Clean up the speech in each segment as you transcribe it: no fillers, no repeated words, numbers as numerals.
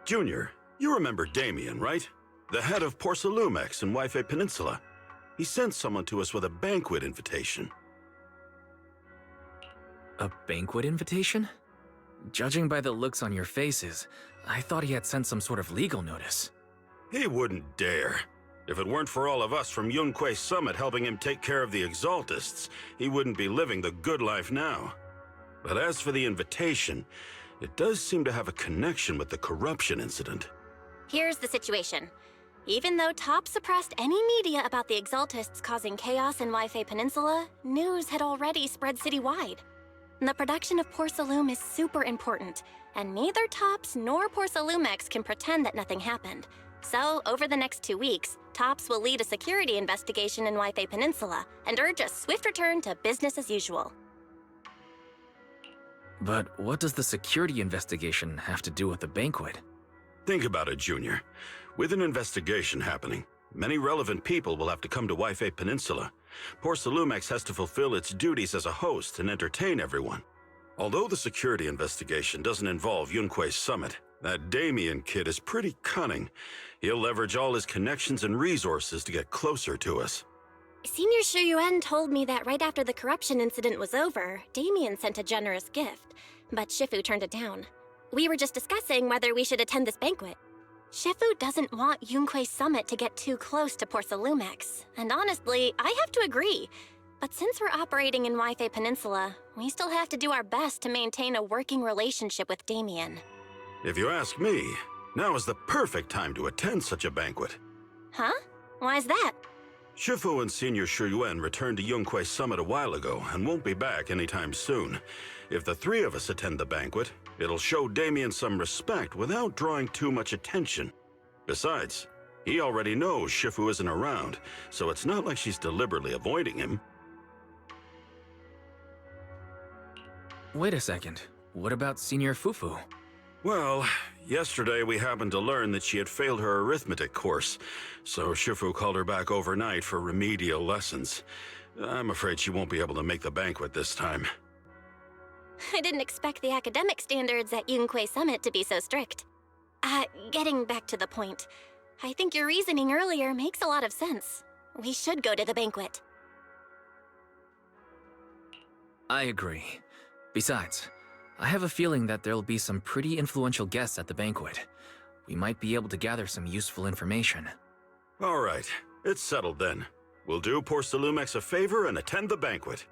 Junior, you remember Damien, right? The head of Porcelumex in Waifei Peninsula. He sent someone to us with a banquet invitation. A banquet invitation? Judging by the looks on your faces, I thought he had sent some sort of legal notice. He wouldn't dare. If it weren't for all of us from Yunquei Summit helping him take care of the Exaltists, he wouldn't be living the good life now. But as for the invitation, it does seem to have a connection with the corruption incident. Here's the situation. Even though Top suppressed any media about the Exaltists causing chaos in Waifei Peninsula, news had already spread citywide. The production of Porcelume is super important, and neither Tops nor Porcelumex can pretend that nothing happened. So, over the next 2 weeks, Tops will lead a security investigation in Waifei Peninsula and urge a swift return to business as usual. But what does the security investigation have to do with the banquet? Think about it, Junior. With an investigation happening, many relevant people will have to come to Waifei Peninsula. Porcelumex has to fulfill its duties as a host and entertain everyone. Although the security investigation doesn't involve Yunquei Summit, that Damien kid is pretty cunning. He'll leverage all his connections and resources to get closer to us. Senior Shuyuan told me that right after the corruption incident was over, Damien sent a generous gift, but Shifu turned it down. We were just discussing whether we should attend this banquet. Shifu doesn't want Yunquei Summit to get too close to Porcelumex, and honestly, I have to agree. But since we're operating in Waifei Peninsula, we still have to do our best to maintain a working relationship with Damien. If you ask me, now is the perfect time to attend such a banquet. Huh? Why is that? Shifu and Senior Shuyuan returned to Yunquei Summit a while ago and won't be back anytime soon. If the three of us attend the banquet, it'll show Damien some respect without drawing too much attention. Besides, he already knows Shifu isn't around, so it's not like she's deliberately avoiding him. Wait a second. What about Senior Fufu? Well, yesterday we happened to learn that she had failed her arithmetic course, so Shifu called her back overnight for remedial lessons. I'm afraid she won't be able to make the banquet this time. I didn't expect the academic standards at Yunquei Summit to be so strict. Getting back to the point, I think your reasoning earlier makes a lot of sense. We should go to the banquet. I agree. Besides, I have a feeling that there'll be some pretty influential guests at the banquet. We might be able to gather some useful information. All right, it's settled then. We'll do Porcelumex a favor and attend the banquet.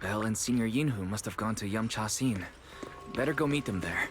Belle and Senior Yinhu must have gone to Yamcha Scene. Better go meet them there.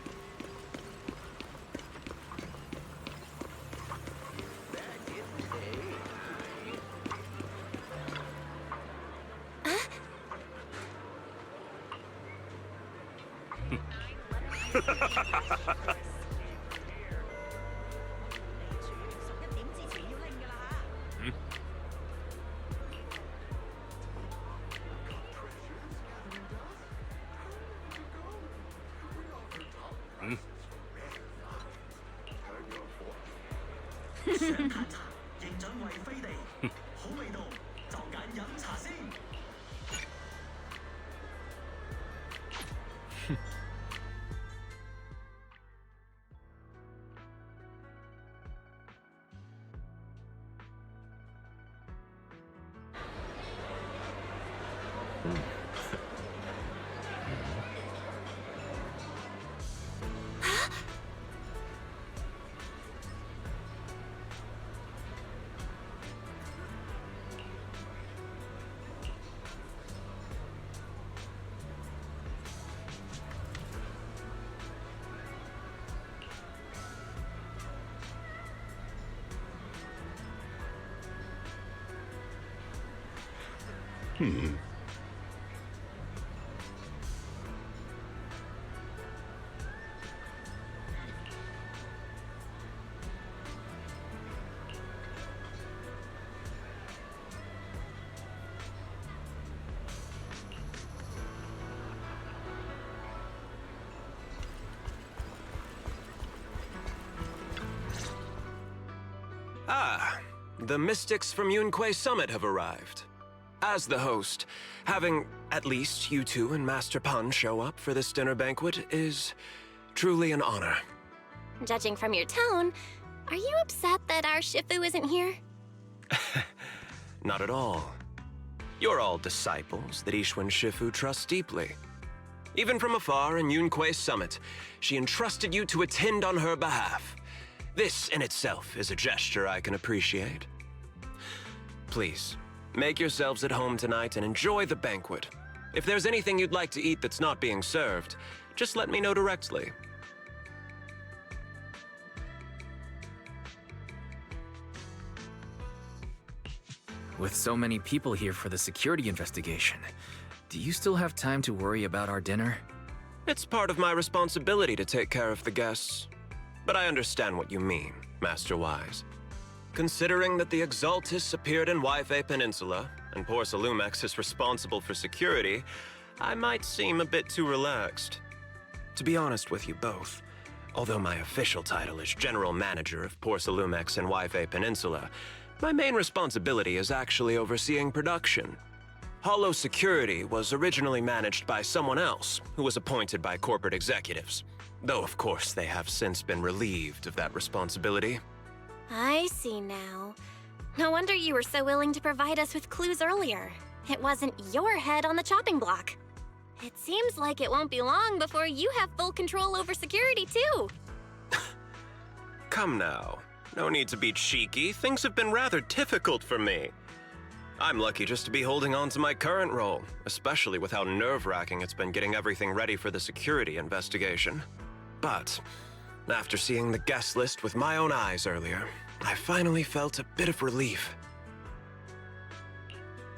Ah, the mystics from Yunquay Summit have arrived. As the host, having at least you two and Master Pun show up for this dinner banquet is truly an honor. Judging from your tone, are you upset that our Shifu isn't here? Not at all. You're all disciples that Ishwan Shifu trusts deeply. Even from afar in Yunquay Summit, she entrusted you to attend on her behalf. This in itself is a gesture I can appreciate. Please, make yourselves at home tonight and enjoy the banquet. If there's anything you'd like to eat that's not being served, just let me know directly. With so many people here for the security investigation, do you still have time to worry about our dinner? It's part of my responsibility to take care of the guests. But I understand what you mean, Master Wise. Considering that the Exaltists appeared in Yfe Peninsula, and poor Sailume is responsible for security, I might seem a bit too relaxed. To be honest with you both, although my official title is General Manager of Poor Sailume and Yfe Peninsula, my main responsibility is actually overseeing production. Hollow Security was originally managed by someone else, who was appointed by corporate executives. Though, of course, they have since been relieved of that responsibility. I see now. No wonder you were so willing to provide us with clues earlier. It wasn't your head on the chopping block. It seems like it won't be long before you have full control over security, too. Come now. No need to be cheeky. Things have been rather difficult for me. I'm lucky just to be holding on to my current role, especially with how nerve-wracking it's been getting everything ready for the security investigation. But after seeing the guest list with my own eyes earlier, I finally felt a bit of relief.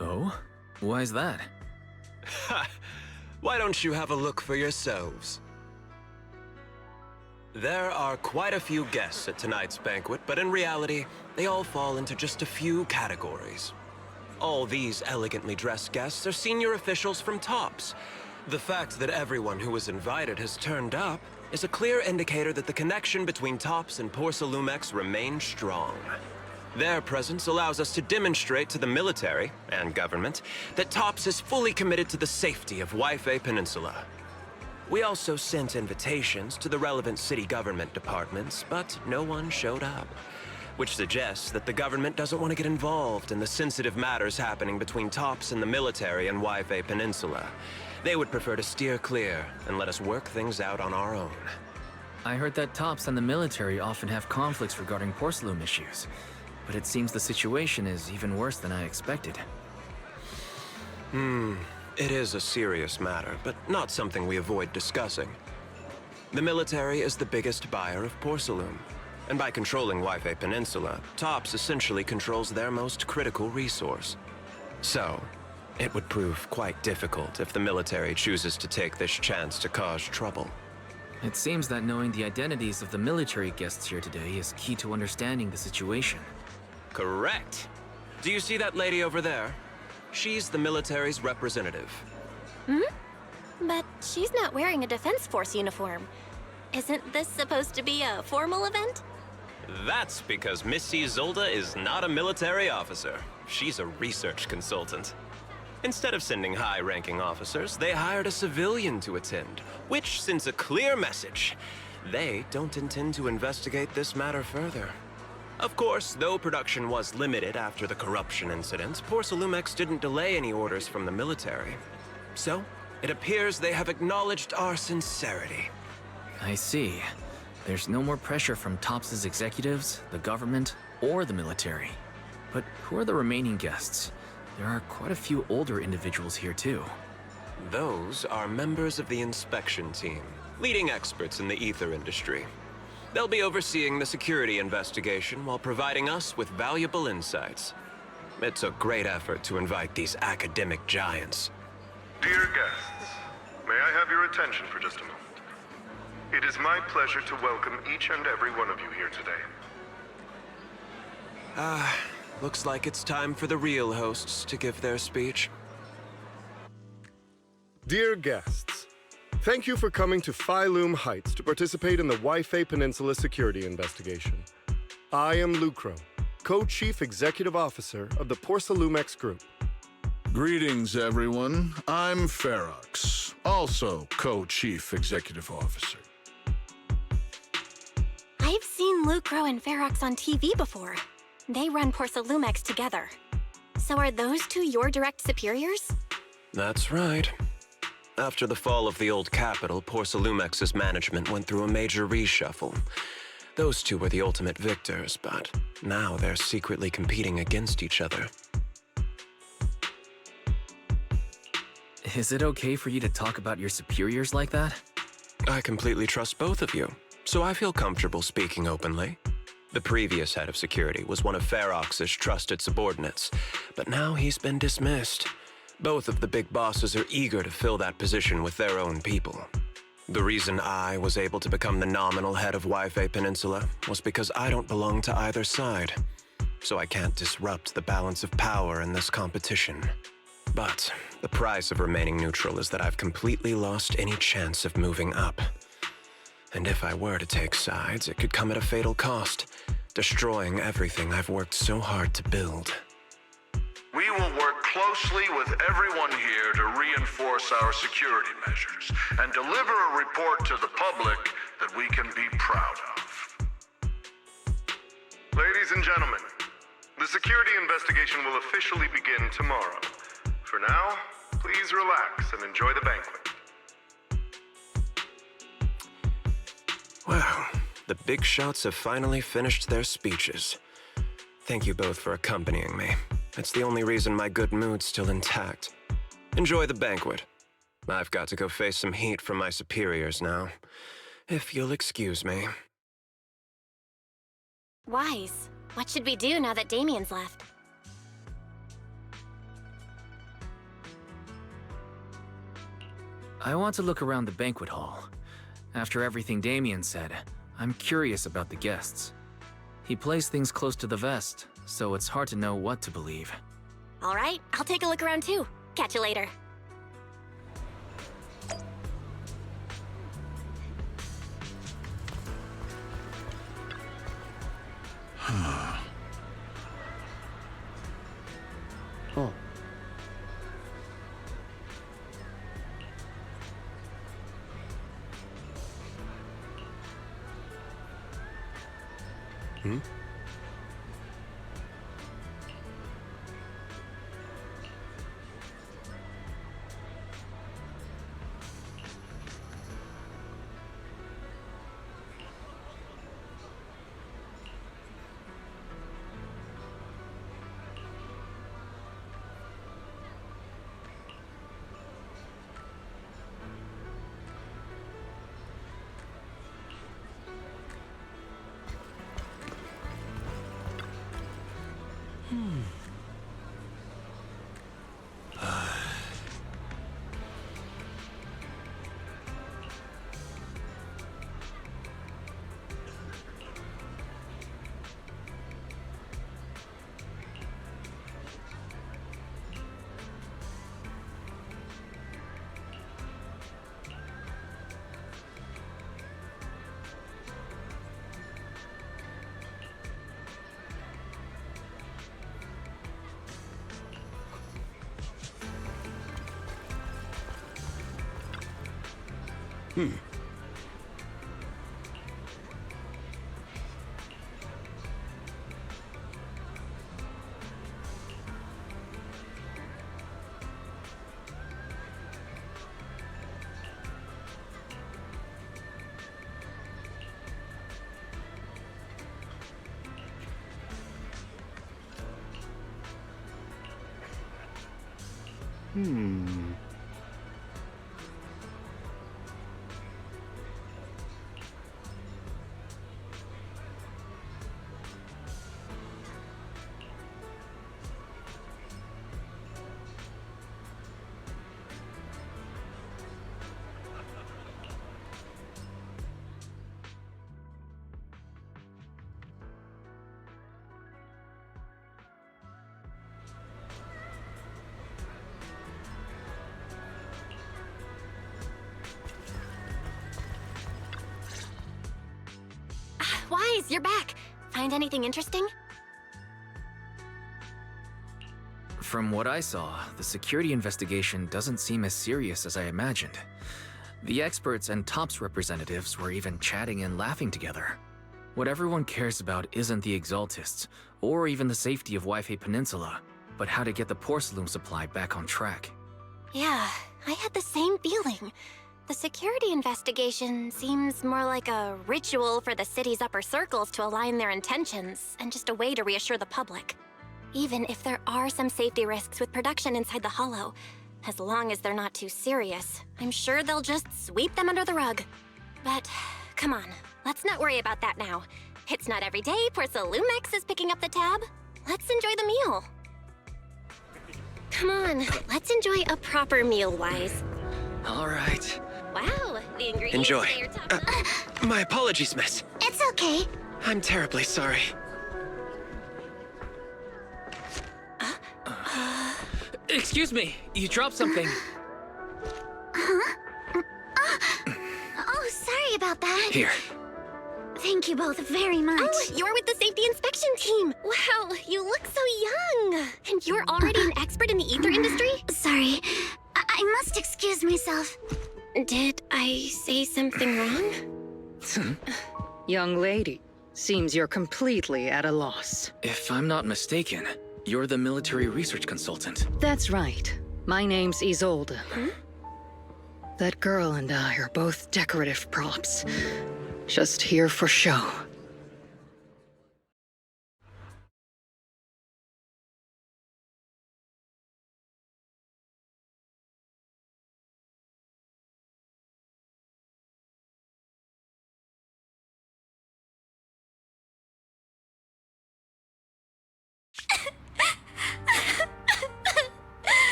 Oh? Why is that? Ha! Why don't you have a look for yourselves? There are quite a few guests at tonight's banquet, but in reality, they all fall into just a few categories. All these elegantly dressed guests are senior officials from TOPS. The fact that everyone who was invited has turned up is a clear indicator that the connection between TOPS and Poor Sailume remains strong. Their presence allows us to demonstrate to the military and government that TOPS is fully committed to the safety of Yfe Peninsula. We also sent invitations to the relevant city government departments, but no one showed up, which suggests that the government doesn't want to get involved in the sensitive matters happening between TOPS and the military in Yfe Peninsula. They would prefer to steer clear and let us work things out on our own. I heard that TOPS and the military often have conflicts regarding porcelain issues, but it seems the situation is even worse than I expected. It is a serious matter, but not something we avoid discussing. The military is the biggest buyer of porcelain, and by controlling Yfe Peninsula, TOPS essentially controls their most critical resource. So, it would prove quite difficult if the military chooses to take this chance to cause trouble. It seems that knowing the identities of the military guests here today is key to understanding the situation. Correct. Do you see that lady over there? She's the military's representative. But she's not wearing a Defense Force uniform. Isn't this supposed to be a formal event? That's because Missy Zolda is not a military officer. She's a research consultant. Instead of sending high-ranking officers, they hired a civilian to attend, which sends a clear message. They don't intend to investigate this matter further. Of course, though production was limited after the corruption incident, Poor Sailume didn't delay any orders from the military. So, it appears they have acknowledged our sincerity. I see. There's no more pressure from TOPS' executives, the government, or the military. But who are the remaining guests? There are quite a few older individuals here too. Those are members of the inspection team, leading experts in the ether industry. They'll be overseeing the security investigation while providing us with valuable insights. It took great effort to invite these academic giants. Dear guests, may I have your attention for just a moment? It is my pleasure to welcome each and every one of you here today. Looks like it's time for the real hosts to give their speech. Dear guests, thank you for coming to Sailume Heights to participate in the Yfe Peninsula security investigation. I am Lucro, Co-Chief Executive Officer of the Sailume Group. Greetings, everyone. I'm Ferox, also Co-Chief Executive Officer. I've seen Lucro and Ferox on TV before. They run Sailume together. So are those two your direct superiors? That's right. After the fall of the old capital, Porcelumex's management went through a major reshuffle. Those two were the ultimate victors, but now they're secretly competing against each other. Is it okay for you to talk about your superiors like that? I completely trust both of you, so I feel comfortable speaking openly. The previous head of security was one of Ferox's trusted subordinates, but now he's been dismissed. Both of the big bosses are eager to fill that position with their own people. The reason I was able to become the nominal head of Wi-Fi Peninsula was because I don't belong to either side, so I can't disrupt the balance of power in this competition. But the price of remaining neutral is that I've completely lost any chance of moving up. And if I were to take sides, it could come at a fatal cost, destroying everything I've worked so hard to build. We will work closely with everyone here to reinforce our security measures and deliver a report to the public that we can be proud of. Ladies and gentlemen, the security investigation will officially begin tomorrow. For now, please relax and enjoy the banquet. Wow, the big shots have finally finished their speeches. Thank you both for accompanying me. It's the only reason my good mood's still intact. Enjoy the banquet. I've got to go face some heat from my superiors now. If you'll excuse me. Wise. What should we do now that Damien's left? I want to look around the banquet hall. After everything Damien said, I'm curious about the guests. He plays things close to the vest, so it's hard to know what to believe. All right, I'll take a look around too. Catch you later. Oh. Wise, you're back. Find anything interesting? From what I saw, the security investigation doesn't seem as serious as I imagined. The experts and TOPS representatives were even chatting and laughing together. What everyone cares about isn't the Exaltists, or even the safety of Wi-Fi Peninsula, but how to get the porcelain supply back on track. Yeah, I had the same feeling. The security investigation seems more like a ritual for the city's upper circles to align their intentions, and just a way to reassure the public. Even if there are some safety risks with production inside the Hollow, as long as they're not too serious, I'm sure they'll just sweep them under the rug. But, come on, let's not worry about that now. It's not every day poor Sailume is picking up the tab. Let's enjoy the meal. Come on, let's enjoy a proper meal, Wise. All right. Wow, the ingredients Enjoy. that you're talking My apologies, miss. It's okay. I'm terribly sorry. Excuse me, you dropped something. Oh, sorry about that. Here. Thank you both very much. Oh, you're with the safety inspection team. Wow, you look so young. And you're already an expert in the ether industry? Sorry, I must excuse myself. Did I say something wrong? Young lady, seems you're completely at a loss. If I'm not mistaken, you're the military research consultant. That's right. My name's Isolde. That girl and I are both decorative props. Just here for show.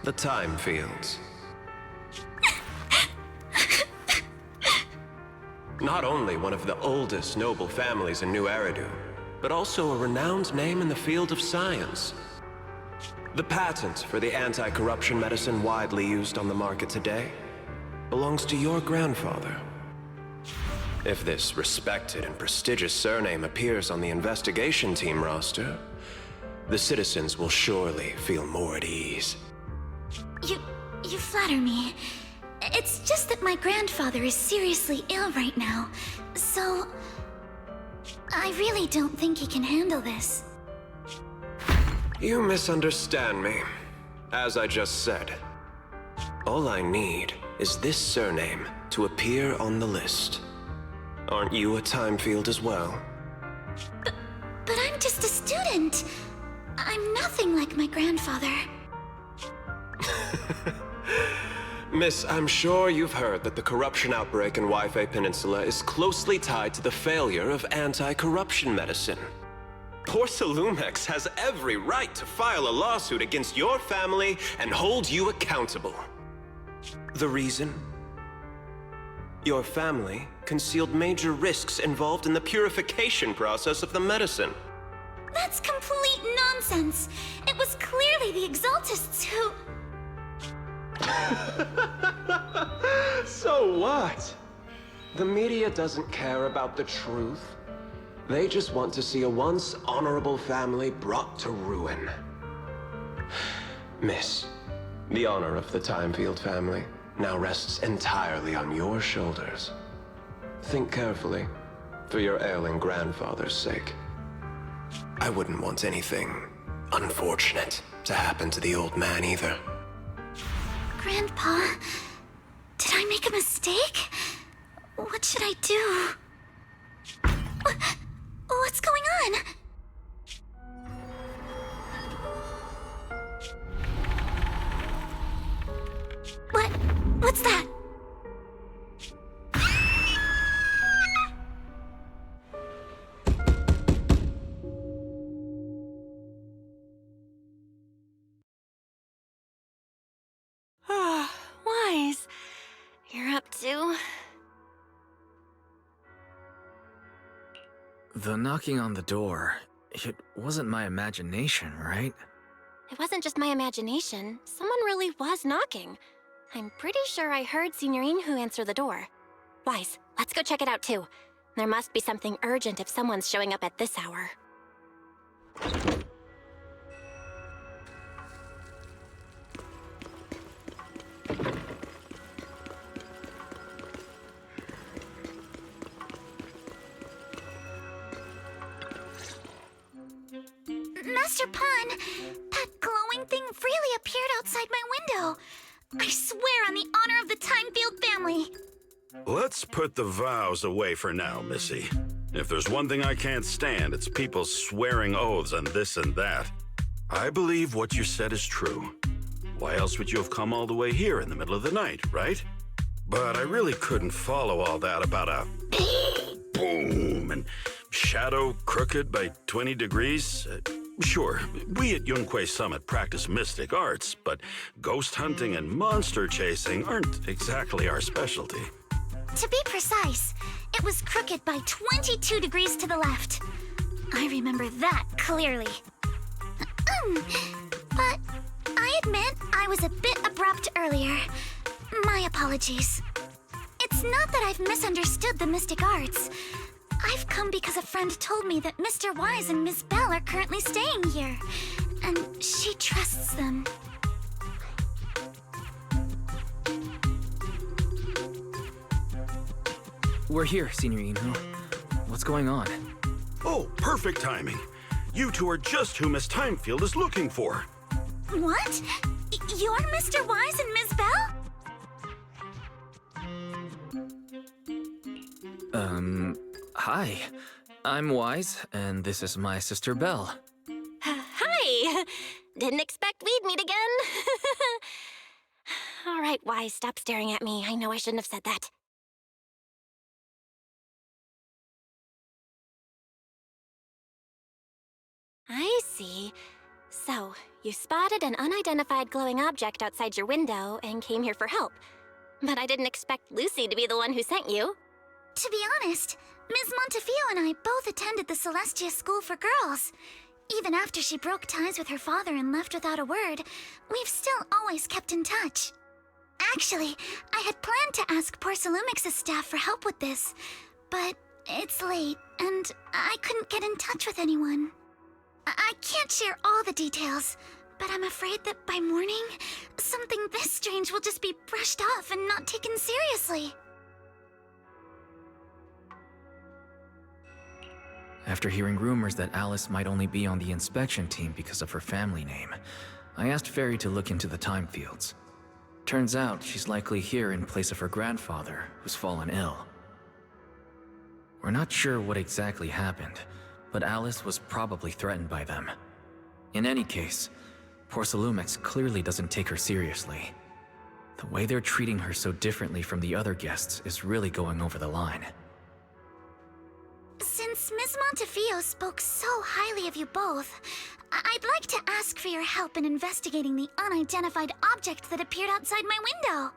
The time fields. Not only one of the oldest noble families in New Eridu, but also a renowned name in the field of science. The patent for the anti-corruption medicine widely used on the market today belongs to your grandfather. If this respected and prestigious surname appears on the investigation team roster, the citizens will surely feel more at ease. You flatter me. It's just that my grandfather is seriously ill right now, so I really don't think he can handle this. You misunderstand me. As I just said, all I need is this surname to appear on the list. Aren't you a time field as well? But I'm just a student. I'm nothing like my grandfather. Miss, I'm sure you've heard that the corruption outbreak in Wi-Fi Peninsula is closely tied to the failure of anti-corruption medicine. Poor Sailume has every right to file a lawsuit against your family and hold you accountable. The reason? Your family concealed major risks involved in the purification process of the medicine. That's complete nonsense. It was clearly the Exaltists who... So what? The media doesn't care about the truth. They just want to see a once honorable family brought to ruin. Miss, the honor of the Timefield family now rests entirely on your shoulders. Think carefully, for your ailing grandfather's sake. I wouldn't want anything unfortunate to happen to the old man either. Grandpa, did I make a mistake? What should I do? What's going on? What's that? Wise, you're up to... The knocking on the door, it wasn't my imagination, right? It wasn't just my imagination. Someone really was knocking. I'm pretty sure I heard Signorine who answer the door. Wise, let's go check it out too. There must be something urgent if someone's showing up at this hour. Mr. Pun, that glowing thing really appeared outside my window. I swear on the honor of the Timefield family. Let's put the vows away for now, Missy. If there's one thing I can't stand, it's people swearing oaths on this and that. I believe what you said is true. Why else would you have come all the way here in the middle of the night, right? But I really couldn't follow all that about a boom and shadow crooked by 20 degrees. Sure, we at Yunquay Summit practice mystic arts, but ghost hunting and monster chasing aren't exactly our specialty. To be precise, it was crooked by 22 degrees to the left. I remember that clearly. But I admit I was a bit abrupt earlier. My apologies. It's not that I've misunderstood the mystic arts. I've come because a friend told me that Mr. Wise and Miss Bell are currently staying here, and she trusts them. We're here, Senior Yinhu. What's going on? Oh, perfect timing. You two are just who Miss Timefield is looking for. What? You're Mr. Wise and Miss Bell? Hi. I'm Wise, and this is my sister Belle. Hi! Didn't expect we'd meet again. All right, Wise, stop staring at me. I know I shouldn't have said that. I see. So, you spotted an unidentified glowing object outside your window and came here for help. But I didn't expect Lucy to be the one who sent you. To be honest, Ms. Montefio and I both attended the Celestia School for Girls. Even after she broke ties with her father and left without a word, we've still always kept in touch. Actually, I had planned to ask Porcelumix's staff for help with this, but it's late, and I couldn't get in touch with anyone. I can't share all the details, but I'm afraid that by morning, something this strange will just be brushed off and not taken seriously. After hearing rumors that Alice might only be on the inspection team because of her family name, I asked Fairy to look into the time fields. Turns out she's likely here in place of her grandfather, who's fallen ill. We're not sure what exactly happened, but Alice was probably threatened by them. In any case, Porcelumix clearly doesn't take her seriously. The way they're treating her so differently from the other guests is really going over the line. Since Ms. Montefio spoke so highly of you both, I'd like to ask for your help in investigating the unidentified object that appeared outside my window.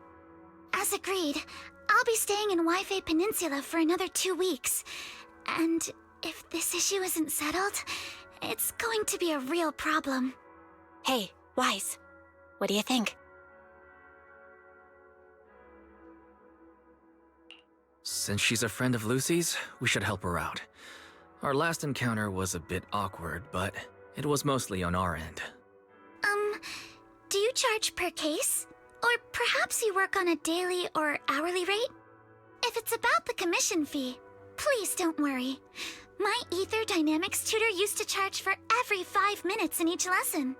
As agreed, I'll be staying in Waifei Peninsula for another 2 weeks. And if this issue isn't settled, it's going to be a real problem. Hey, Wise, what do you think? Since she's a friend of Lucy's, we should help her out. Our last encounter was a bit awkward, but it was mostly on our end. Do you charge per case? Or perhaps you work on a daily or hourly rate? If it's about the commission fee, please don't worry. My Ether Dynamics tutor used to charge for every 5 minutes in each lesson.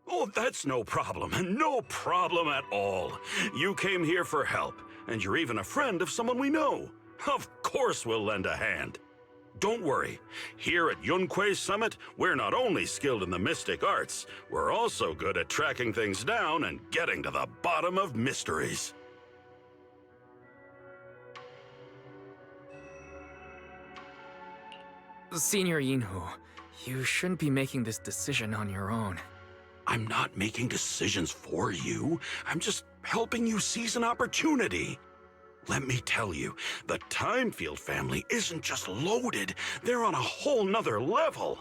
Oh, that's no problem. No problem at all. You came here for help, and you're even a friend of someone we know. Of course we'll lend a hand. Don't worry. Here at Yunquay Summit, we're not only skilled in the mystic arts, we're also good at tracking things down and getting to the bottom of mysteries. Senior Yinhu, you shouldn't be making this decision on your own. I'm not making decisions for you. I'm just helping you seize an opportunity. Let me tell you, the Timefield family isn't just loaded, they're on a whole nother level.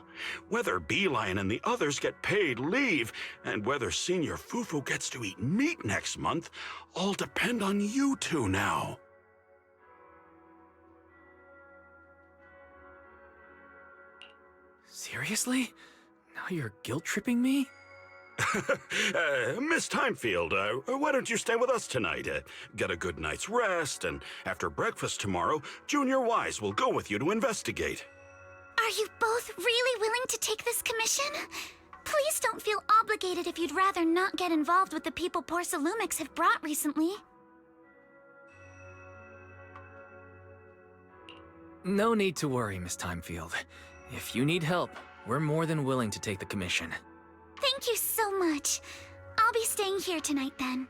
Whether Beeline and the others get paid leave, and whether Senior Fufu gets to eat meat next month, all depend on you two now. Seriously? Now you're guilt-tripping me? Miss Timefield, why don't you stay with us tonight? Get a good night's rest, and after breakfast tomorrow, Junior Wise will go with you to investigate. Are you both really willing to take this commission? Please don't feel obligated if you'd rather not get involved with the people Porcelumics have brought recently. No need to worry, Miss Timefield. If you need help, we're more than willing to take the commission. Thank you so much. I'll be staying here tonight then.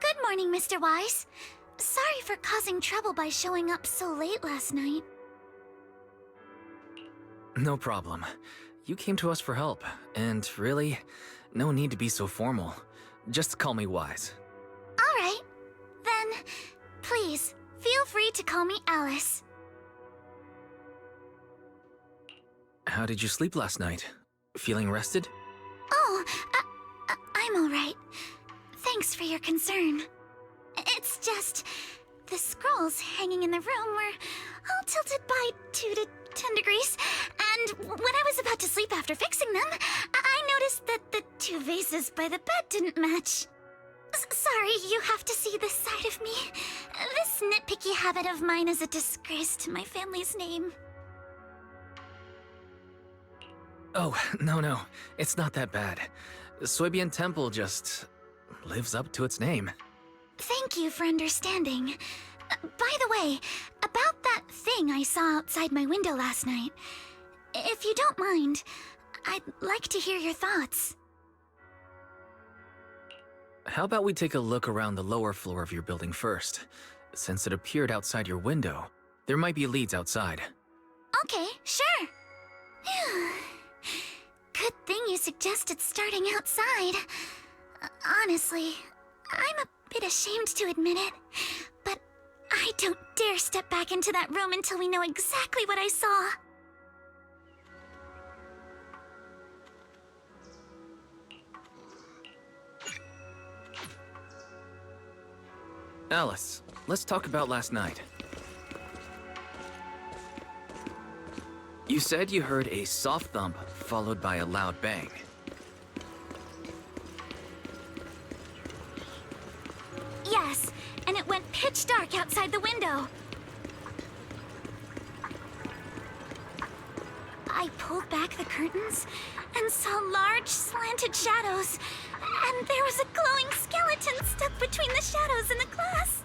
Good morning, Mr. Wise. Sorry for causing trouble by showing up so late last night. No problem. You came to us for help, and really, no need to be so formal. Just call me Wise. All right. Then, please, feel free to call me Alice. How did you sleep last night? Feeling rested? Oh, I'm all right. Thanks for your concern. It's just, the scrolls hanging in the room were all tilted by 2 to 10 degrees, and when I was about to sleep after fixing them, I noticed that the 2 vases by the bed didn't match. Sorry, you have to see this side of me. This nitpicky habit of mine is a disgrace to my family's name. Oh, no. It's not that bad. Suebian Temple just lives up to its name. Thank you for understanding. By the way, about that thing I saw outside my window last night, if you don't mind, I'd like to hear your thoughts. How about we take a look around the lower floor of your building first? Since it appeared outside your window, there might be leads outside. Okay, sure. Good thing you suggested starting outside. Honestly, I'm a bit ashamed to admit it, but I don't dare step back into that room until we know exactly what I saw. Alice, let's talk about last night. You said you heard a soft thump followed by a loud bang. Yes, and it went pitch dark outside the window. I pulled back the curtains and saw large slanted shadows, and there was a glowing skeleton stuck between the shadows and the glass.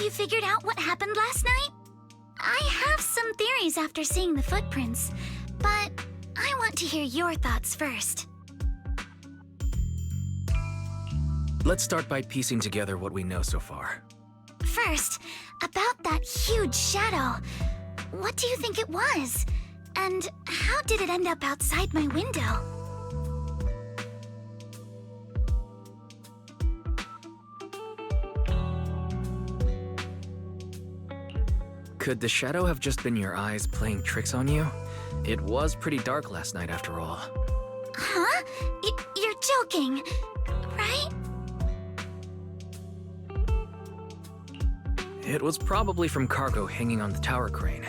you figured out what happened last night? I have some theories after seeing the footprints, but I want to hear your thoughts first. Let's start by piecing together what we know so far. First, about that huge shadow. What do you think it was? And how did it end up outside my window? Could the shadow have just been your eyes playing tricks on you? It was pretty dark last night after all. Huh? You're joking, right? It was probably from cargo hanging on the tower crane.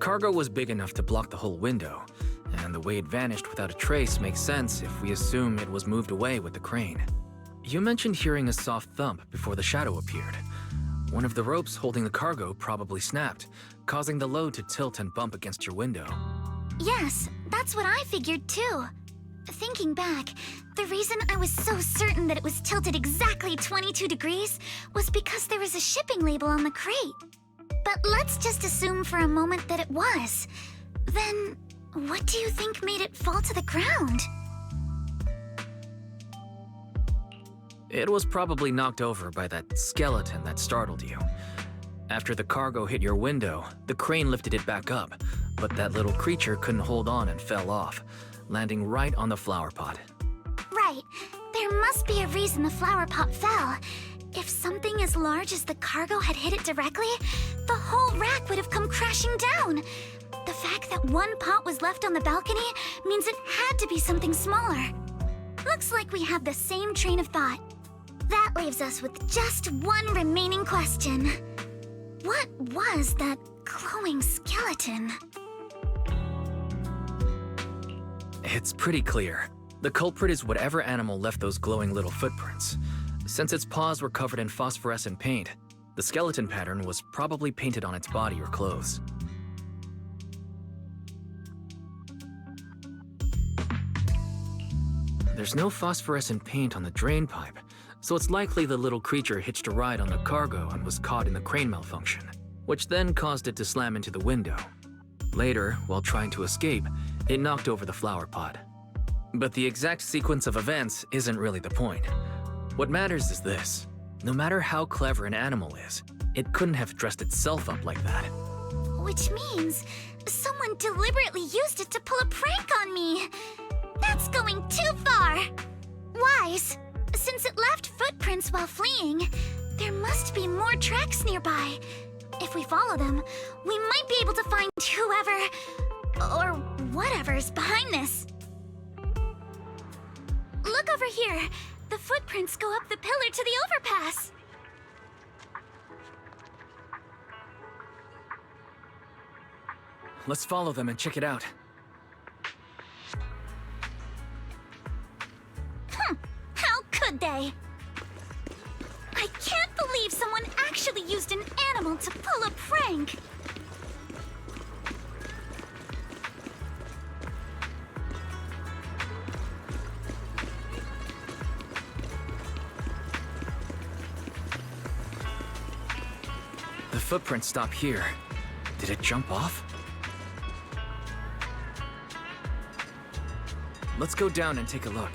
Cargo was big enough to block the whole window, and the way it vanished without a trace makes sense if we assume it was moved away with the crane. You mentioned hearing a soft thump before the shadow appeared. One of the ropes holding the cargo probably snapped, causing the load to tilt and bump against your window. Yes, that's what I figured too. Thinking back, the reason I was so certain that it was tilted exactly 22 degrees was because there was a shipping label on the crate. But let's just assume for a moment that it was. Then, what do you think made it fall to the ground? It was probably knocked over by that skeleton that startled you. After the cargo hit your window, the crane lifted it back up, but that little creature couldn't hold on and fell off, landing right on the flower pot. Right. There must be a reason the flower pot fell. If something as large as the cargo had hit it directly, the whole rack would have come crashing down. The fact that one pot was left on the balcony means it had to be something smaller. Looks like we have the same train of thought. That leaves us with just one remaining question. What was that glowing skeleton? It's pretty clear. The culprit is whatever animal left those glowing little footprints. Since its paws were covered in phosphorescent paint, the skeleton pattern was probably painted on its body or clothes. There's no phosphorescent paint on the drain pipe, so it's likely the little creature hitched a ride on the cargo and was caught in the crane malfunction, which then caused it to slam into the window. Later, while trying to escape, it knocked over the flower pot. But the exact sequence of events isn't really the point. What matters is this. No matter how clever an animal is, it couldn't have dressed itself up like that. Which means someone deliberately used it to pull a prank on me. That's going too far. Wise, since it left footprints while fleeing, there must be more tracks nearby. If we follow them, we might be able to find whoever or whatever's behind this. Look over here. The footprints go up the pillar to the overpass. Let's follow them and check it out. How could they? I can't believe someone actually used an animal to pull a prank. The footprints stop here. Did it jump off? Let's go down and take a look.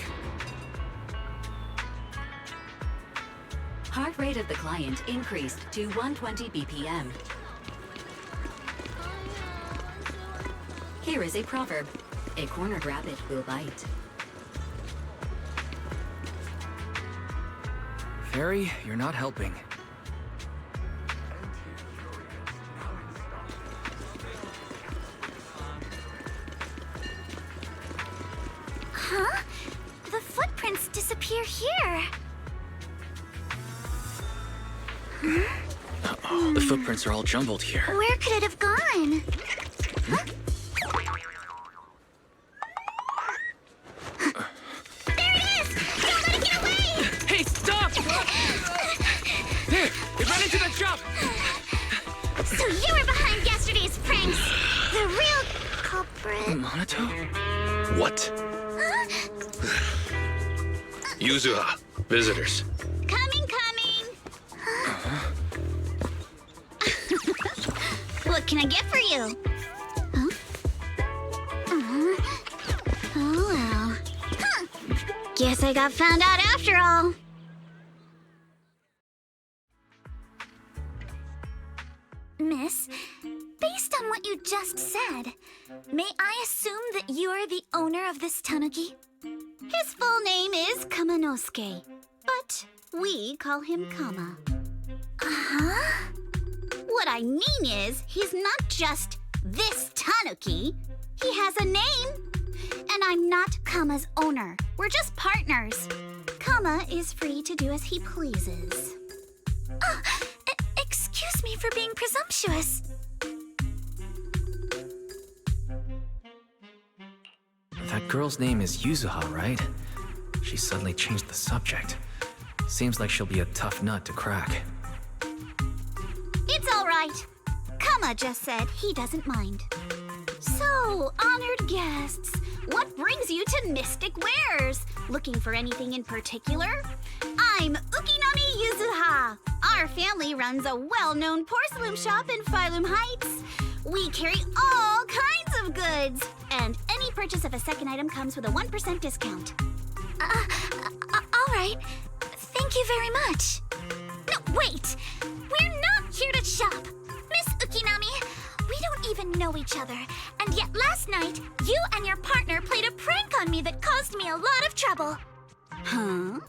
Heart rate of the client increased to 120 BPM. Here is a proverb. A cornered rabbit will bite. Fairy, you're not helping. Huh? The footprints disappear here. Uh-oh, the footprints are all jumbled here. Where could it have gone? Huh? There it is! Don't let it get away! Hey, stop! There! It ran into the shop! So you were behind yesterday's pranks! The real culprit... Monato? What? Yuzuha, visitors. Coming! What can I get for you? Huh? Oh well. Huh. Guess I got found out after all. Miss, based on what you just said, may I assume that you are the owner of this tanuki? His full name is Kamanosuke, but we call him Kama. Uh-huh. What I mean is, he's not just this tanuki. He has a name. And I'm not Kama's owner. We're just partners. Kama is free to do as he pleases. Excuse me for being presumptuous. That girl's name is Yuzuha, right? She suddenly changed the subject. Seems like she'll be a tough nut to crack. It's all right. Kama just said he doesn't mind. So, honored guests, what brings you to Mystic Wares? Looking for anything in particular? I'm Ukinami Yuzuha. Our family runs a well-known porcelain shop in Sailume Heights. We carry all kinds of goods, and any purchase of a second item comes with a 1% discount. All right. Thank you very much. No, wait! We're not here to shop! Miss Ukinami, we don't even know each other, and yet last night, you and your partner played a prank on me that caused me a lot of trouble. Huh?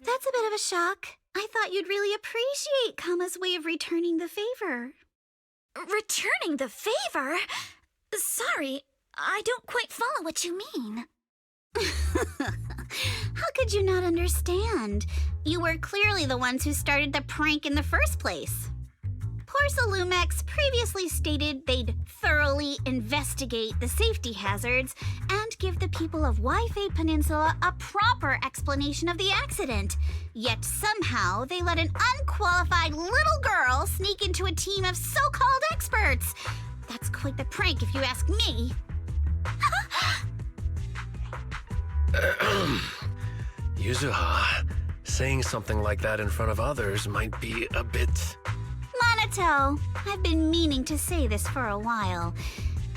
That's a bit of a shock. I thought you'd really appreciate Kama's way of returning the favor. Returning the favor? Sorry, I don't quite follow what you mean. How could you not understand? You were clearly the ones who started the prank in the first place. Porcelumex previously stated they'd thoroughly investigate the safety hazards and give the people of Waifei Peninsula a proper explanation of the accident. Yet somehow they let an unqualified little girl sneak into a team of so-called experts. That's quite the prank if you ask me. Yuzuha, saying something like that in front of others might be a bit... Monato, I've been meaning to say this for a while.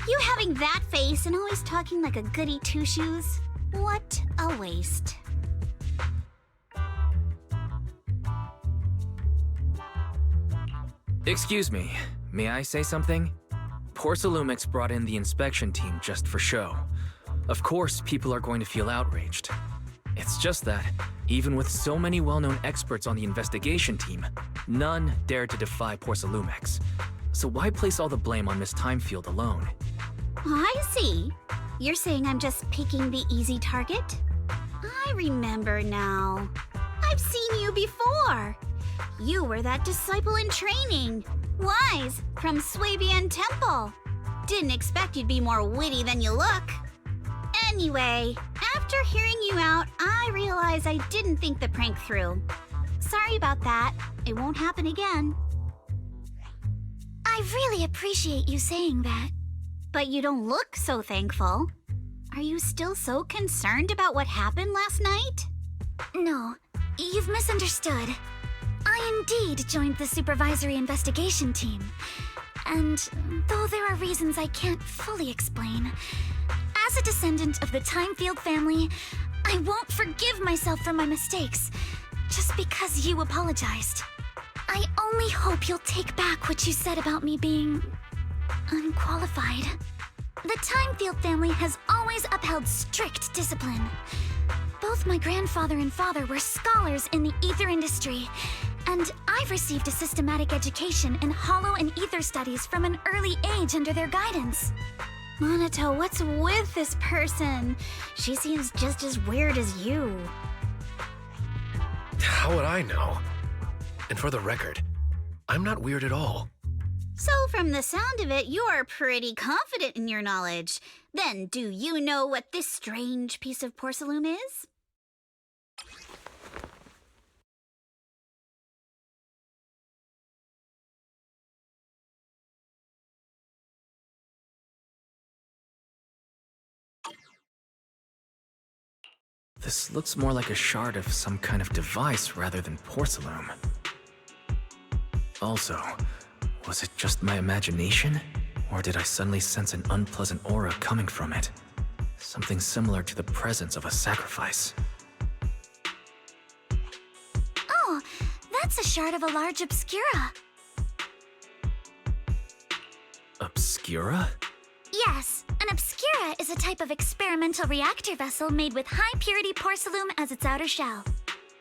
You having that face and always talking like a goody two-shoes? What a waste. Excuse me, may I say something? Porcelumex brought in the inspection team just for show. Of course, people are going to feel outraged. It's just that, even with so many well-known experts on the investigation team, none dared to defy Porcelumex. So why place all the blame on Miss Timefield alone? I see. You're saying I'm just picking the easy target? I remember now. I've seen you before. You were that disciple in training. Wise, from Swabian Temple. Didn't expect you'd be more witty than you look. Anyway, after hearing you out, I realized I didn't think the prank through. Sorry about that. It won't happen again. I really appreciate you saying that. But you don't look so thankful. Are you still so concerned about what happened last night? No, you've misunderstood. I indeed joined the supervisory investigation team. And though there are reasons I can't fully explain, as a descendant of the Timefield family, I won't forgive myself for my mistakes, just because you apologized. I only hope you'll take back what you said about me being unqualified. The Timefield family has always upheld strict discipline. Both my grandfather and father were scholars in the ether industry, and I've received a systematic education in hollow and ether studies from an early age under their guidance. Monato, what's with this person? She seems just as weird as you. How would I know? And for the record, I'm not weird at all. So from the sound of it, you're pretty confident in your knowledge. Then do you know what this strange piece of porcelain is? This looks more like a shard of some kind of device rather than porcelain. Also, was it just my imagination? Or did I suddenly sense an unpleasant aura coming from it? Something similar to the presence of a sacrifice. Oh, that's a shard of a large obscura. Obscura? Yes, an obscura is a type of experimental reactor vessel made with high-purity porcelain as its outer shell.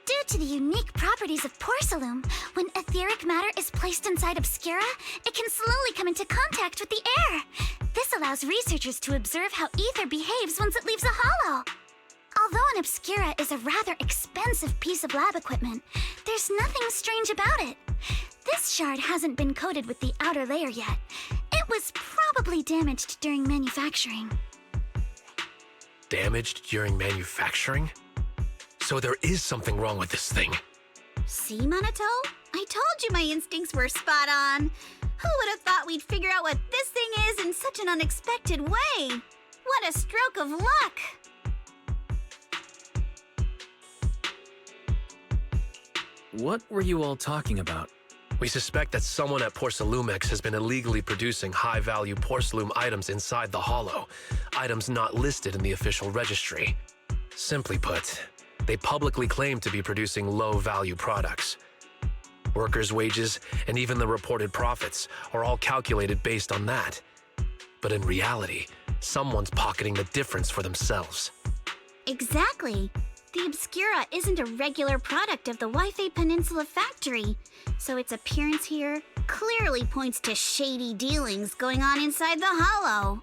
Due to the unique properties of porcelain, when etheric matter is placed inside obscura, it can slowly come into contact with the air. This allows researchers to observe how ether behaves once it leaves a hollow. Although an obscura is a rather expensive piece of lab equipment, there's nothing strange about it. This shard hasn't been coated with the outer layer yet. It was probably damaged during manufacturing. Damaged during manufacturing? So there is something wrong with this thing. See, Minato? I told you my instincts were spot on. Who would have thought we'd figure out what this thing is in such an unexpected way? What a stroke of luck! What were you all talking about? We suspect that someone at Porcelumex has been illegally producing high-value porcelain items inside the Hollow, items not listed in the official registry. Simply put, they publicly claim to be producing low-value products. Workers' wages and even the reported profits are all calculated based on that. But in reality, someone's pocketing the difference for themselves. Exactly. The Obscura isn't a regular product of the Waifei Peninsula factory, so its appearance here clearly points to shady dealings going on inside the Hollow.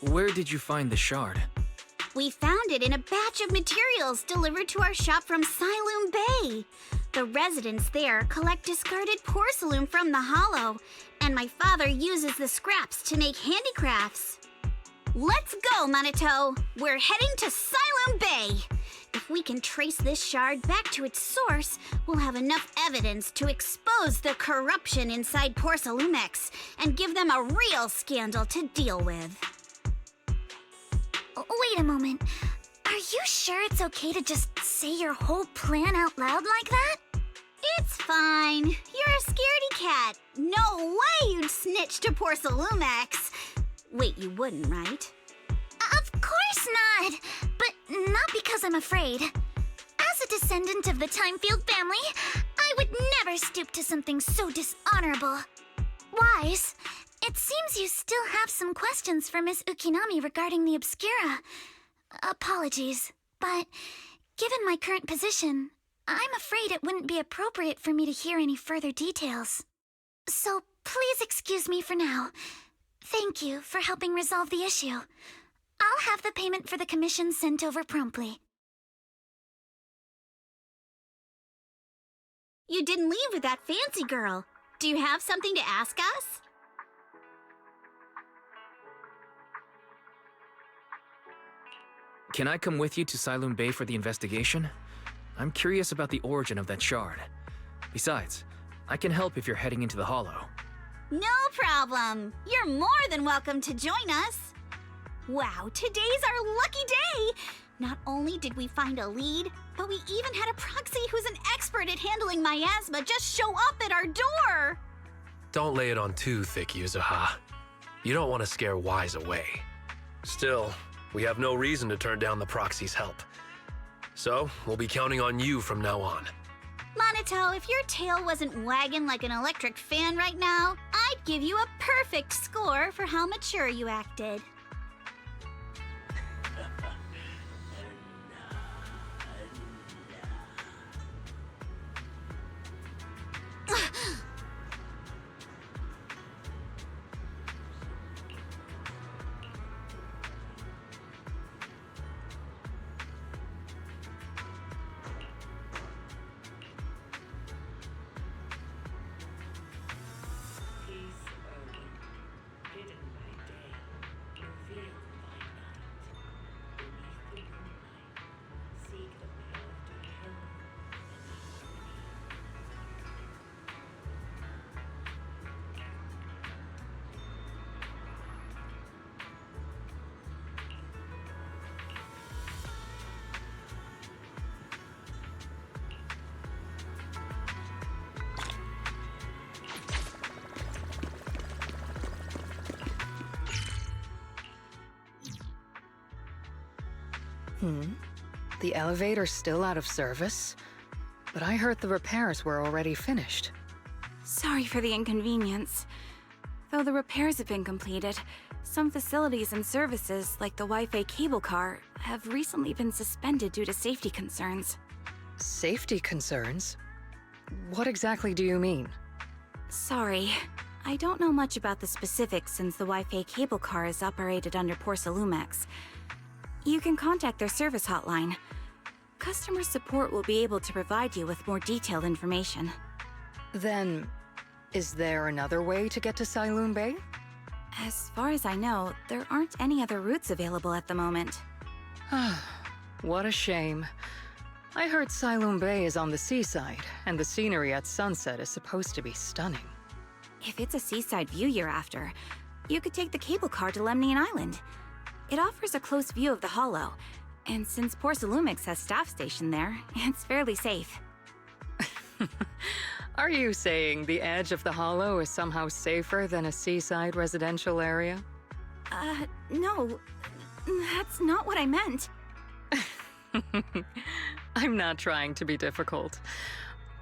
Where did you find the shard? We found it in a batch of materials delivered to our shop from Sailume Bay. The residents there collect discarded porcelain from the Hollow, and my father uses the scraps to make handicrafts. Let's go, Minato! We're heading to Sailume Bay! If we can trace this shard back to its source, we'll have enough evidence to expose the corruption inside Porcelumex and give them a real scandal to deal with. Wait a moment. Are you sure it's okay to just say your whole plan out loud like that? It's fine. You're a scaredy cat. No way you'd snitch to Porcelumex. Wait, you wouldn't, right? Of course not! But not because I'm afraid. As a descendant of the Timefield family, I would never stoop to something so dishonorable. Wise, it seems you still have some questions for Miss Ukinami regarding the Obscura. Apologies, but given my current position, I'm afraid it wouldn't be appropriate for me to hear any further details. So please excuse me for now. Thank you for helping resolve the issue. I'll have the payment for the commission sent over promptly. You didn't leave with that fancy girl. Do you have something to ask us? Can I come with you to Sailume Bay for the investigation? I'm curious about the origin of that shard. Besides, I can help if you're heading into the Hollow. No problem. You're more than welcome to join us. Wow, today's our lucky day. Not only did we find a lead, but we even had a proxy who's an expert at handling miasma just show up at our door. Don't lay it on too thick, Yuzuha. You don't want to scare Wise away. Still, we have no reason to turn down the proxy's help. So, we'll be counting on you from now on. Minato, if your tail wasn't wagging like an electric fan right now, I'd give you a perfect score for how mature you acted. The elevator's still out of service? But I heard the repairs were already finished. Sorry for the inconvenience. Though the repairs have been completed, some facilities and services, like the Wi-Fi cable car, have recently been suspended due to safety concerns. Safety concerns? What exactly do you mean? Sorry. I don't know much about the specifics since the Wi-Fi cable car is operated under Sailume. You can contact their service hotline. Customer support will be able to provide you with more detailed information. Then, is there another way to get to Sailume Bay? As far as I know, there aren't any other routes available at the moment. What a shame. I heard Sailume Bay is on the seaside, and the scenery at sunset is supposed to be stunning. If it's a seaside view you're after, you could take the cable car to Lemnian Island. It offers a close view of the Hollow, and since Sailume has staff stationed there, it's fairly safe. Are you saying the edge of the Hollow is somehow safer than a seaside residential area? No. That's not what I meant. I'm not trying to be difficult.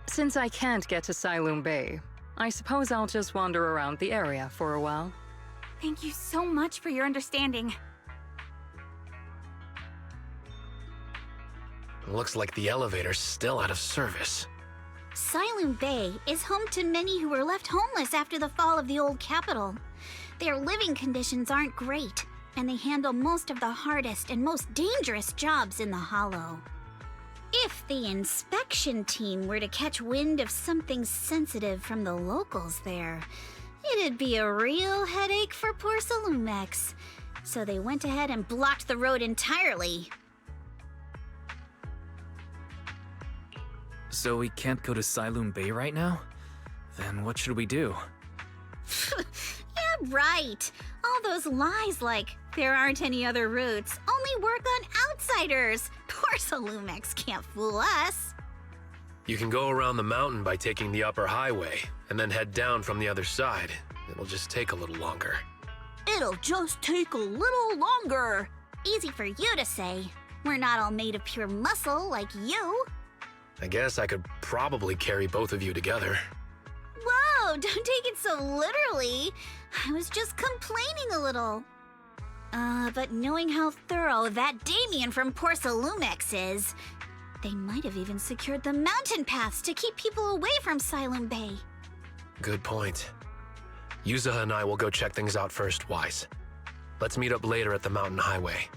Since I can't get to Sailume Bay, I suppose I'll just wander around the area for a while. Thank you so much for your understanding. Looks like the elevator's still out of service. Sailume Bay is home to many who were left homeless after the fall of the old capital. Their living conditions aren't great, and they handle most of the hardest and most dangerous jobs in the Hollow. If the inspection team were to catch wind of something sensitive from the locals there, it'd be a real headache for Sailume. So they went ahead and blocked the road entirely. So we can't go to Sailume Bay right now? Then what should we do? Yeah, right. All those lies like, there aren't any other routes, only work on outsiders. Sailume can't fool us. You can go around the mountain by taking the upper highway, and then head down from the other side. It'll just take a little longer. It'll just take a little longer. Easy for you to say. We're not all made of pure muscle like you. I guess I could probably carry both of you together. Whoa, don't take it so literally. I was just complaining a little. But knowing how thorough that Damien from Sailume is, they might have even secured the mountain paths to keep people away from Sailume Bay. Good point. Yuzuha and I will go check things out first, Wise. Let's meet up later at the mountain highway.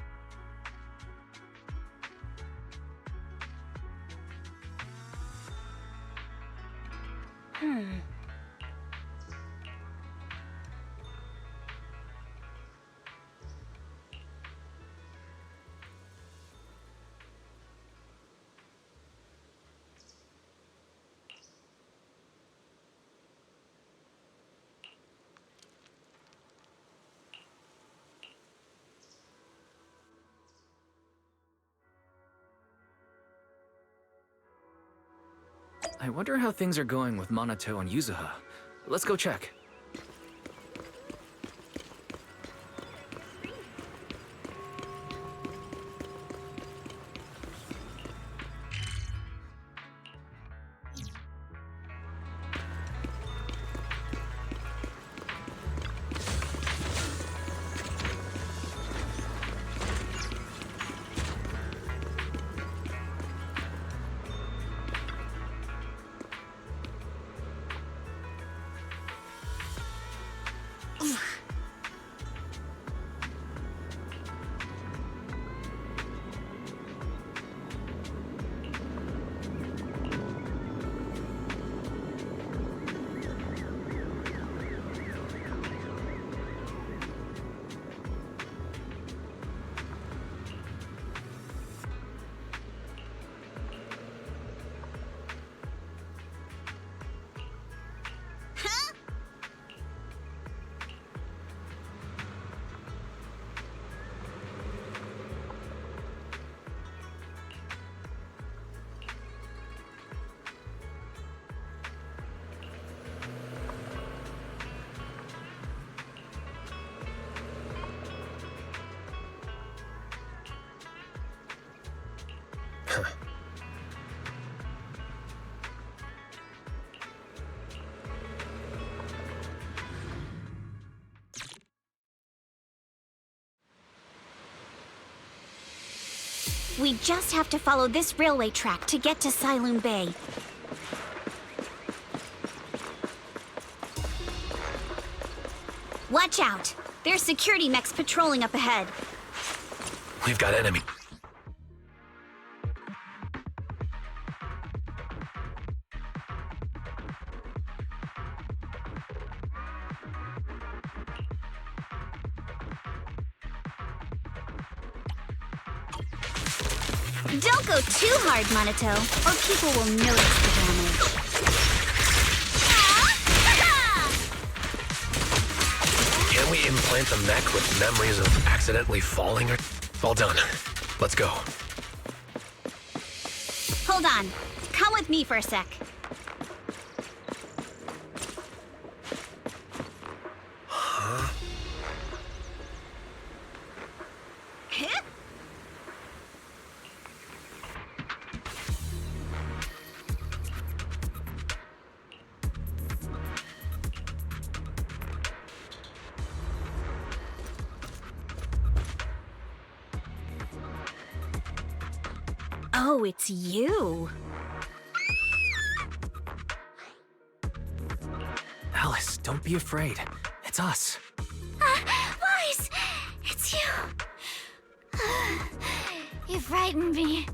I wonder how things are going with Minato and Yuzuha. Let's go check. We just have to follow this railway track to get to Sailume Bay. Watch out! There's security mechs patrolling up ahead. We've got enemy. Don't go too hard, Monato, or people will notice the damage. Can we implant the mech with memories of accidentally falling or... All done. Let's go. Hold on. Come with me for a sec. Huh? Oh, it's you. Alice, don't be afraid. It's us. Wise! It's you. You frightened me.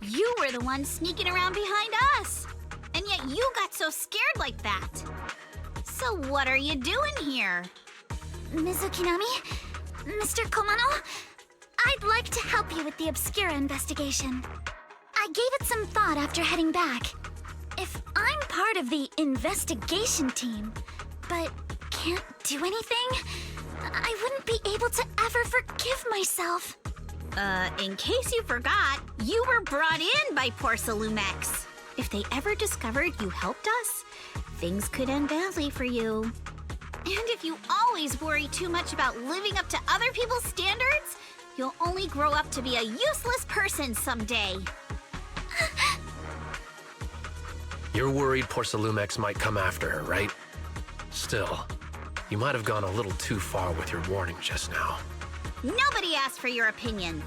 You were the one sneaking around behind us. And yet you got so scared like that. So what are you doing here? Ms. Ukinami? Mr. Komano? I'd like to help you with the Obscura investigation. I gave it some thought after heading back. If I'm part of the investigation team, but can't do anything, I wouldn't be able to ever forgive myself. In case you forgot, you were brought in by poor Sailume Bay. If they ever discovered you helped us, things could end badly for you. And if you always worry too much about living up to other people's standards, you'll only grow up to be a useless person someday. You're worried poor Sailume Bay might come after her, right? Still, you might have gone a little too far with your warning just now. Nobody asked for your opinion.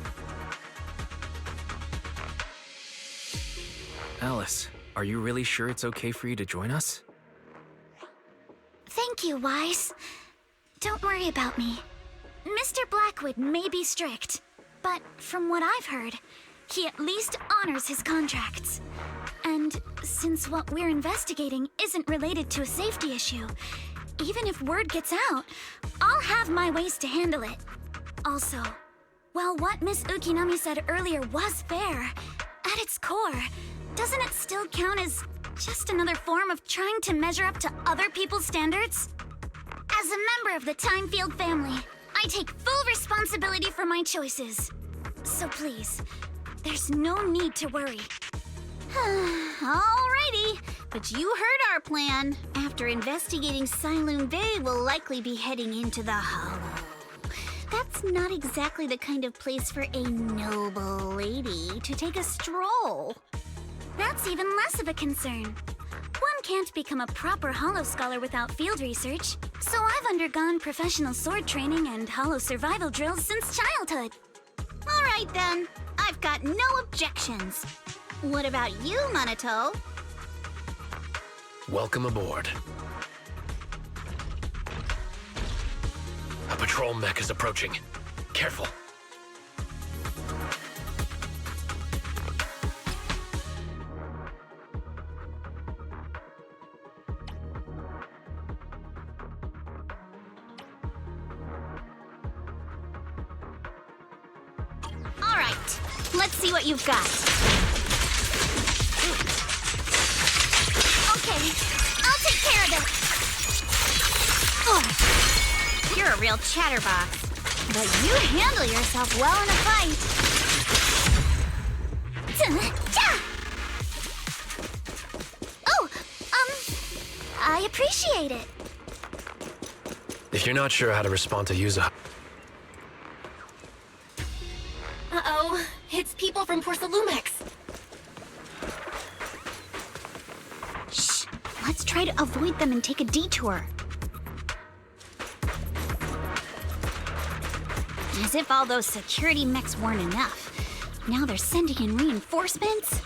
Alice, are you really sure it's okay for you to join us? Thank you, Wise. Don't worry about me. Mr. Blackwood may be strict, but from what I've heard, he at least honors his contracts. And since what we're investigating isn't related to a safety issue, even if word gets out, I'll have my ways to handle it. Also, while what Miss Ukinami said earlier was fair, at its core, doesn't it still count as just another form of trying to measure up to other people's standards? As a member of the Timefield family, I take full responsibility for my choices. So please, there's no need to worry. Alrighty, but you heard our plan. After investigating Sailume Bay, we'll likely be heading into the Hollow. That's not exactly the kind of place for a noble lady to take a stroll. That's even less of a concern. One can't become a proper Hollow scholar without field research, so I've undergone professional sword training and Hollow survival drills since childhood. Alright then, I've got no objections. What about you, Monato? Welcome aboard. A patrol mech is approaching. Careful. All right, let's see what you've got. Okay, I'll take care of it. Oh, you're a real chatterbox, but you handle yourself well in a fight. Oh, I appreciate it. If you're not sure how to respond to Yuzuha... Uh-oh, it's people from Sailume Bay. Shh, let's try to avoid them and take a detour. As if all those security mechs weren't enough. Now they're sending in reinforcements?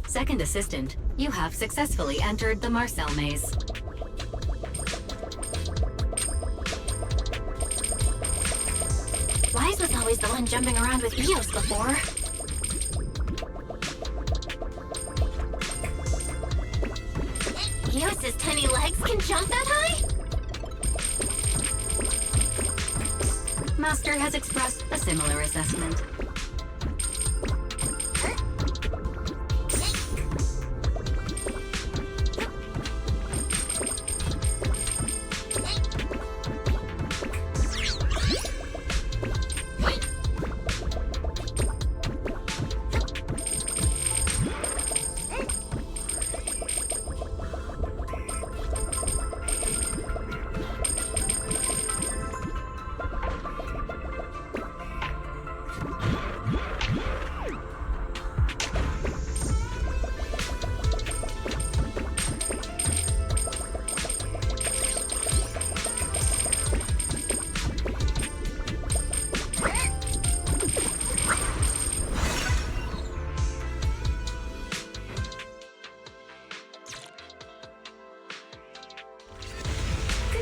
Second assistant, you have successfully entered the Marcel maze. Wise was always the one jumping around with Eos before. Eos's tiny legs can jump that high? Master has expressed a similar assessment.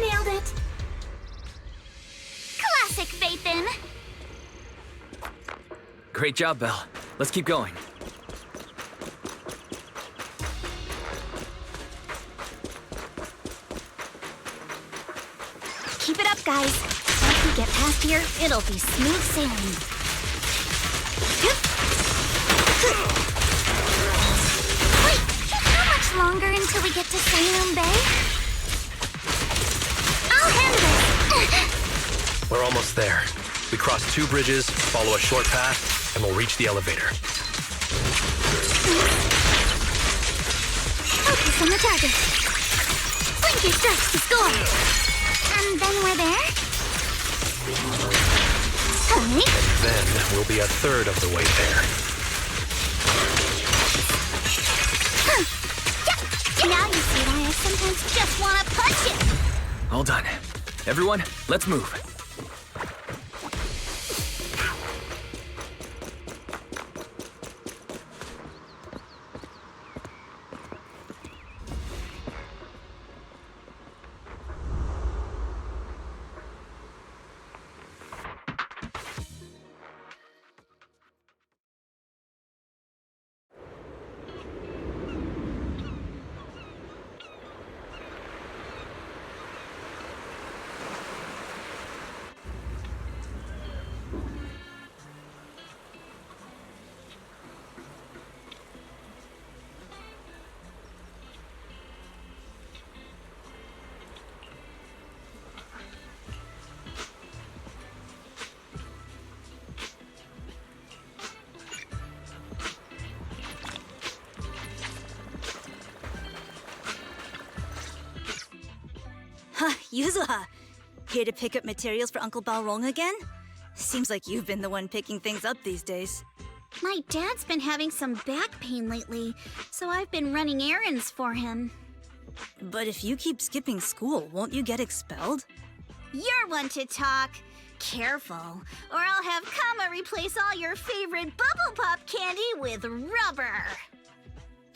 Nailed it! Classic Vathan! Great job, Belle. Let's keep going. Keep it up, guys. Once we get past here, it'll be smooth sailing. Wait, how much longer until we get to Sailume Bay? I'll handle it! We're almost there. We cross 2 bridges, follow a short path, and we'll reach the elevator. Focus on the target. Blink your strikes to score. And then we're there? Honey? And then we'll be a third of the way there. Now you see why I sometimes just want to punch it. All done. Everyone, let's move. Yuzuha, here to pick up materials for Uncle Balrong again? Seems like you've been the one picking things up these days. My dad's been having some back pain lately, so I've been running errands for him. But if you keep skipping school, won't you get expelled? You're one to talk. Careful, or I'll have Kama replace all your favorite Bubble Pop candy with rubber.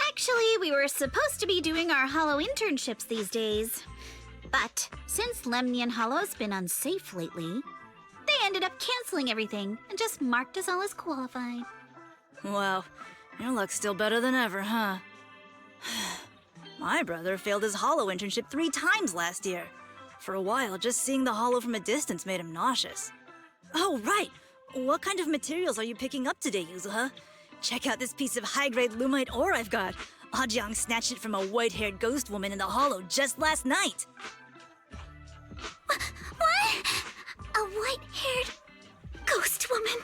Actually, we were supposed to be doing our Hollow internships these days. But since Lemnian Hollow's been unsafe lately, they ended up canceling everything and just marked us all as qualified. Wow, your luck's still better than ever, huh? My brother failed his Hollow internship 3 times last year. For a while, just seeing the Hollow from a distance made him nauseous. Oh, right! What kind of materials are you picking up today, Yuzuha? Check out this piece of high-grade lumite ore I've got. Ajang snatched it from a white-haired ghost woman in the hollow just last night. What? A white-haired ghost woman?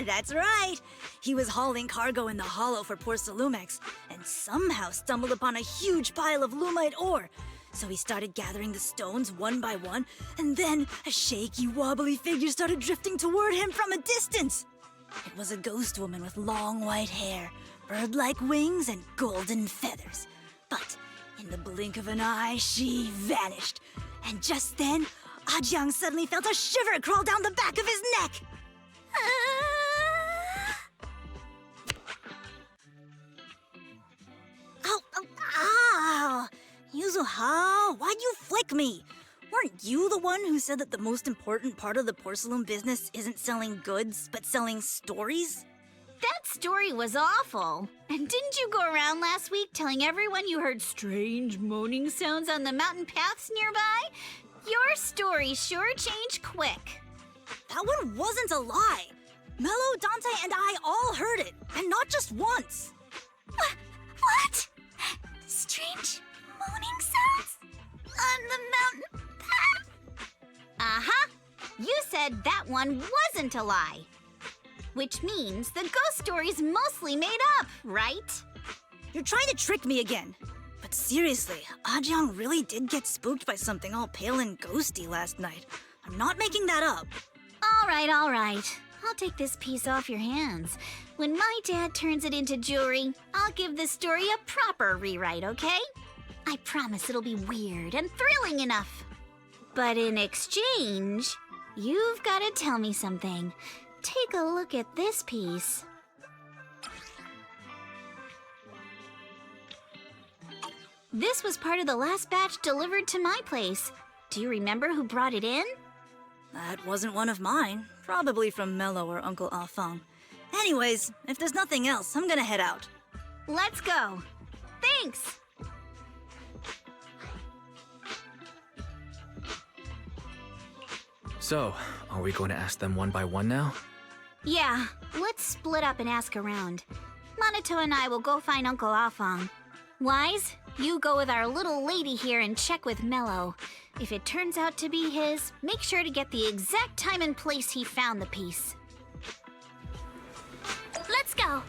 That's right. He was hauling cargo in the hollow for poor Sailumex, and somehow stumbled upon a huge pile of lumite ore. So he started gathering the stones one by one, and then a shaky, wobbly figure started drifting toward him from a distance. It was a ghost woman with long white hair, bird-like wings, and golden feathers. But in the blink of an eye, she vanished. And just then, Ajang suddenly felt a shiver crawl down the back of his neck. Ow! Yuzuha, why'd you flick me? Weren't you the one who said that the most important part of the porcelain business isn't selling goods, but selling stories? That story was awful. And didn't you go around last week telling everyone you heard strange moaning sounds on the mountain paths nearby? Your story sure changed quick. That one wasn't a lie. Mello, Dante, and I all heard it, and not just once. What? Strange moaning sounds? On the mountain path? Uh-huh. You said that one wasn't a lie. Which means the ghost story's mostly made up, right? You're trying to trick me again. But seriously, Ajang really did get spooked by something all pale and ghosty last night. I'm not making that up. All right. I'll take this piece off your hands. When my dad turns it into jewelry, I'll give this story a proper rewrite, okay? I promise it'll be weird and thrilling enough. But in exchange, you've got to tell me something. Take a look at this piece. This was part of the last batch delivered to my place. Do you remember who brought it in? That wasn't one of mine. Probably from Mello or Uncle Afang. Anyways, if there's nothing else, I'm gonna head out. Let's go. Thanks! So, are we going to ask them one by one now? Yeah, let's split up and ask around. Monato and I will go find Uncle Afang. Wise, you go with our little lady here and check with Mello. If it turns out to be his, make sure to get the exact time and place he found the piece. Let's go.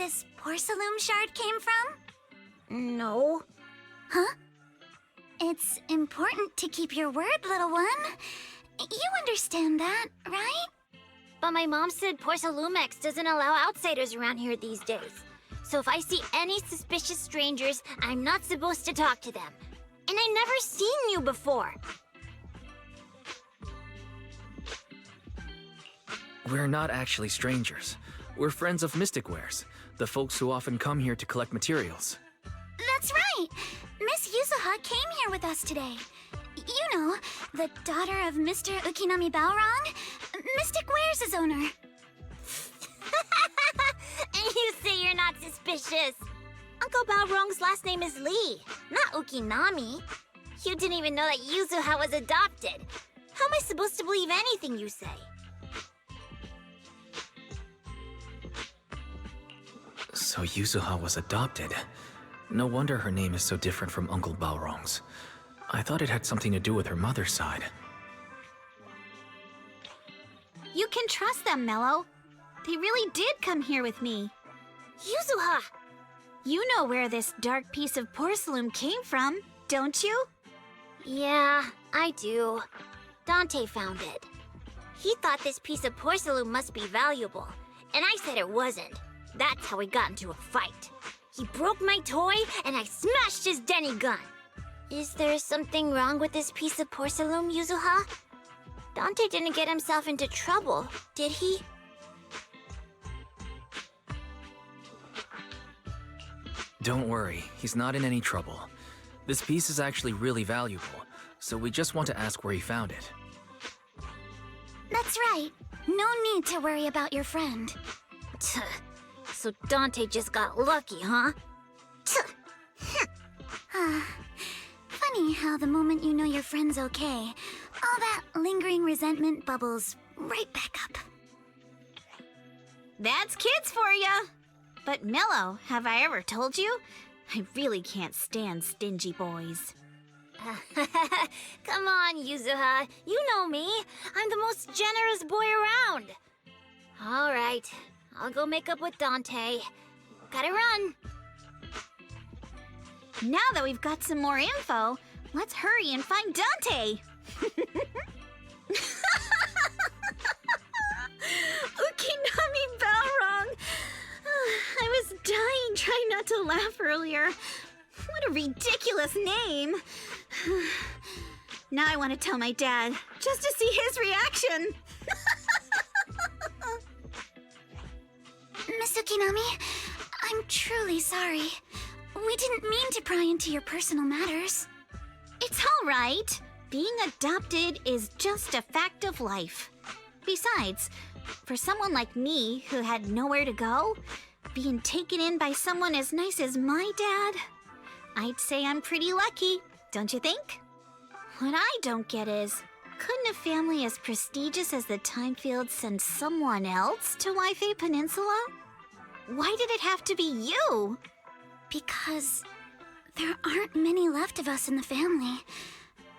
this porcelain shard came from? No. Huh? It's important to keep your word, little one. You understand that, right? But my mom said Porcelumex doesn't allow outsiders around here these days. So if I see any suspicious strangers, I'm not supposed to talk to them. And I never seen you before. We're not actually strangers. We're friends of Mystic Wares, the folks who often come here to collect materials. That's right! Miss Yuzuha came here with us today. You know, the daughter of Mr. Ukinami Balrog, Mystic Wares' owner. And you say you're not suspicious. Uncle Balrog's last name is Lee, not Ukinami. You didn't even know that Yuzuha was adopted. How am I supposed to believe anything you say? So Yuzuha was adopted. No wonder her name is so different from Uncle Balrog's. I thought it had something to do with her mother's side. You can trust them, Mello. They really did come here with me. Yuzuha! You know where this dark piece of porcelain came from, don't you? Yeah, I do. Dante found it. He thought this piece of porcelain must be valuable, and I said it wasn't. That's how we got into a fight. He broke my toy, and I smashed his Denny gun. Is there something wrong with this piece of porcelain, Yuzuha? Dante didn't get himself into trouble, did he? Don't worry, he's not in any trouble. This piece is actually really valuable, so we just want to ask where he found it. That's right. No need to worry about your friend. So Dante just got lucky, huh? Funny how the moment you know your friend's okay, all that lingering resentment bubbles right back up. That's kids for ya! But Mello, have I ever told you? I really can't stand stingy boys. Come on, Yuzuha. You know me. I'm the most generous boy around. All right. I'll go make up with Dante. Gotta run. Now that we've got some more info, let's hurry and find Dante. Ukinami Balrog. I was dying trying not to laugh earlier. What a ridiculous name. Now I want to tell my dad, just to see his reaction. Miss Ukinami, I'm truly sorry. We didn't mean to pry into your personal matters. It's all right. Being adopted is just a fact of life. Besides, for someone like me who had nowhere to go, being taken in by someone as nice as my dad, I'd say I'm pretty lucky, don't you think? What I don't get is, couldn't a family as prestigious as the Timefields send someone else to Wi-Fi Peninsula? Why did it have to be you? Because there aren't many left of us in the family.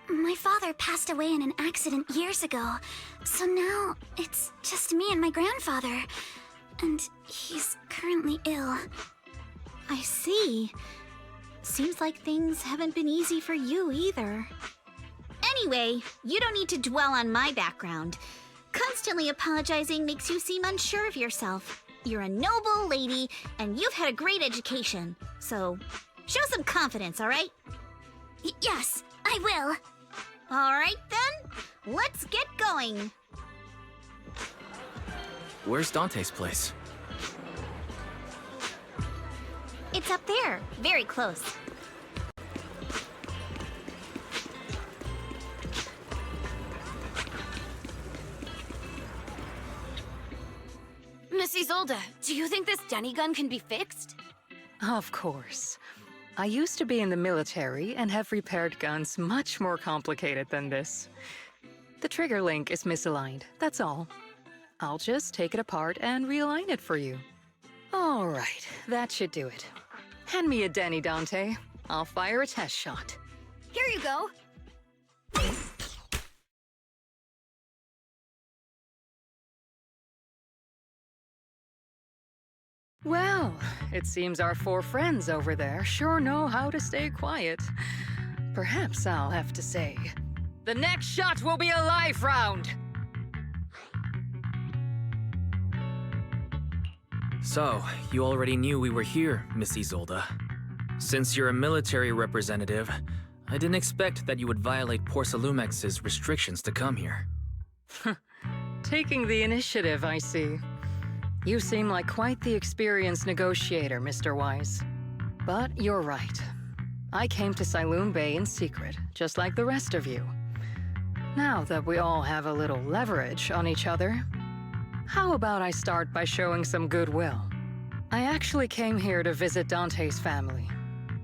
My father passed away in an accident years ago, so now it's just me and my grandfather. And he's currently ill. I see. Seems like things haven't been easy for you either. Anyway, you don't need to dwell on my background. Constantly apologizing makes you seem unsure of yourself. You're a noble lady, and you've had a great education. So, show some confidence, all right? Yes, I will. All right, then. Let's get going. Where's Dante's place? It's up there, very close. Miss Isolde, do you think this Denny gun can be fixed? Of course. I used to be in the military and have repaired guns much more complicated than this. The trigger link is misaligned, that's all. I'll just take it apart and realign it for you. All right, that should do it. Hand me a Denny, Dante. I'll fire a test shot. Here you go. Well, it seems our 4 friends over there sure know how to stay quiet. Perhaps I'll have to say, the next shot will be a life round! So, you already knew we were here, Miss Isolde. Since you're a military representative, I didn't expect that you would violate Porcelumex's restrictions to come here. Taking the initiative, I see. You seem like quite the experienced negotiator, Mr. Wise. But you're right. I came to Sailume Bay in secret, just like the rest of you. Now that we all have a little leverage on each other, how about I start by showing some goodwill? I actually came here to visit Dante's family.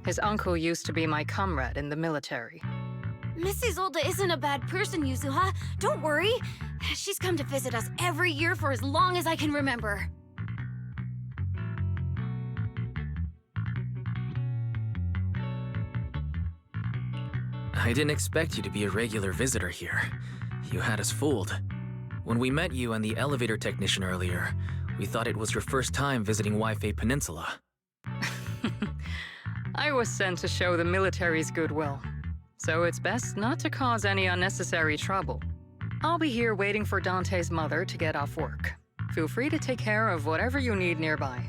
His uncle used to be my comrade in the military. Miss Isolde isn't a bad person, Yuzuha. Don't worry. She's come to visit us every year for as long as I can remember. I didn't expect you to be a regular visitor here. You had us fooled. When we met you and the elevator technician earlier, we thought it was your first time visiting Wi-Fi Peninsula. I was sent to show the military's goodwill, so it's best not to cause any unnecessary trouble. I'll be here waiting for Dante's mother to get off work. Feel free to take care of whatever you need nearby.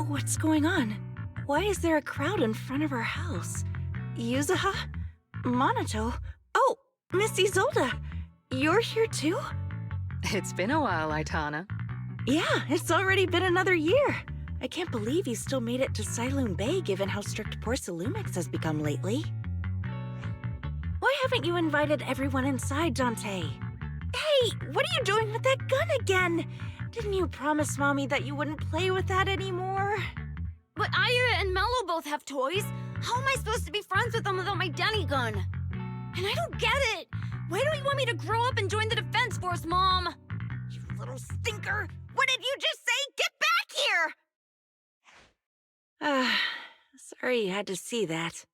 What's going on? Why is there a crowd in front of our house? Yuzuha? Monato? Oh, Miss Isolde! You're here too? It's been a while, Aitana. Yeah, it's already been another year. I can't believe you still made it to Sailume Bay given how strict Porcelumex has become lately. Why haven't you invited everyone inside, Dante? Hey, what are you doing with that gun again? Didn't you promise Mommy that you wouldn't play with that anymore? But Aya and Mello both have toys. How am I supposed to be friends with them without my Denny gun? And I don't get it. Why don't you want me to grow up and join the Defense Force, Mom? You little stinker! What did you just say? Get back here! Sorry you had to see that.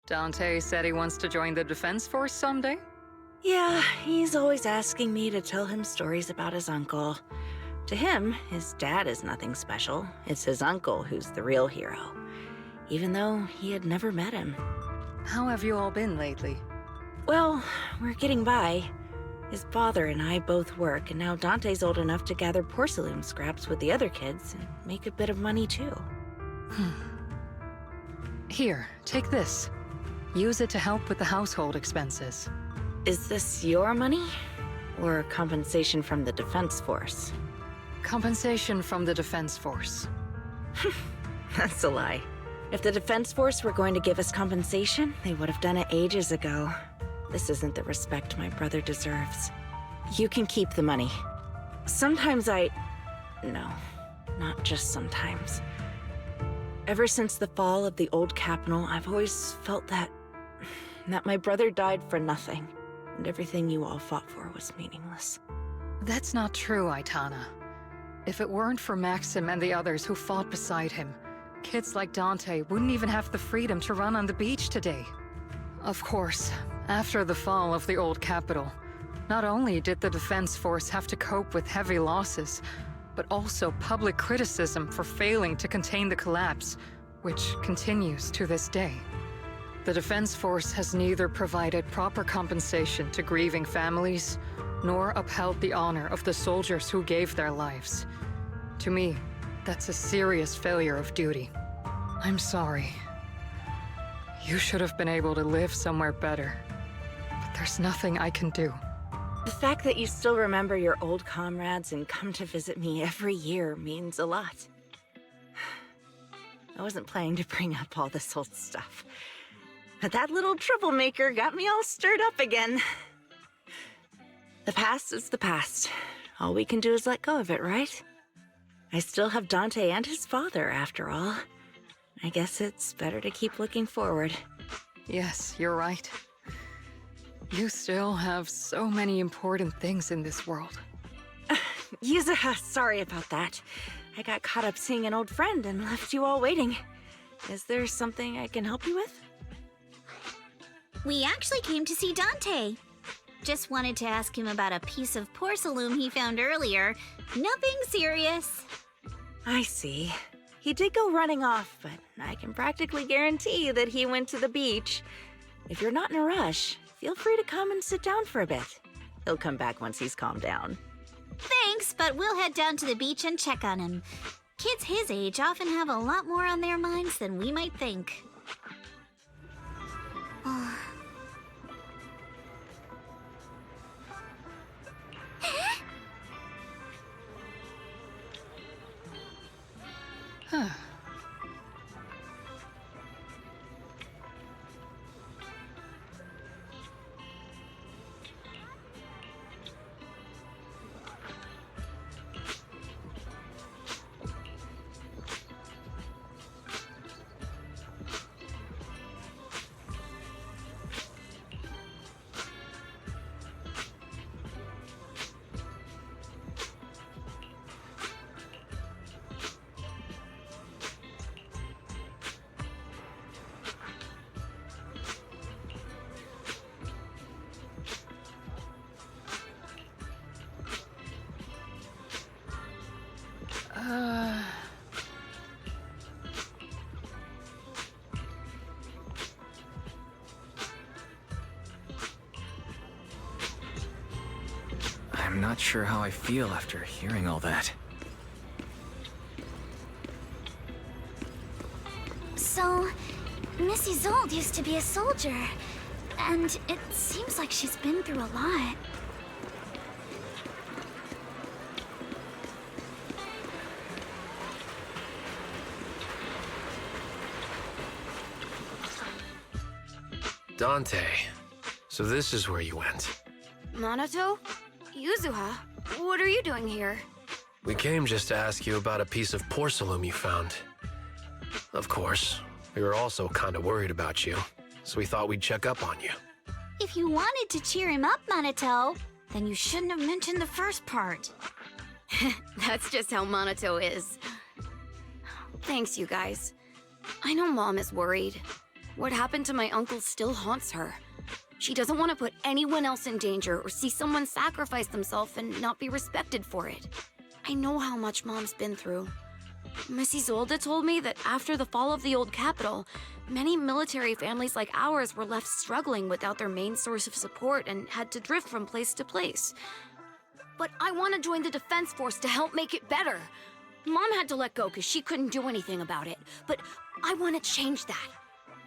Dante said he wants to join the Defense Force someday? Yeah, he's always asking me to tell him stories about his uncle. To him, his dad is nothing special. It's his uncle who's the real hero, even though he had never met him. How have you all been lately? Well, we're getting by. His father and I both work, and now Dante's old enough to gather porcelain scraps with the other kids and make a bit of money too. Here, take this. Use it to help with the household expenses. Is this your money? Or compensation from the Defense Force? Compensation from the Defense Force. That's a lie. If the Defense Force were going to give us compensation, they would have done it ages ago. This isn't the respect my brother deserves. You can keep the money. Sometimes No, not just sometimes. Ever since the fall of the old capital, I've always felt that my brother died for nothing, and everything you all fought for was meaningless. That's not true, Aitana. If it weren't for Maxim and the others who fought beside him, kids like Dante wouldn't even have the freedom to run on the beach today. Of course, after the fall of the old capital, not only did the Defense Force have to cope with heavy losses, but also public criticism for failing to contain the collapse, which continues to this day. The Defense Force has neither provided proper compensation to grieving families, nor upheld the honor of the soldiers who gave their lives. To me, that's a serious failure of duty. I'm sorry. You should have been able to live somewhere better, but there's nothing I can do. The fact that you still remember your old comrades and come to visit me every year means a lot. I wasn't planning to bring up all this old stuff, but that little troublemaker got me all stirred up again. The past is the past. All we can do is let go of it, right? I still have Dante and his father, after all. I guess it's better to keep looking forward. Yes, you're right. You still have so many important things in this world. Yuzuha, sorry about that. I got caught up seeing an old friend and left you all waiting. Is there something I can help you with? We actually came to see Dante. Just wanted to ask him about a piece of porcelain he found earlier. Nothing serious. I see. He did go running off, but I can practically guarantee that he went to the beach. If you're not in a rush, feel free to come and sit down for a bit. He'll come back once he's calmed down. Thanks, but we'll head down to the beach and check on him. Kids his age often have a lot more on their minds than we might think. Huh. I'm not sure how I feel after hearing all that. So, Miss Isolde used to be a soldier, and it seems like she's been through a lot. Dante, so this is where you went. Minato? Yuzuha? What are you doing here? We came just to ask you about a piece of porcelain you found. Of course, we were also kind of worried about you, so we thought we'd check up on you. If you wanted to cheer him up, Minato, then you shouldn't have mentioned the first part. That's just how Minato is. Thanks, you guys. I know Mom is worried. What happened to my uncle still haunts her. She doesn't want to put anyone else in danger or see someone sacrifice themselves and not be respected for it. I know how much Mom's been through. Miss Isolde told me that after the fall of the old capital, many military families like ours were left struggling without their main source of support and had to drift from place to place. But I want to join the defense force to help make it better. Mom had to let go because she couldn't do anything about it, but I want to change that.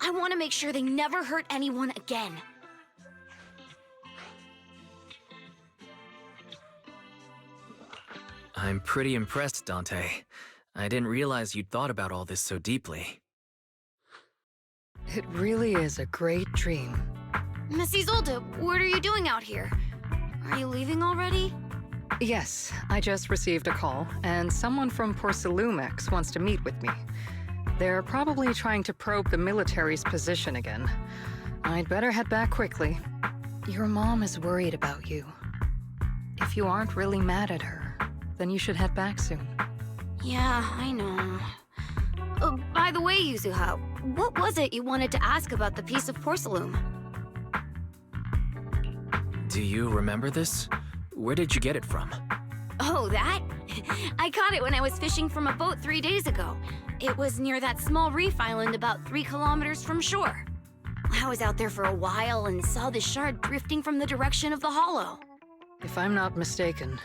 I want to make sure they never hurt anyone again. I'm pretty impressed, Dante. I didn't realize you'd thought about all this so deeply. It really is a great dream. Miss Isolde, what are you doing out here? Are you leaving already? Yes, I just received a call, and someone from Porcelumex wants to meet with me. They're probably trying to probe the military's position again. I'd better head back quickly. Your mom is worried about you. If you aren't really mad at her, then you should head back soon. Yeah, I know. By the way, Yuzuha, what was it you wanted to ask about the piece of porcelain? Do you remember this? Where did you get it from? Oh, that? I caught it when I was fishing from a boat 3 days ago. It was near that small reef island about 3 kilometers from shore. I was out there for a while and saw this shard drifting from the direction of the hollow. If I'm not mistaken,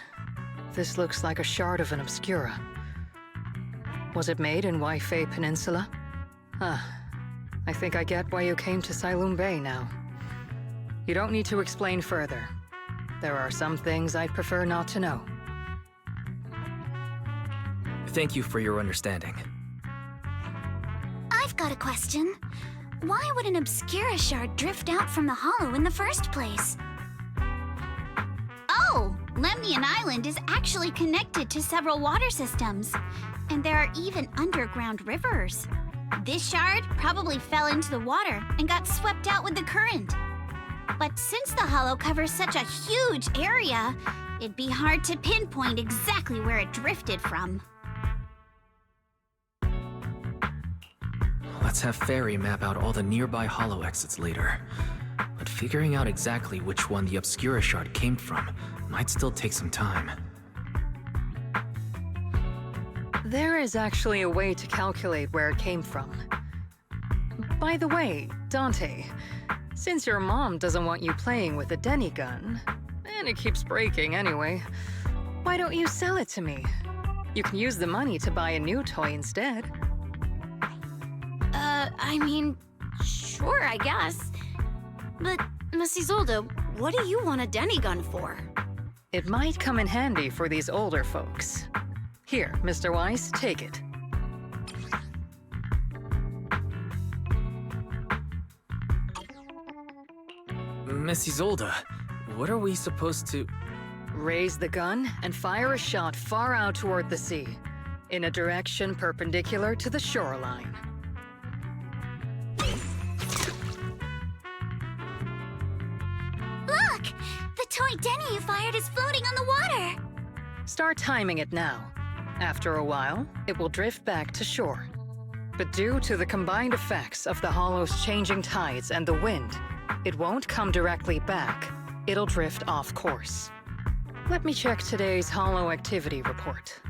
this looks like a shard of an obscura. Was it made in Waifei Peninsula? I think I get why you came to Sailume Bay now. You don't need to explain further. There are some things I'd prefer not to know. Thank you for your understanding. I've got a question. Why would an obscura shard drift out from the hollow in the first place? Oh, Lemnian Island is actually connected to several water systems, and there are even underground rivers. This shard probably fell into the water and got swept out with the current. But since the hollow covers such a huge area, it'd be hard to pinpoint exactly where it drifted from. Let's have Fairy map out all the nearby hollow exits later. but figuring out exactly which one the Obscura shard came from might still take some time. There is actually a way to calculate where it came from. By the way, Dante, since your mom doesn't want you playing with a Denny gun, and it keeps breaking anyway, why don't you sell it to me? You can use the money to buy a new toy instead. I mean, sure, I guess. But, Miss Isolde, what do you want a Denny gun for? It might come in handy for these older folks. Here, Mr. Weiss, take it. Miss Isolde, what are we supposed to... Raise the gun and fire a shot far out toward the sea, in a direction perpendicular to the shoreline. Look! The toy Denny you fired is floating on the water! Start timing it now. After a while, it will drift back to shore. But due to the combined effects of the hollow's changing tides and the wind, it won't come directly back. It'll drift off course. Let me check today's hollow activity report.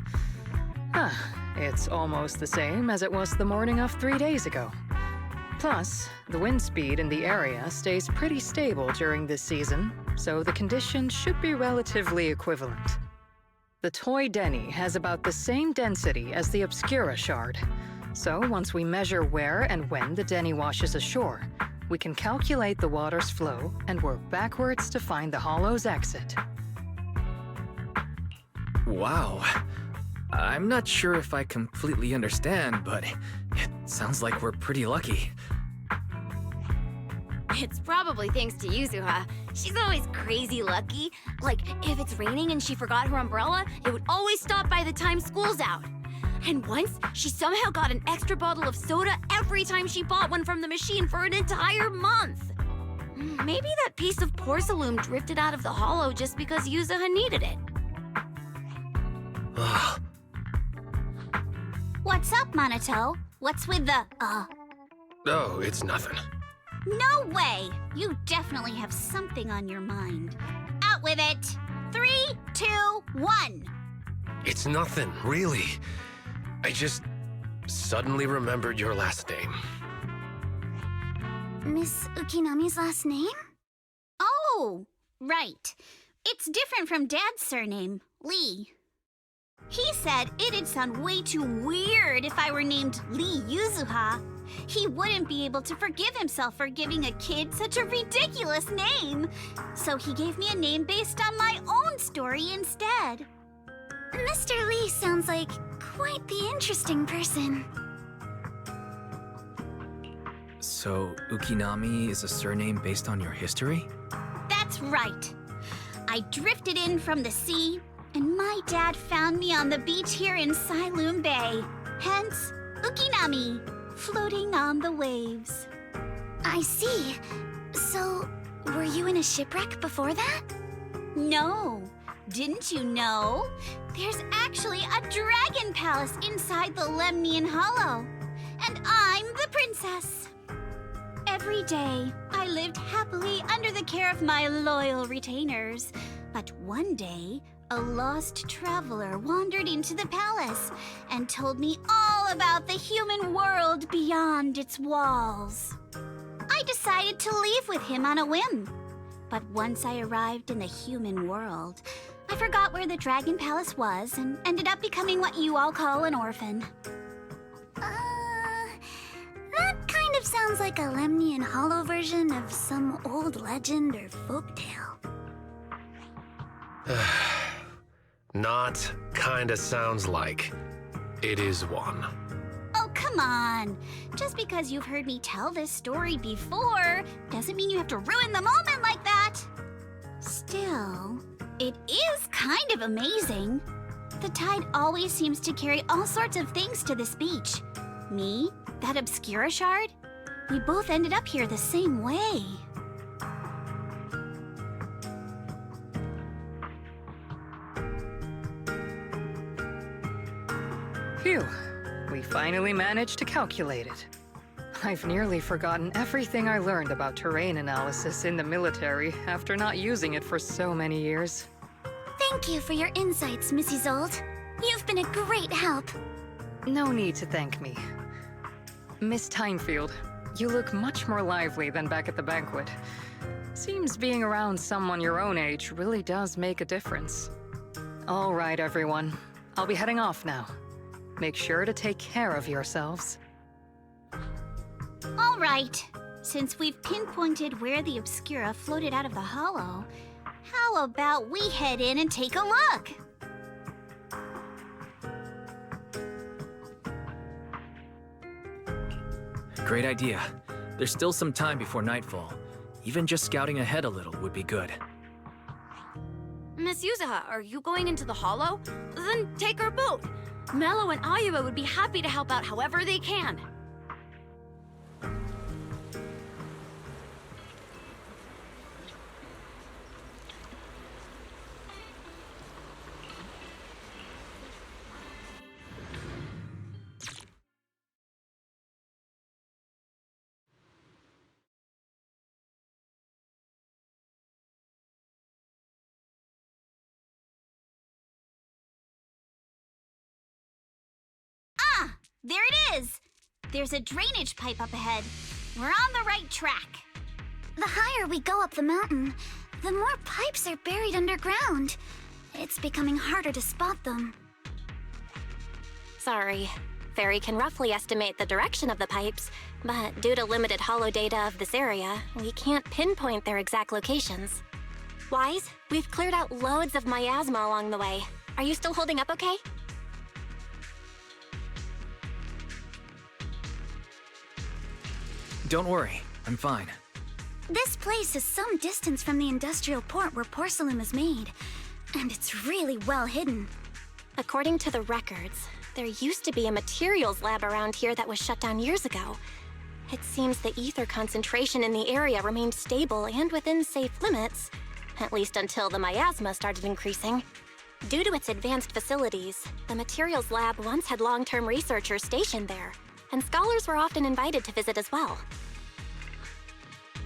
It's almost the same as it was the morning of 3 days ago. Plus, the wind speed in the area stays pretty stable during this season, so the conditions should be relatively equivalent. The toy Denny has about the same density as the Obscura shard, so once we measure where and when the Denny washes ashore, we can calculate the water's flow and work backwards to find the hollow's exit. Wow. I'm not sure if I completely understand, but it sounds like we're pretty lucky. It's probably thanks to Yuzuha. She's always crazy lucky. Like, if it's raining and she forgot her umbrella, it would always stop by the time school's out. And once, she somehow got an extra bottle of soda every time she bought one from the machine for an entire month. Maybe that piece of porcelain drifted out of the hollow just because Yuzuha needed it. What's up, Monato? What's with the, Oh, it's nothing. No way! You definitely have something on your mind. Out with it! 3, 2, 1! It's nothing, really. I just suddenly remembered your last name. Miss Ukinami's last name? Oh, right. It's different from Dad's surname, Lee. He said it'd sound way too weird if I were named Lee Yuzuha. He wouldn't be able to forgive himself for giving a kid such a ridiculous name. So he gave me a name based on my own story instead. Mr. Lee sounds like quite the interesting person. So, Ukinami is a surname based on your history? That's right. I drifted in from the sea, and my dad found me on the beach here in Sailume Bay. Hence, Ukinami, floating on the waves. I see. So, were you in a shipwreck before that? No. Didn't you know? There's actually a dragon palace inside the Lemnian Hollow. And I'm the princess. Every day, I lived happily under the care of my loyal retainers. But one day, a lost traveler wandered into the palace and told me all about the human world beyond its walls. I decided to leave with him on a whim. But once I arrived in the human world, I forgot where the Dragon Palace was and ended up becoming what you all call an orphan. That kind of sounds like a Lemnian Hollow version of some old legend or folktale. Not kinda sounds like. It is one. Oh, come on. Just because you've heard me tell this story before doesn't mean you have to ruin the moment like that. Still, it is kind of amazing. The tide always seems to carry all sorts of things to this beach. Me, that Obscura shard, we both ended up here the same way. Phew, we finally managed to calculate it. I've nearly forgotten everything I learned about terrain analysis in the military after not using it for so many years. Thank you for your insights, Miss Isolde. You've been a great help. No need to thank me. Miss Timefield, you look much more lively than back at the banquet. Seems being around someone your own age really does make a difference. All right, everyone. I'll be heading off now. Make sure to take care of yourselves. All right. Since we've pinpointed where the Obscura floated out of the hollow, how about we head in and take a look? Great idea. There's still some time before nightfall. Even just scouting ahead a little would be good. Miss Yuzuha, are you going into the hollow? Then take our boat. Mello and Ayuba would be happy to help out however they can. There it is! There's a drainage pipe up ahead. We're on the right track. The higher we go up the mountain, the more pipes are buried underground. It's becoming harder to spot them. Sorry. Fairy can roughly estimate the direction of the pipes, but due to limited holo data of this area, we can't pinpoint their exact locations. Wise, we've cleared out loads of miasma along the way. Are you still holding up okay? Don't worry, I'm fine. This place is some distance from the industrial port where porcelain is made, and it's really well hidden. According to the records, there used to be a materials lab around here that was shut down years ago. It seems the ether concentration in the area remained stable and within safe limits, at least until the miasma started increasing. Due to its advanced facilities, the materials lab once had long-term researchers stationed there, and scholars were often invited to visit as well.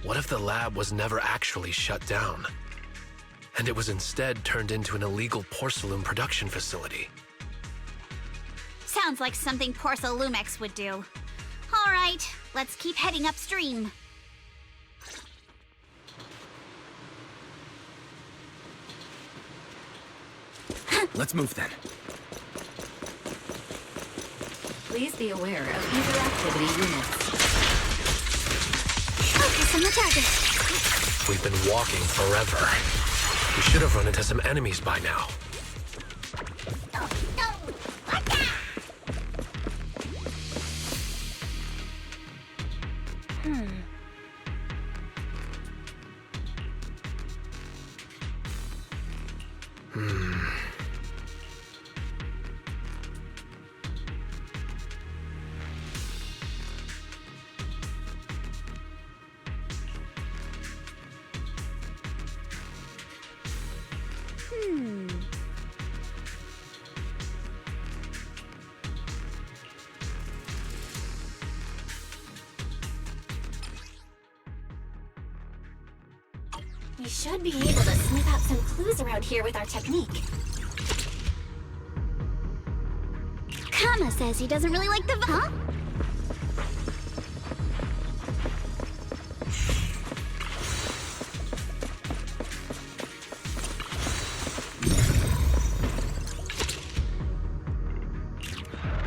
What if the lab was never actually shut down, and it was instead turned into an illegal porcelain production facility? Sounds like something Porcelumex would do. All right, let's keep heading upstream. Let's move then. Please be aware of user activity units. Focus on the target. We've been walking forever. We should have run into some enemies by now. We should be able to sniff out some clues around here with our technique. Kama says he doesn't really like the huh?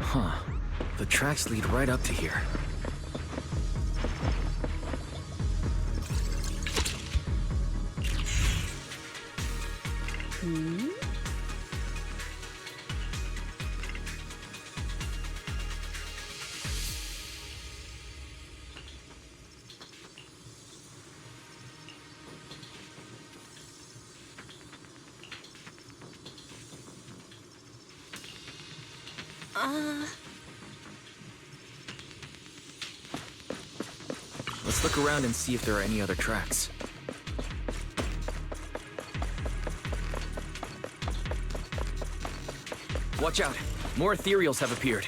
Huh. The tracks lead right up to here. Let's look around and see if there are any other tracks. Watch out! More ethereals have appeared.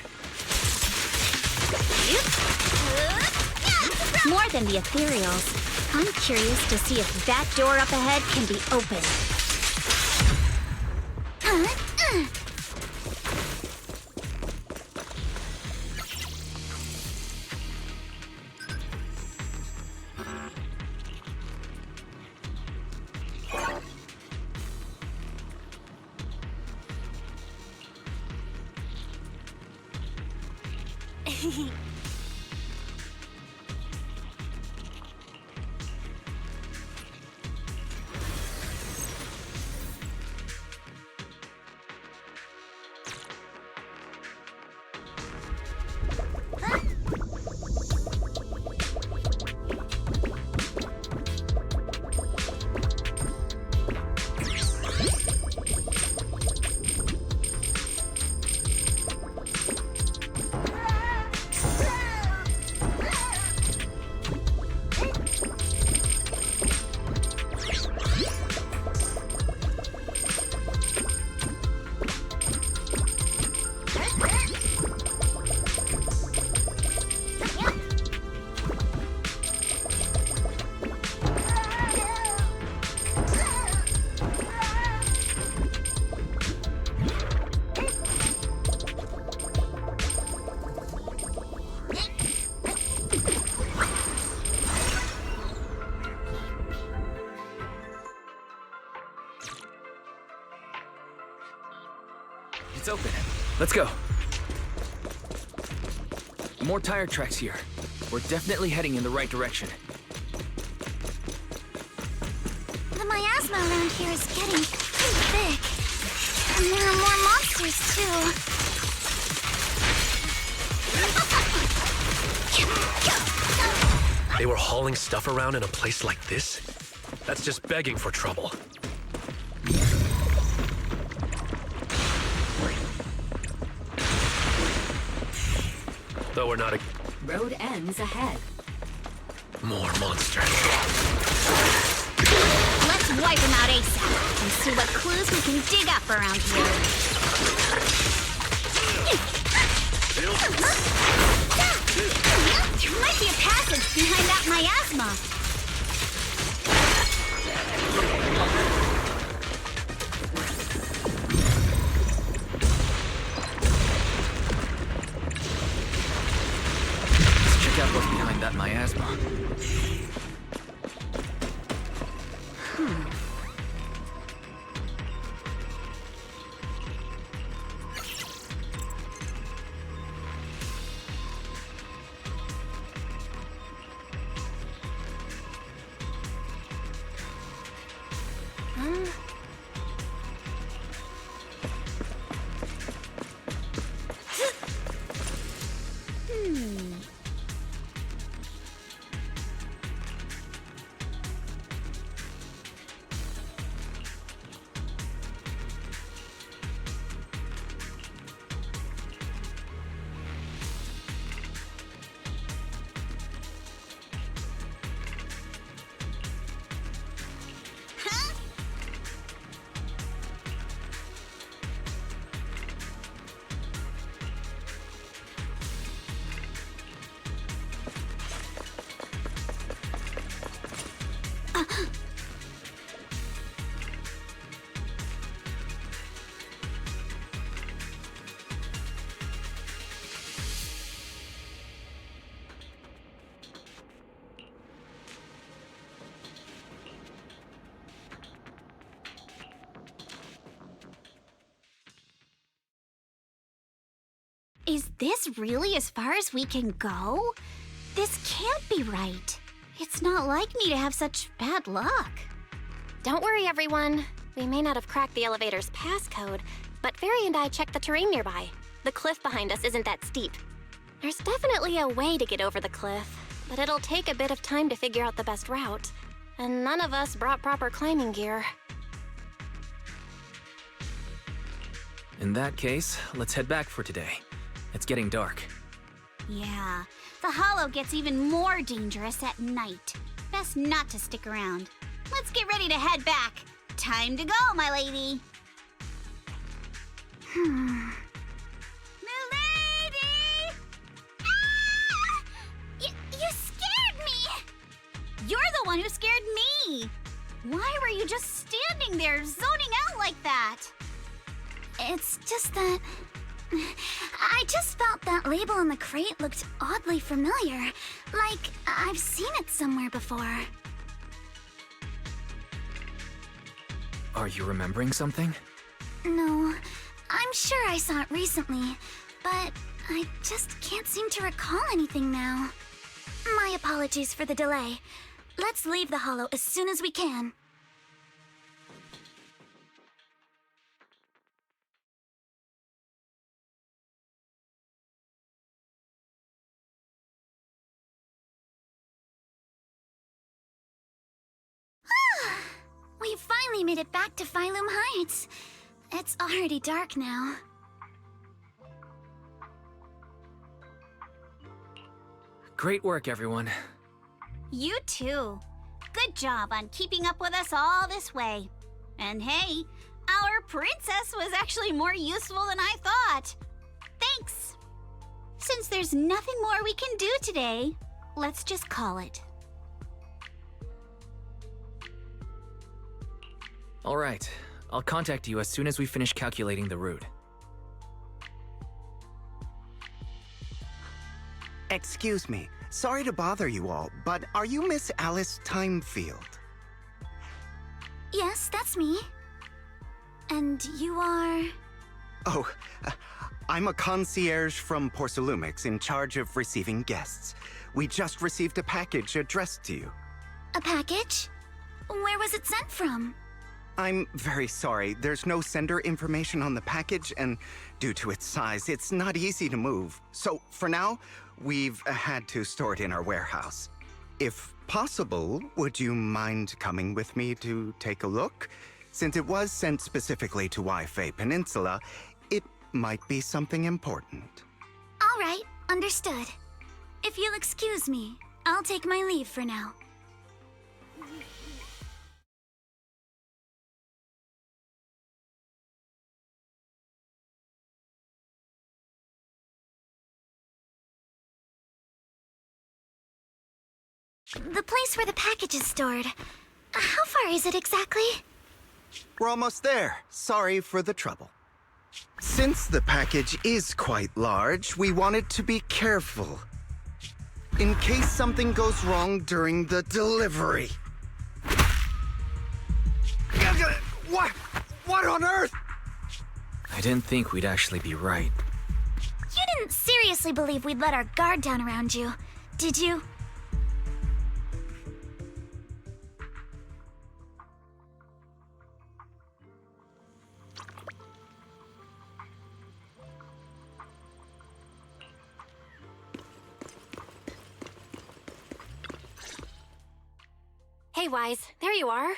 More than the ethereals, I'm curious to see if that door up ahead can be opened. It's open. Let's go. More tire tracks here. We're definitely heading in the right direction. The miasma around here is getting pretty thick. And there are more monsters, too. They were hauling stuff around in a place like this? That's just begging for trouble. Though we're not a... Road ends ahead. More monsters. Let's wipe them out ASAP and see what clues we can dig up around here. There might be a passage behind that miasma. Check out what's behind that miasma. Is this really as far as we can go? This can't be right. It's not like me to have such bad luck. Don't worry, everyone. We may not have cracked the elevator's passcode, but Fairy and I checked the terrain nearby. The cliff behind us isn't that steep. There's definitely a way to get over the cliff, but it'll take a bit of time to figure out the best route. And none of us brought proper climbing gear. In that case, let's head back for today. It's getting dark. Yeah, the Hollow gets even more dangerous at night. Best not to stick around. Let's get ready to head back. Time to go, my lady. Milady! Ah! You scared me! there zoning out like that? It's just that... I just felt that label on the crate looked oddly familiar. Like, I've seen it somewhere before. Are you remembering something? No, I'm sure I saw it recently, but I just can't seem to recall anything now. My apologies for the delay. Let's leave the Hollow as soon as we can. We finally made it back to Sailume Heights. It's already dark now. Great work, everyone. You too. Good job on keeping up with us all this way. And hey, our princess was actually more useful than I thought. Thanks. Since there's nothing more we can do today, let's just call it. All right. I'll contact you as soon as we finish calculating the route. Excuse me. Sorry to bother you all, but are you Miss Alice Timefield? Yes, that's me. And you are... Oh, I'm a concierge from Porcelumix in charge of receiving guests. We just received a package addressed to you. A package? Where was it sent from? I'm very sorry. There's no sender information on the package, and due to its size, it's not easy to move. So, for now, we've had to store it in our warehouse. If possible, would you mind coming with me to take a look? Since it was sent specifically to Wi-Fi Peninsula, it might be something important. All right, understood. If you'll excuse me, I'll take my leave for now. The place where the package is stored. How far is it exactly? We're almost there. Sorry for the trouble. Since the package is quite large, we wanted to be careful. In case something goes wrong during the delivery. What on earth? I didn't think we'd actually be right. You didn't seriously believe we'd let our guard down around you, did you? Hey, Wise, there you are.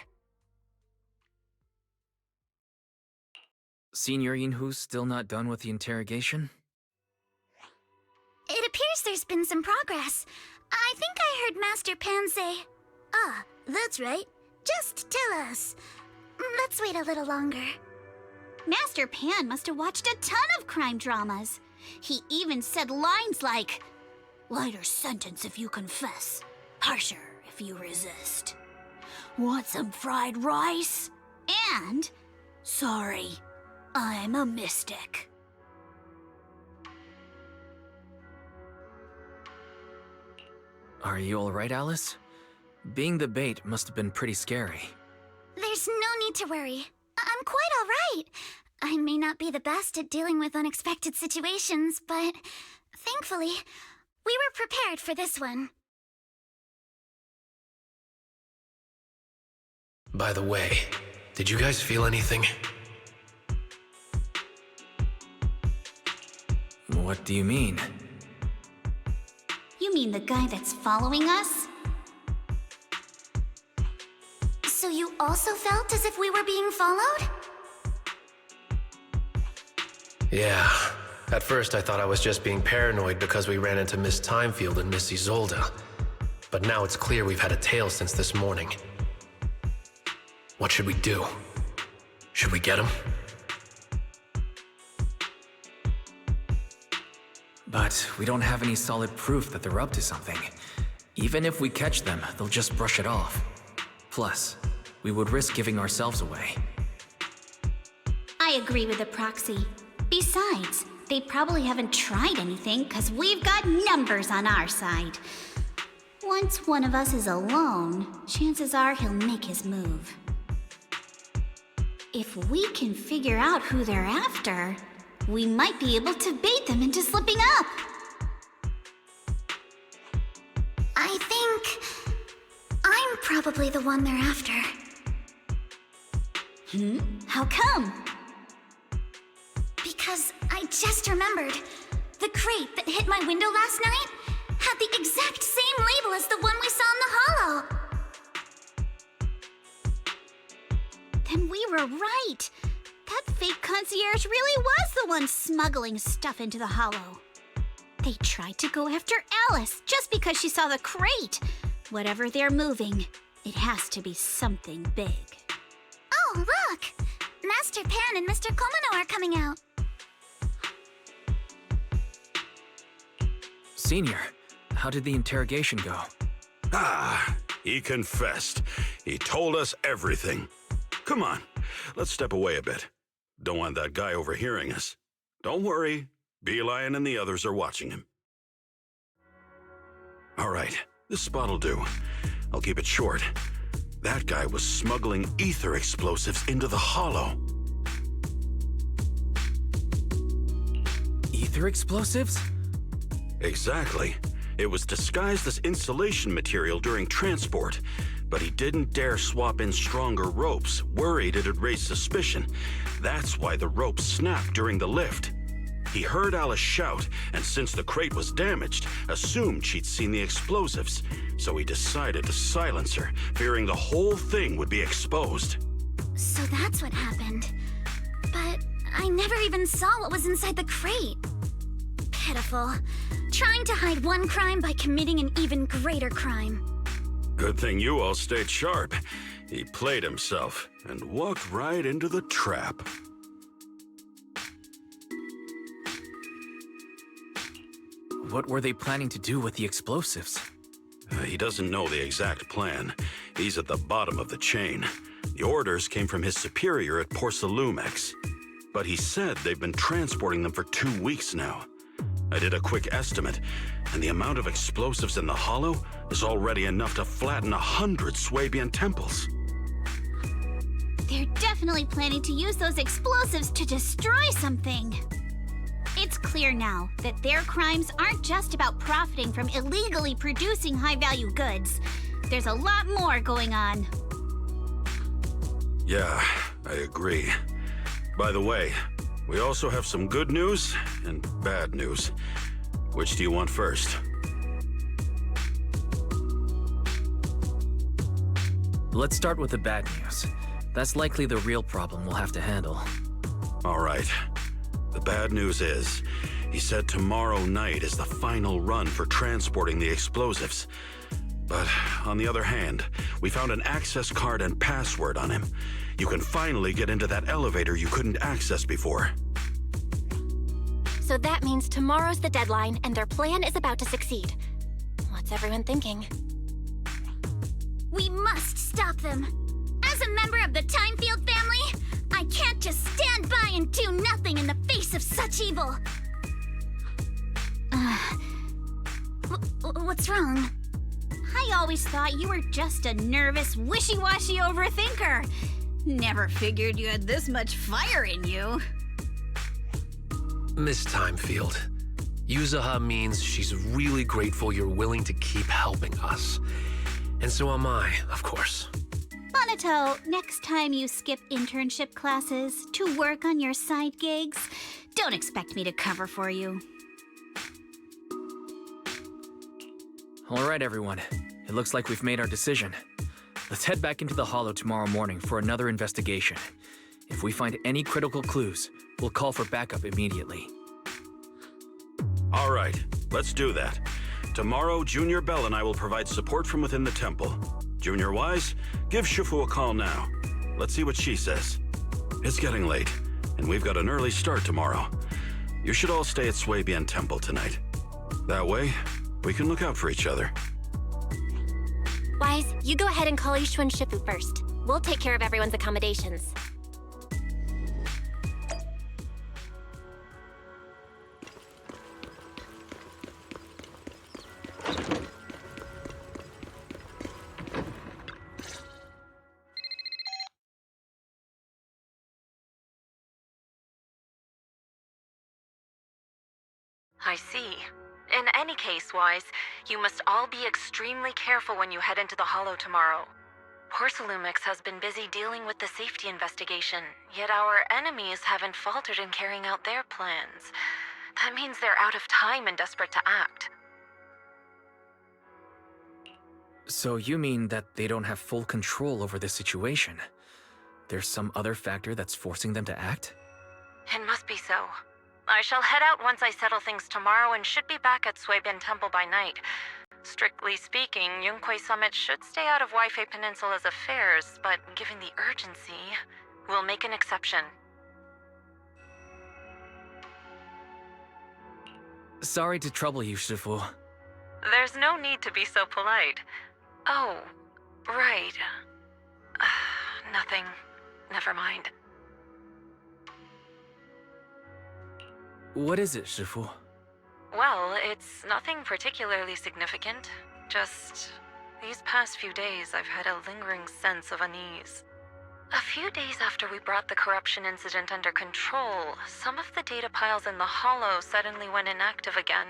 Senior Yinhu's still not done with the interrogation? It appears there's been some progress. I think I heard Master Pan say... Ah, that's right. Just tell us. Let's wait a little longer. Master Pan must have watched a ton of crime dramas. He even said lines like, "Lighter sentence if you confess, harsher if you resist. Want some fried rice?" And, "Sorry, I'm a mystic." Are you alright, Alice? Being the bait must have been pretty scary. There's no need to worry. I'm quite alright. I may not be the best at dealing with unexpected situations, but thankfully, we were prepared for this one. By the way, did you guys feel anything? What do you mean? You mean the guy that's following us? So you also felt as if we were being followed? Yeah. At first I thought I was just being paranoid because we ran into Miss Timefield and Miss Isolda. But now it's clear we've had a tail since this morning. What should we do? Should we get him? But we don't have any solid proof that they're up to something. Even if we catch them, they'll just brush it off. Plus, we would risk giving ourselves away. I agree with the proxy. Besides, they probably haven't tried anything because we've got numbers on our side. Once one of us is alone, chances are he'll make his move. If we can figure out who they're after, we might be able to bait them into slipping up. I think I'm probably the one they're after. How come? Because I just remembered. The crate that hit my window last night had the exact same label as the one we saw in the hollow. Then we were right. That fake concierge really was the one smuggling stuff into the hollow. They tried to go after Alice just because she saw the crate. Whatever they're moving, it has to be something big. Oh, look! Master Pan and Mr. Komano are coming out. Senior, how did the interrogation go? He confessed. He told us everything. Come on, let's step away a bit. Don't want that guy overhearing us. Don't worry, Beelion and the others are watching him. All right, this spot'll do. I'll keep it short. That guy was smuggling ether explosives into the hollow. Ether explosives? Exactly. It was disguised as insulation material during transport, but he didn't dare swap in stronger ropes, worried it'd raise suspicion. That's why the ropes snapped during the lift. He heard Alice shout, and since the crate was damaged, assumed she'd seen the explosives, so he decided to silence her, fearing the whole thing would be exposed. So that's what happened. But I never even saw what was inside the crate. Pitiful. Trying to hide one crime by committing an even greater crime. Good thing you all stayed sharp. He played himself and walked right into the trap. What were they planning to do with the explosives? He doesn't know the exact plan. He's at the bottom of the chain. The orders came from his superior at Sailume. But he said they've been transporting them for 2 weeks now. I did a quick estimate, and the amount of explosives in the hollow is already enough to flatten 100 Swabian temples. They're definitely planning to use those explosives to destroy something. It's clear now that their crimes aren't just about profiting from illegally producing high-value goods. There's a lot more going on. Yeah, I agree. By the way, we also have some good news and bad news. Which do you want first? Let's start with the bad news. That's likely the real problem we'll have to handle. All right. The bad news is, he said tomorrow night is the final run for transporting the explosives. But on the other hand, we found an access card and password on him. You can finally get into that elevator you couldn't access before. So that means tomorrow's the deadline, and their plan is about to succeed. What's everyone thinking? We must stop them. As a member of the Timefield family, I can't just stand by and do nothing in the face of such evil. What's wrong? I always thought you were just a nervous, wishy-washy overthinker. Never figured you had this much fire in you. Miss Timefield, Yuzuha means she's really grateful you're willing to keep helping us. And so am I, of course. Monato, next time you skip internship classes to work on your side gigs, don't expect me to cover for you. All right, everyone. It looks like we've made our decision. Let's head back into the Hollow tomorrow morning for another investigation. If we find any critical clues, we'll call for backup immediately. All right, let's do that. Tomorrow, Junior Bell and I will provide support from within the temple. Junior Wise, give Shifu a call now. Let's see what she says. It's getting late, and we've got an early start tomorrow. You should all stay at Swabian Temple tonight. That way, we can look out for each other. Wise, you go ahead and call Yishu and Shifu first. We'll take care of everyone's accommodations. I see. In any case, Wise, you must all be extremely careful when you head into the Hollow tomorrow. Porsalumix has been busy dealing with the safety investigation, yet our enemies haven't faltered in carrying out their plans. That means they're out of time and desperate to act. So you mean that they don't have full control over the situation? There's some other factor that's forcing them to act? It must be so. I shall head out once I settle things tomorrow and should be back at Suibin Temple by night. Strictly speaking, Yunquei Summit should stay out of Waifei Peninsula's affairs, but given the urgency, we'll make an exception. Sorry to trouble you, Shifu. There's no need to be so polite. Oh, right. Nothing. Never mind. What is it, Shifu? Well, it's nothing particularly significant. Just these past few days, I've had a lingering sense of unease. A few days after we brought the corruption incident under control, some of the data piles in the Hollow suddenly went inactive again.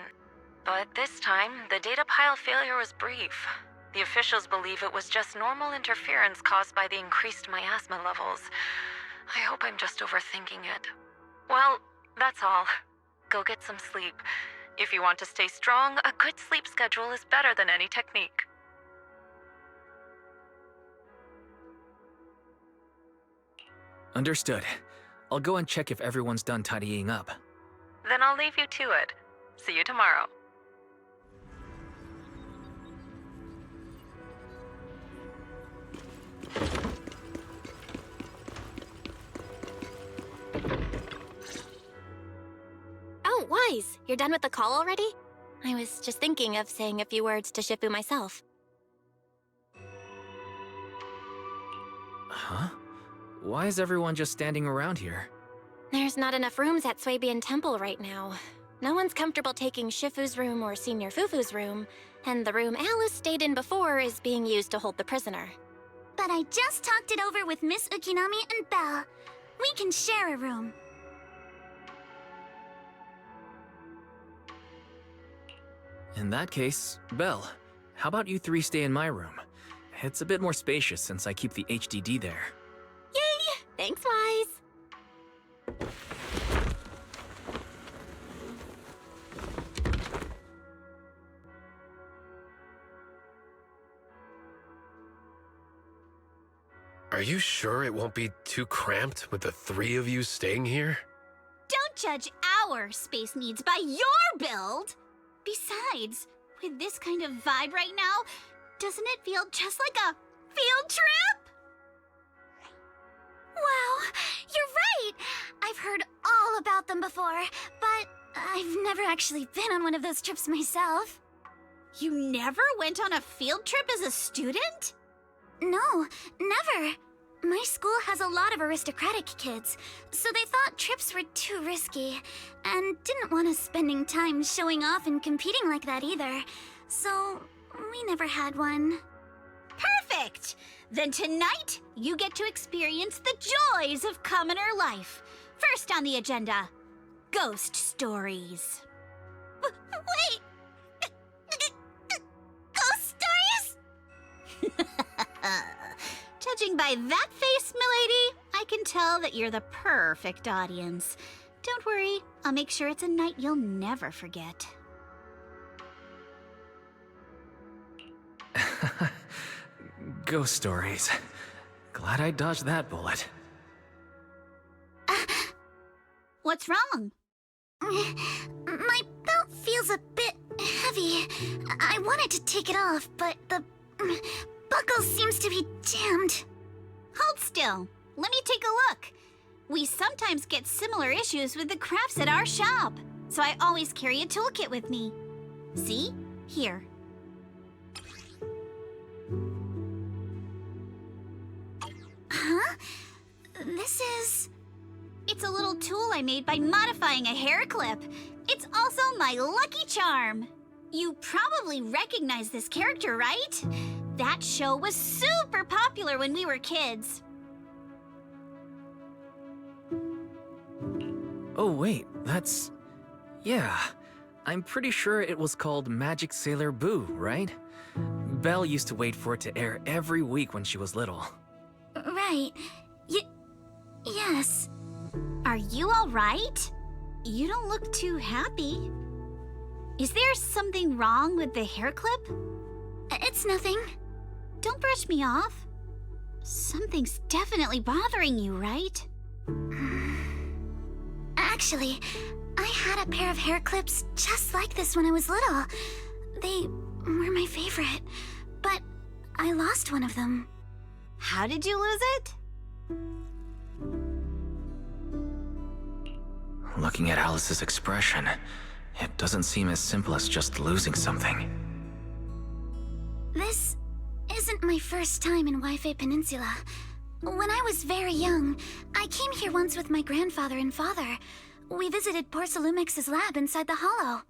But this time, the data pile failure was brief. The officials believe it was just normal interference caused by the increased miasma levels. I hope I'm just overthinking it. Well, that's all. Go get some sleep. If you want to stay strong, a good sleep schedule is better than any technique. Understood. I'll go and check if everyone's done tidying up. Then I'll leave you to it. See you tomorrow. Oh, Wise, you're done with the call already? I was just thinking of saying a few words to Shifu myself. Huh? Why is everyone just standing around here? There's not enough rooms at Suibin Temple right now. No one's comfortable taking Shifu's room or Senior Fufu's room, and the room Alice stayed in before is being used to hold the prisoner. But I just talked it over with Miss Ukinami and Belle. We can share a room. In that case, Belle, how about you three stay in my room? It's a bit more spacious since I keep the HDD there. Yay! Thanks, Wise. Are you sure it won't be too cramped with the three of you staying here? Don't judge our space needs by your build! Besides, with this kind of vibe right now, doesn't it feel just like a field trip? Wow, you're right! I've heard all about them before, but I've never actually been on one of those trips myself. You never went on a field trip as a student? No, never. My school has a lot of aristocratic kids, so they thought trips were too risky, and didn't want us spending time showing off and competing like that either. So, we never had one. Perfect! Then tonight, you get to experience the joys of commoner life. First on the agenda, ghost stories. Wait! Ghost stories? Judging by that face, milady, I can tell that you're the perfect audience. Don't worry, I'll make sure it's a night you'll never forget. Ghost stories. Glad I dodged that bullet. What's wrong? My belt feels a bit heavy. I wanted to take it off, but the buckle seems to be jammed. Hold still. Let me take a look. We sometimes get similar issues with the crafts at our shop, so I always carry a toolkit with me. See? Here. Huh? This is... It's a little tool I made by modifying a hair clip. It's also my lucky charm. You probably recognize this character, right? That show was super popular when we were kids. Oh wait, that's... Yeah, I'm pretty sure it was called Magic Sailor Boo, right? Belle used to wait for it to air every week when she was little. Right. Yes. Are you all right? You don't look too happy. Is there something wrong with the hair clip? It's nothing. Don't brush me off. Something's definitely bothering you, right? Actually, I had a pair of hair clips just like this when I was little. They were my favorite, but I lost one of them. How did you lose it? Looking at Alice's expression, it doesn't seem as simple as just losing something. This isn't my first time in Wi-Fi Peninsula. When I was very young, I came here once with my grandfather and father. We visited Porcelumex's lab inside the Hollow.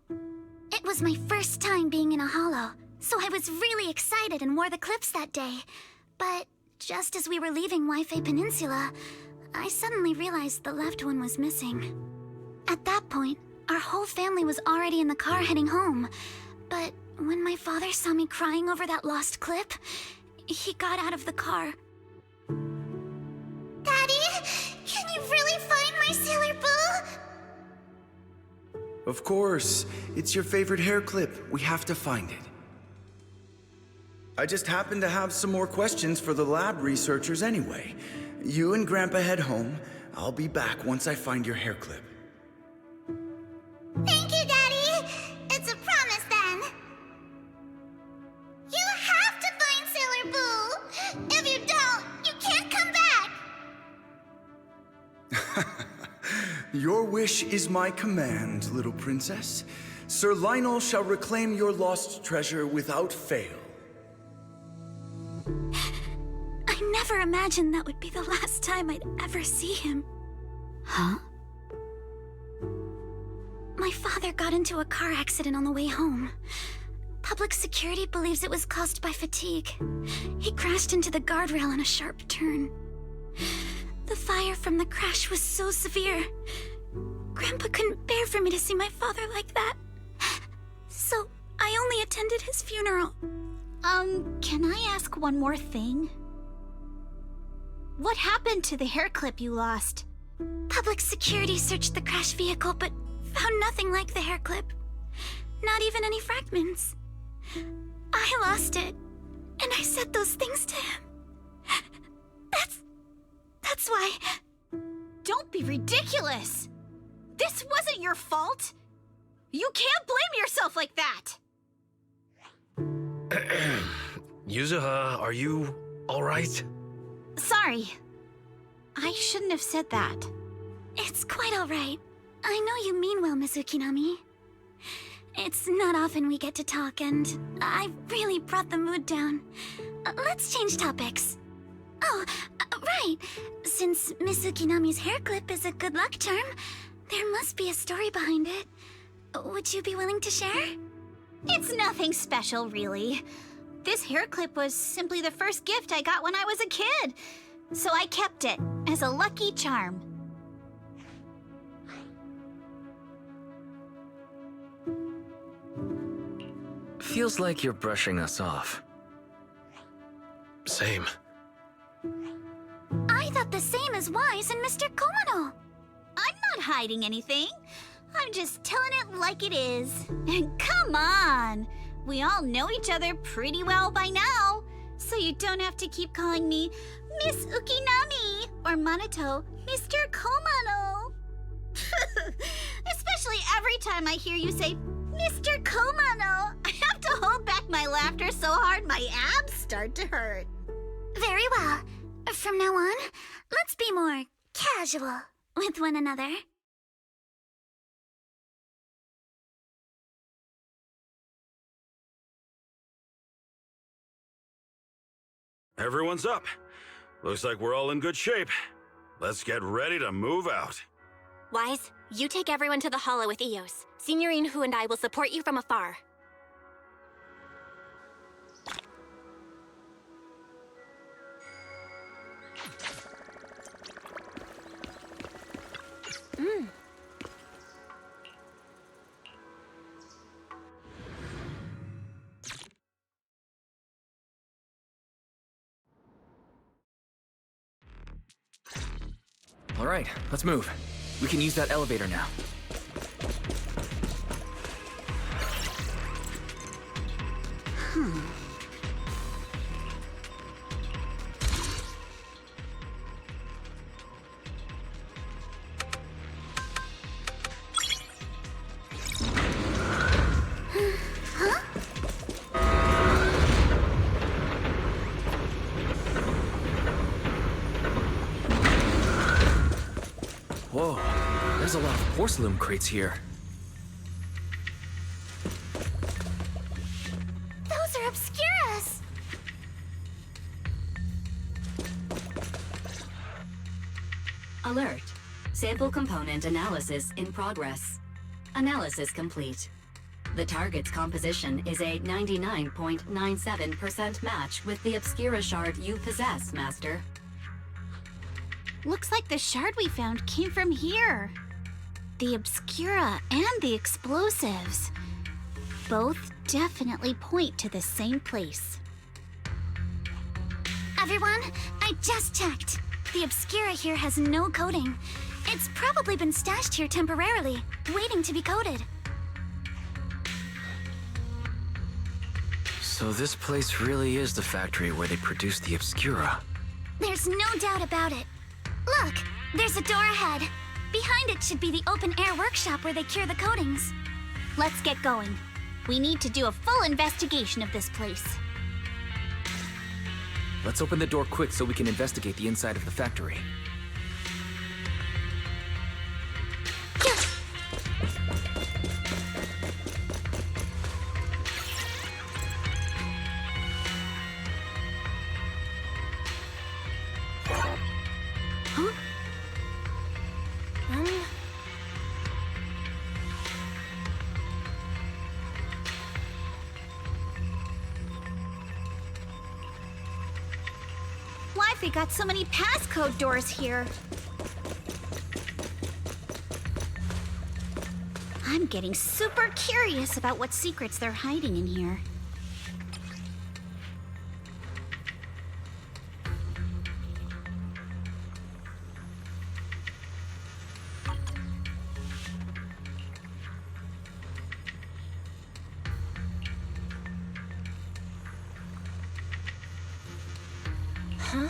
It was my first time being in a Hollow, so I was really excited and wore the clips that day. But just as we were leaving Wi-Fi Peninsula, I suddenly realized the left one was missing. At that point, our whole family was already in the car heading home. But when my father saw me crying over that lost clip, he got out of the car. Daddy, can you really find my Sailor Boo? Of course. It's your favorite hair clip. We have to find it. I just happen to have some more questions for the lab researchers anyway. You and Grandpa head home. I'll be back once I find your hair clip. Thank you, Daddy! It's a promise, then! You have to find Sailor Boo! If you don't, you can't come back! Your wish is my command, little princess. Sir Lionel shall reclaim your lost treasure without fail. I never imagined that would be the last time I'd ever see him. Huh? My father got into a car accident on the way home. Public security believes it was caused by fatigue. He crashed into the guardrail on a sharp turn. The fire from the crash was so severe. Grandpa couldn't bear for me to see my father like that. So I only attended his funeral. Can I ask one more thing? What happened to the hair clip you lost? Public security searched the crash vehicle, but found nothing like the hair clip. Not even any fragments. I lost it, and I said those things to him. That's why... Don't be ridiculous! This wasn't your fault! You can't blame yourself like that! Yuzuha, are you alright? Sorry. I shouldn't have said that. It's quite alright. I know you mean well, Miss Ukinami. It's not often we get to talk, and I really brought the mood down. Let's change topics. Oh, right. Since Miss Ukinami's hair clip is a good luck charm, there must be a story behind it. Would you be willing to share? It's nothing special, really. This hair clip was simply the first gift I got when I was a kid, so I kept it as a lucky charm. Feels like you're brushing us off. Same. I thought the same as Wise and Mr. Komano. I'm not hiding anything. I'm just telling it like it is. Come on! We all know each other pretty well by now, so you don't have to keep calling me Miss Ukinami or Manato Mr. Komano. Especially every time I hear you say Mr. Komano, I have to hold back my laughter so hard my abs start to hurt. Very well. From now on, let's be more casual with one another. Everyone's up. Looks like we're all in good shape. Let's get ready to move out. Wise, you take everyone to the Hollow with Eos. Signorine Hu and I will support you from afar. Alright, let's move. We can use that elevator now. Whoa, there's a lot of porcelain crates here. Those are Obscuras! Alert. Sample component analysis in progress. Analysis complete. The target's composition is a 99.97% match with the Obscura shard you possess, Master. Looks like the shard we found came from here. The Obscura and the explosives. Both definitely point to the same place. Everyone, I just checked. The Obscura here has no coating. It's probably been stashed here temporarily, waiting to be coated. So this place really is the factory where they produce the Obscura. There's no doubt about it. Look, there's a door ahead. Behind it should be the open-air workshop where they cure the coatings. Let's get going. We need to do a full investigation of this place. Let's open the door quick so we can investigate the inside of the factory. Why've we got so many passcode doors here? I'm getting super curious about what secrets they're hiding in here. Huh?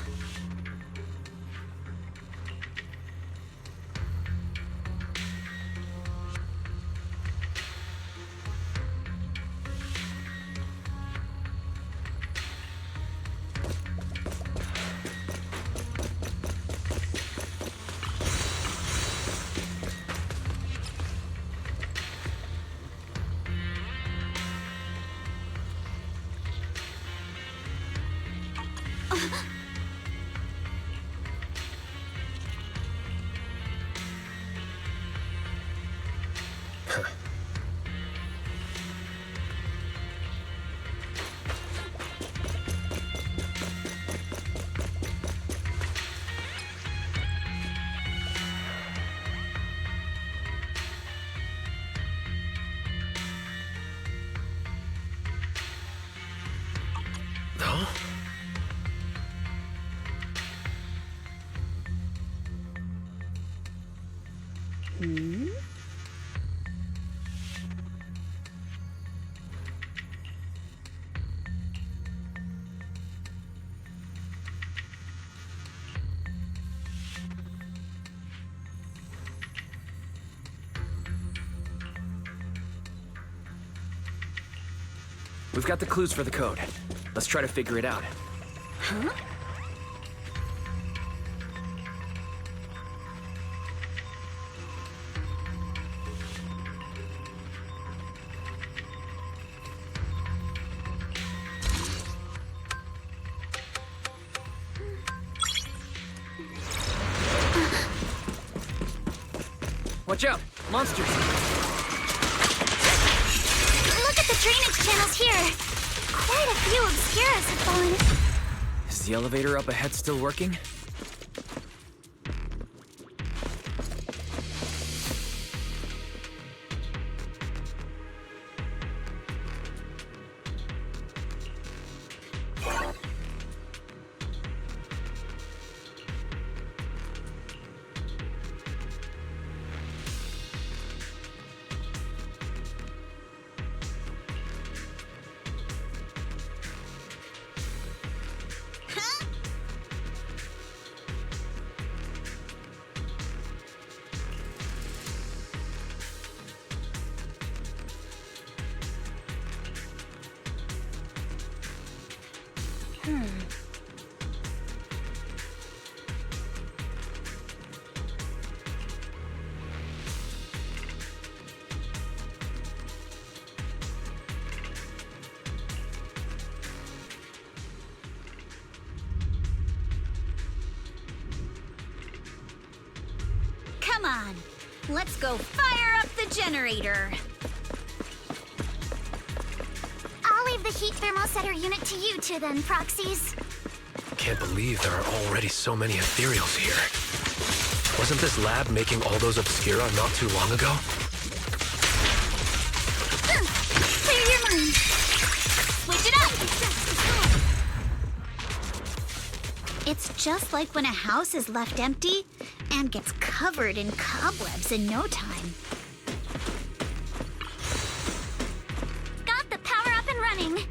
We've got the clues for the code. Let's try to figure it out. Huh? Watch out! Monsters! Look at the drainage channels here. Quite a few Obscuras have fallen. Is the elevator up ahead still working? Come on, let's go fire up the generator. I'll leave the heat thermosetter unit to you two then, proxies. Can't believe there are already so many ethereals here. Wasn't this lab making all those Obscura not too long ago? Clear your mind. Switch it up! It's just like when a house is left empty and gets covered in cobwebs in no time. Got the power up and running.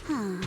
Huh.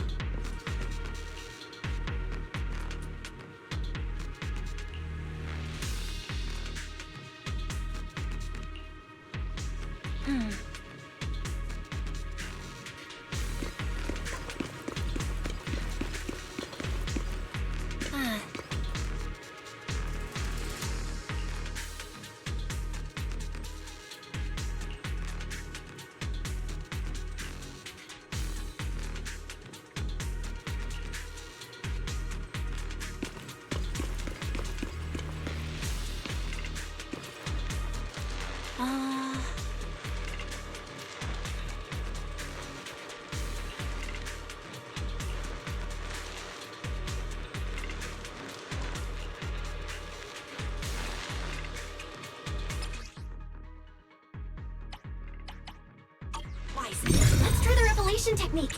Let's try the revelation technique.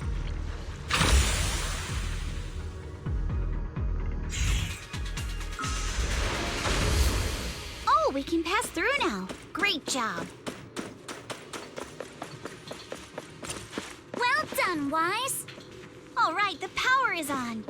Oh, we can pass through now. Great job. Well done, Wise. All right, the power is on.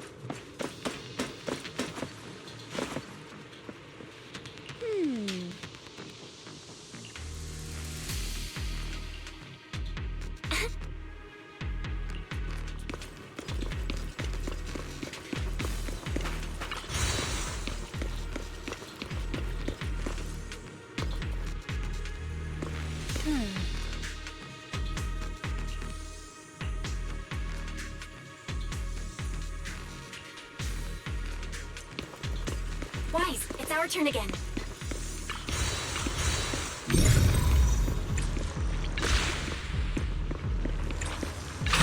Wise, it's our turn again.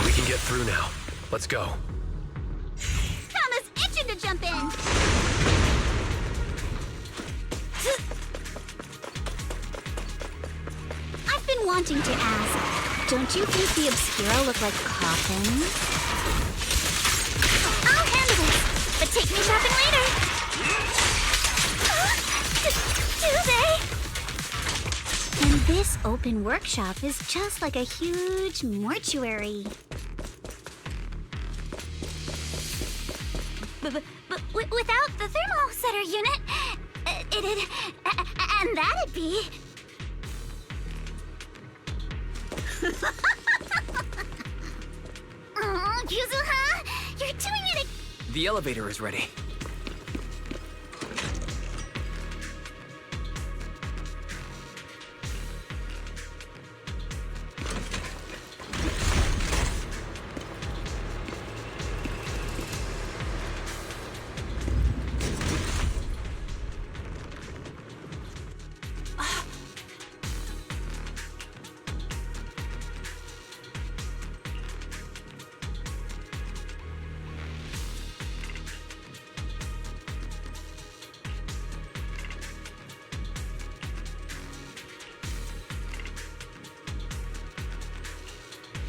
We can get through now. Let's go. Thomas itching to jump in. I've been wanting to ask, don't you think the Obscura look like coffins? I'll handle it, but take me shopping later. Do they? And this open workshop is just like a huge mortuary. But without the thermosetter unit, it'd... and that'd be... Oh, Yuzuha! You're doing it again! The elevator is ready.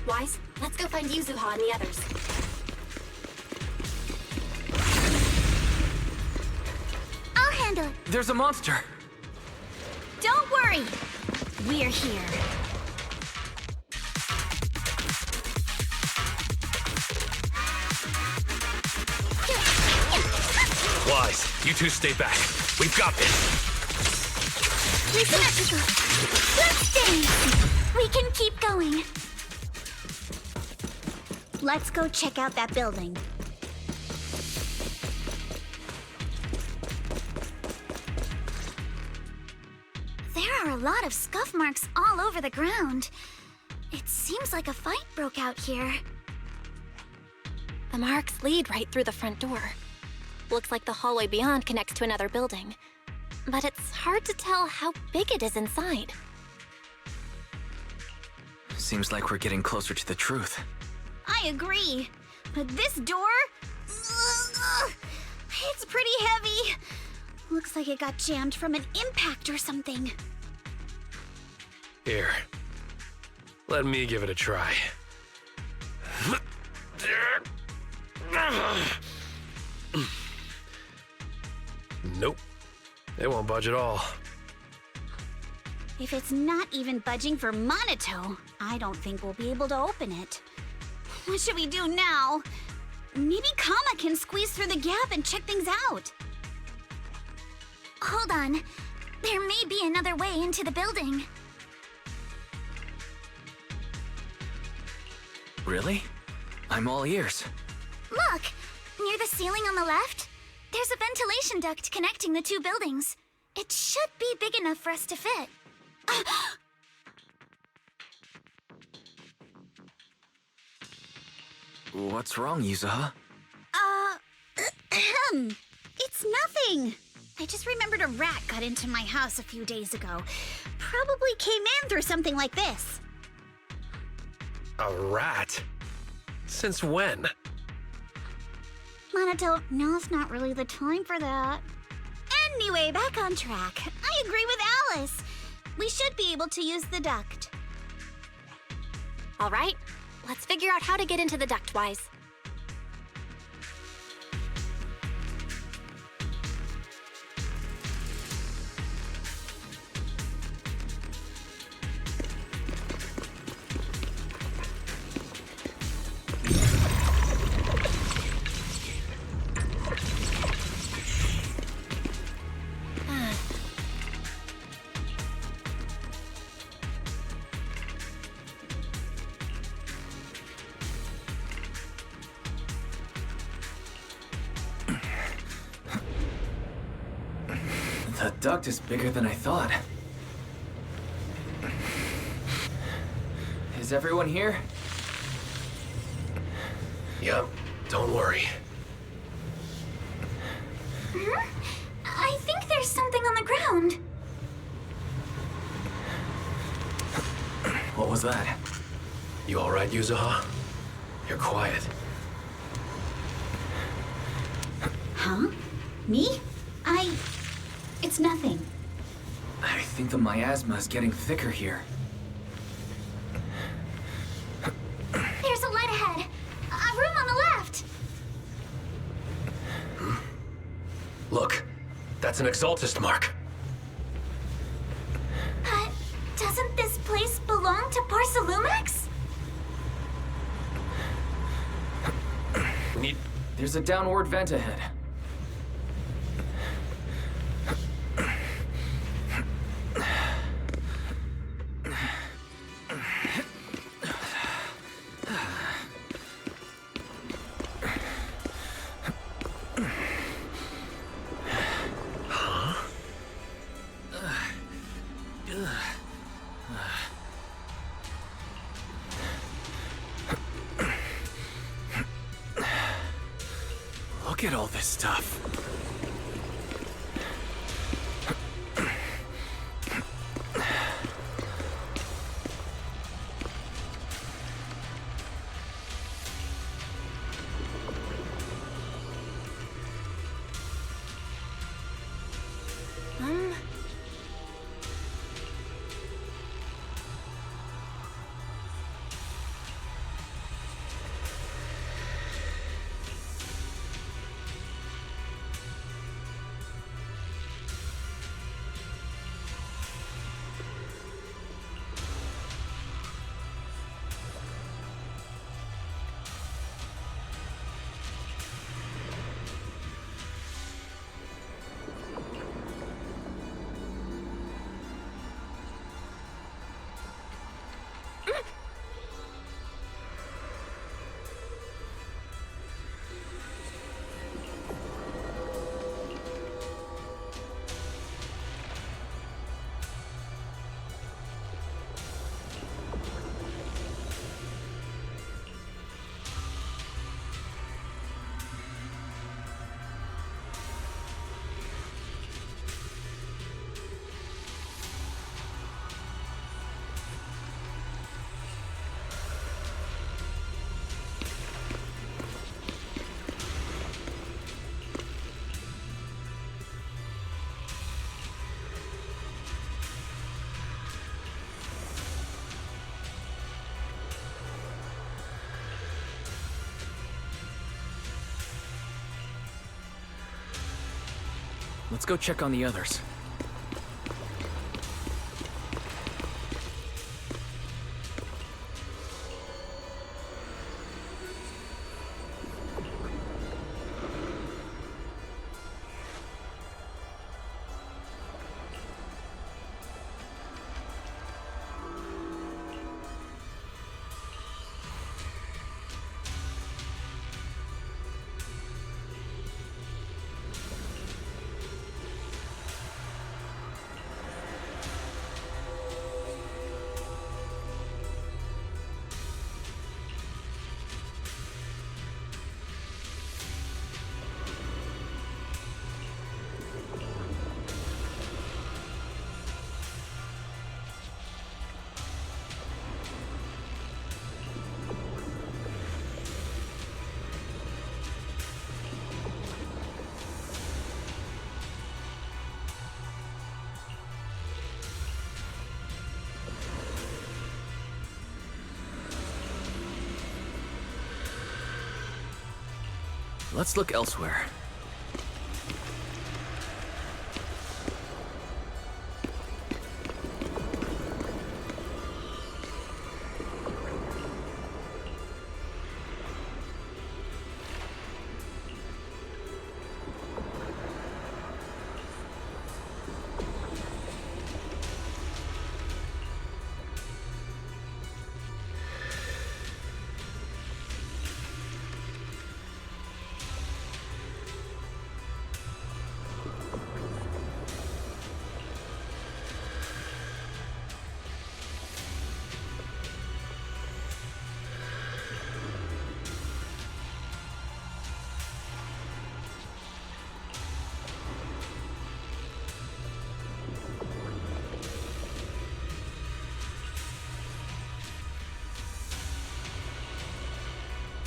Wise, let's go find Yuzuha and the others. I'll handle it. There's a monster. Don't worry, we're here. Wise, you two stay back. We've got this. Be symmetrical. Let's dance. We can keep going. Let's go check out that building. There are a lot of scuff marks all over the ground. It seems like a fight broke out here. The marks lead right through the front door. Looks like the hallway beyond connects to another building. but it's hard to tell how big it is inside. Seems like we're getting closer to the truth. I agree. But this door? It's pretty heavy. Looks like it got jammed from an impact or something. Here. Let me give it a try. Nope. It won't budge at all. If it's not even budging for Monato, I don't think we'll be able to open it. What should we do now? Maybe Kama can squeeze through the gap and check things out. Hold on. There may be another way into the building. Really? I'm all ears. Look! Near the ceiling on the left, there's a ventilation duct connecting the two buildings. It should be big enough for us to fit. What's wrong, Yuzuha? It's nothing. I just remembered a rat got into my house a few days ago. Probably came in through something like this. A rat? Since when? Monato, now's not really the time for that. Anyway, back on track. I agree with Alice. We should be able to use the duct. All right, let's figure out how to get into the ductwise. The duct is bigger than I thought. Is everyone here? Yep, don't worry. I think there's something on the ground. What was that? You alright, Yuzuha? You're quiet. Huh? Me? It's nothing. I think the miasma is getting thicker here. There's a light ahead. A room on the left. Look, that's an Exaltist mark. But doesn't this place belong to Sailume? There's a downward vent ahead. Look at all this stuff. Let's go check on the others. Let's look elsewhere.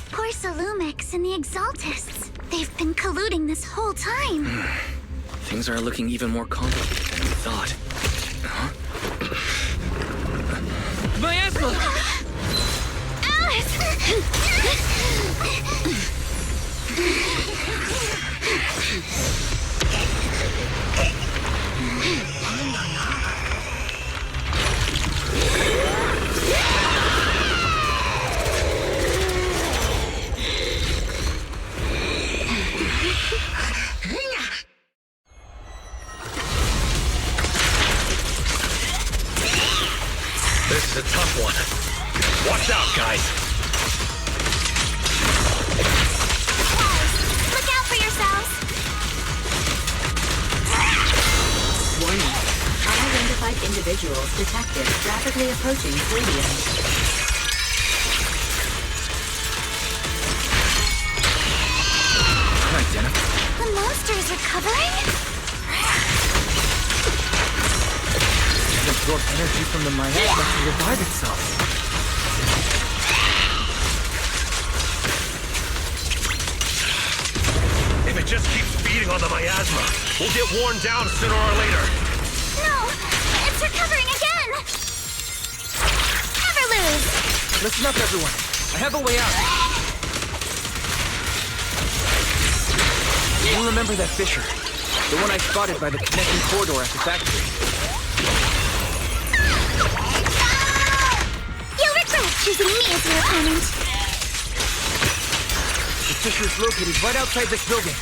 Poor Sailume and the Exaltists. They've been colluding this whole time. Things are looking even more complicated than we thought. Huh? Miasma! This is a tough one. Watch out, guys. Look out for yourselves! Warning. Unidentified individuals detected rapidly approaching Stadium. Unidentified. The monster is recovering? Absorb energy from the miasma to revive itself. If it just keeps feeding on the miasma, we'll get worn down sooner or later. No! It's recovering again! Never lose! Listen up, everyone. I have a way out. You remember that fissure? The one I spotted by the connecting corridor at the factory. You'll regret choosing me as your opponent. The fissure is located right outside this building.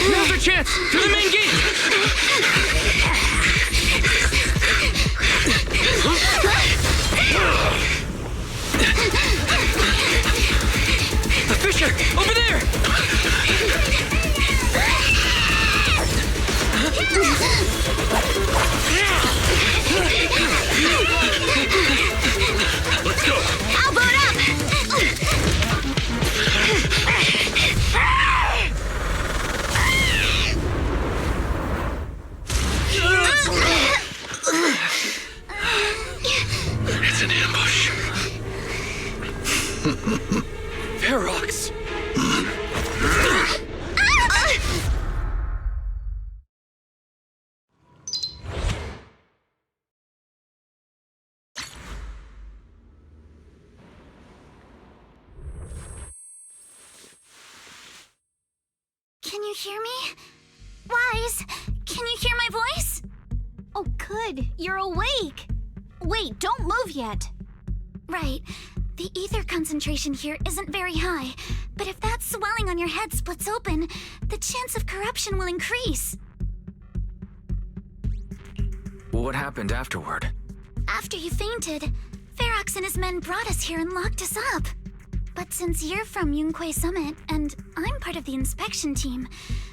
Now's our chance! To the main gate! The fissure! Over there! Let's go! I'll boot up! It's an ambush. Ferox! you hear me? Wise, can you hear my voice? Oh, good. You're awake. Wait, don't move yet. Right. The ether concentration here isn't very high, but if that swelling on your head splits open, the chance of corruption will increase. What happened afterward? After you fainted, Ferox and his men brought us here and locked us up. But since you're from Yunquay Summit, and I'm part of the inspection team,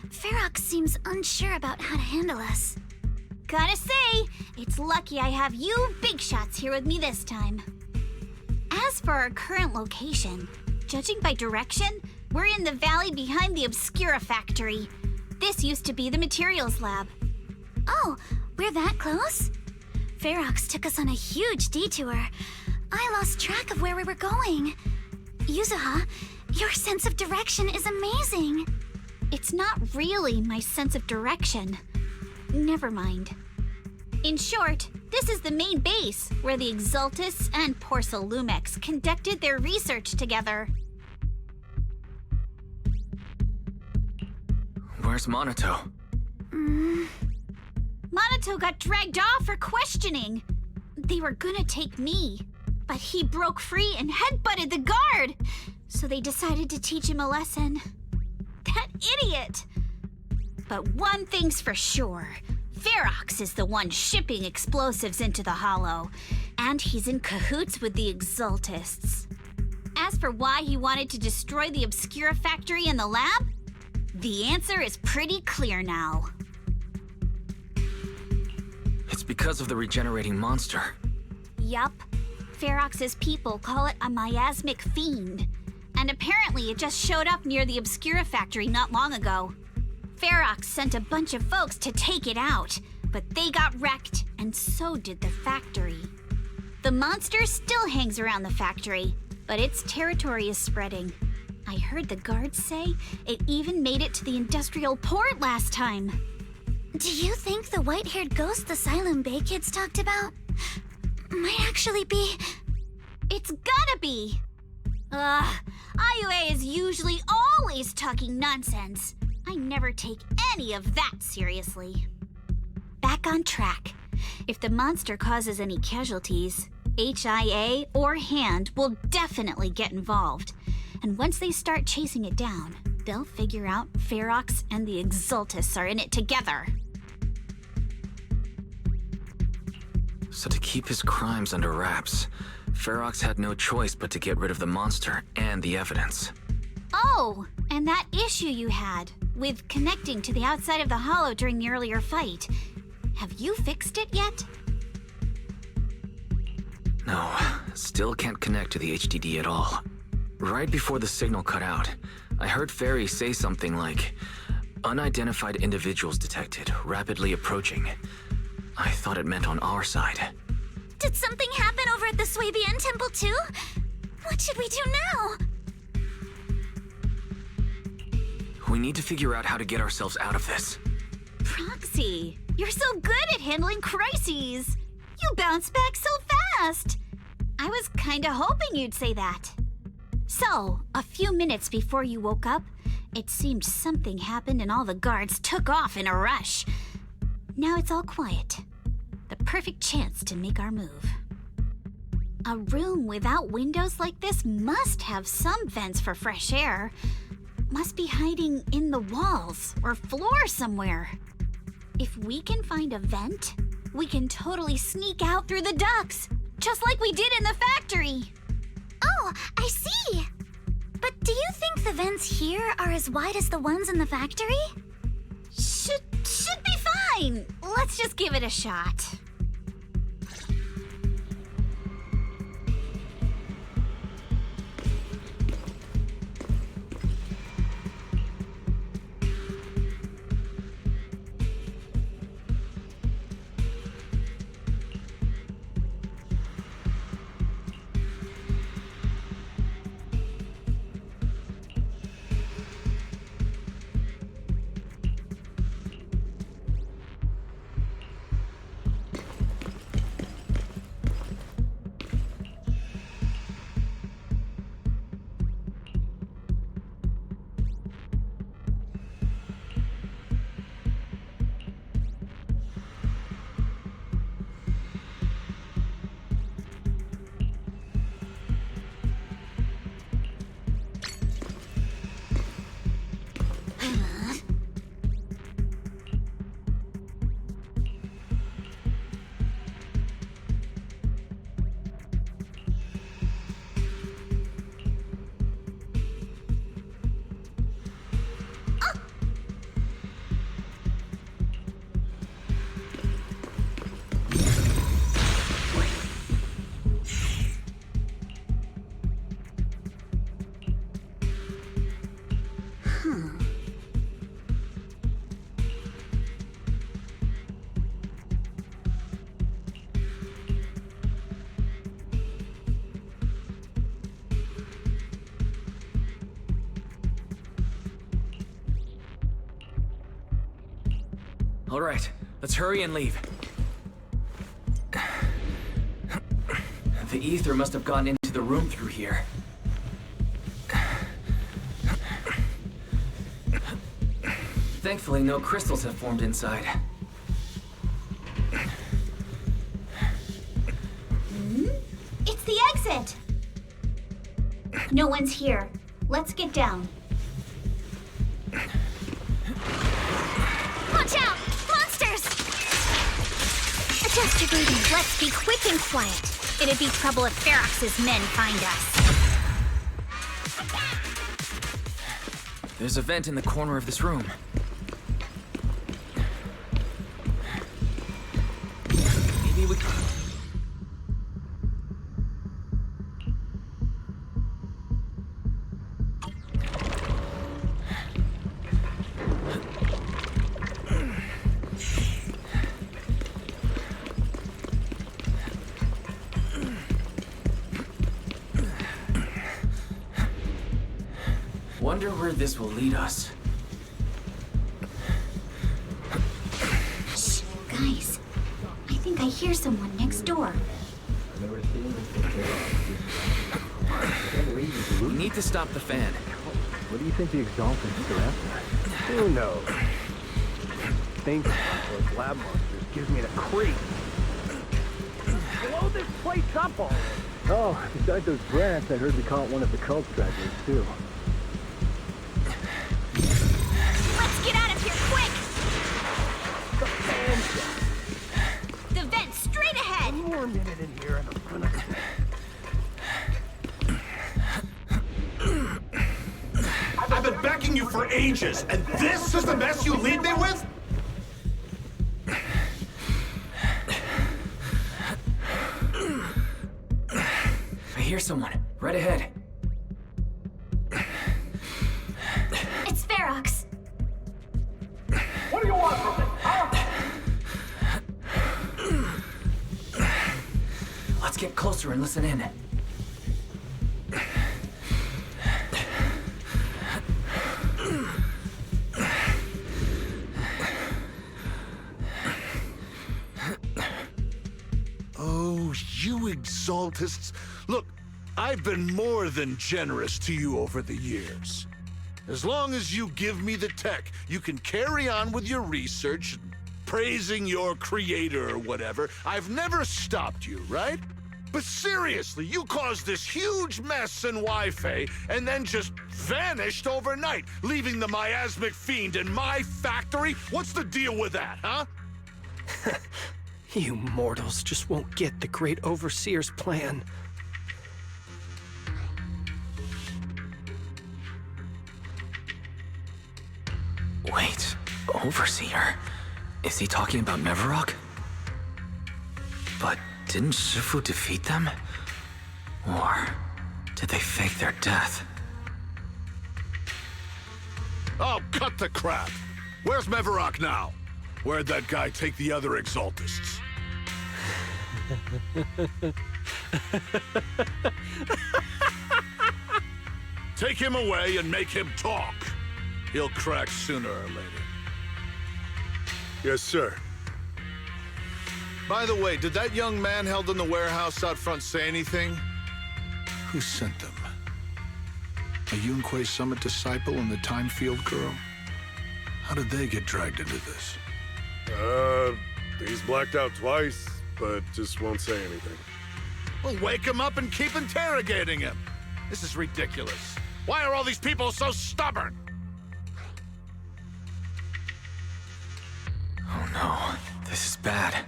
Ferox seems unsure about how to handle us. Gotta say, it's lucky I have you big shots here with me this time. As for our current location, judging by direction, we're in the valley behind the Obscura factory. This used to be the materials lab. Oh, we're that close? Ferox took us on a huge detour. I lost track of where we were going. Yuzuha, your sense of direction is amazing. It's not really my sense of direction. Never mind. In short, this is the main base where the Exaltists and Sailume conducted their research together. Where's Monato? Monato got dragged off for questioning. They were gonna take me, but he broke free and headbutted the guard. So they decided to teach him a lesson. That idiot! But one thing's for sure. Ferox is the one shipping explosives into the Hollow, and he's in cahoots with the Exaltists. As for why he wanted to destroy the Obscura factory and the lab, the answer is pretty clear now. It's because of the regenerating monster. Yup. Ferox's people call it a miasmic fiend, and apparently it just showed up near the Obscura factory not long ago. Ferox sent a bunch of folks to take it out, but they got wrecked, and so did the factory. The monster still hangs around the factory, but its territory is spreading. I heard the guards say it even made it to the industrial port last time. Do you think the white-haired ghost the Sailume Bay kids talked about might actually be... It's gotta be! IUA is usually always talking nonsense. I never take any of that seriously. Back on track. If the monster causes any casualties, HIA or Hand will definitely get involved. And once they start chasing it down, they'll figure out Ferox and the Exaltists are in it together. So to keep his crimes under wraps, Ferox had no choice but to get rid of the monster and the evidence. Oh, and that issue you had with connecting to the outside of the Hollow during the earlier fight. Have you fixed it yet? No, still can't connect to the HDD at all. Right before the signal cut out, I heard Fairy say something like, "Unidentified individuals detected, rapidly approaching." I thought it meant on our side. Did something happen over at the Swabian Temple too? What should we do now? We need to figure out how to get ourselves out of this. Proxy, you're so good at handling crises. You bounce back so fast. I was kinda hoping you'd say that. So, a few minutes before you woke up, it seemed something happened and all the guards took off in a rush. Now it's all quiet. The perfect chance to make our move. A room without windows like this must have some vents for fresh air. Must be hiding in the walls or floor somewhere. If we can find a vent, we can totally sneak out through the ducts, just like we did in the factory. Oh, I see! But do you think the vents here are as wide as the ones in the factory? Should be fine. Let's just give it a shot. All right, let's hurry and leave. The ether must have gotten into the room through here. Thankfully, no crystals have formed inside. It's the exit! No one's here. Let's get down. Watch out! Monsters! Adjust your breathing. Let's be quick and quiet. It'd be trouble if Ferox's men find us. There's a vent in the corner of this room. Maybe we can... Wonder where this will lead us. Shh, guys. I think I hear someone next door. We need to stop the fan. What do you think the Exaltists are after? Who knows? Thinking about those lab monsters gives me the creep. Blow this place up already. Oh, besides those brats, I heard we caught one of the cult stragglers, too. Let's get out of here, quick! The vent straight ahead! One more minute in here and I'm gonna... I've been backing you for ages, and this is the mess you leave me with? I hear someone. Right ahead. It's Ferox. What do you want from me, huh? Let's get closer and listen in. Oh, you Exaltists. Look, I've been more than generous to you over the years. As long as you give me the tech, you can carry on with your research, praising your creator or whatever. I've never stopped you, right? But seriously, you caused this huge mess in Wi-Fi and then just vanished overnight, leaving the miasmic fiend in my factory? What's the deal with that, huh? You mortals just won't get the Great Overseer's plan. Wait, Overseer? Is he talking about Mevarok? But didn't Shifu defeat them? Or did they fake their death? Oh, cut the crap! Where's Mevarok now? Where'd that guy take the other Exaltists? Take him away and make him talk. He'll crack sooner or later. Yes, sir. By the way, did that young man held in the warehouse out front say anything? Who sent them? A Yunque Summit disciple and the Time Field girl? How did they get dragged into this? He's blacked out twice, but just won't say anything. Well, wake him up and keep interrogating him. This is ridiculous. Why are all these people so stubborn? Oh no, this is bad.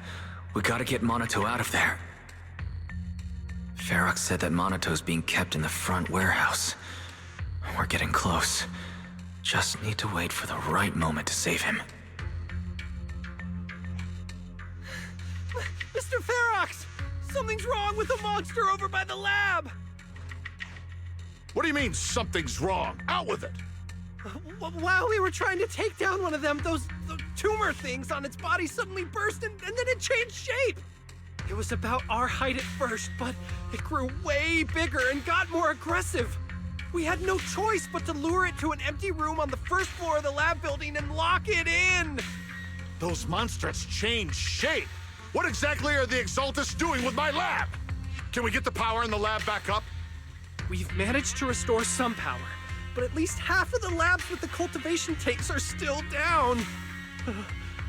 We gotta get Monato out of there. Ferox said that Monato's being kept in the front warehouse. We're getting close. Just need to wait for the right moment to save him. Mr. Ferox! Something's wrong with the monster over by the lab! What do you mean, something's wrong? Out with it! While we were trying to take down one of them, those tumor things on its body suddenly burst and then it changed shape. It was about our height at first, but it grew way bigger and got more aggressive. We had no choice but to lure it to an empty room on the first floor of the lab building and lock it in. Those monsters changed shape. What exactly are the Exaltists doing with my lab? Can we get the power in the lab back up? We've managed to restore some power, but at least half of the labs with the cultivation tanks are still down.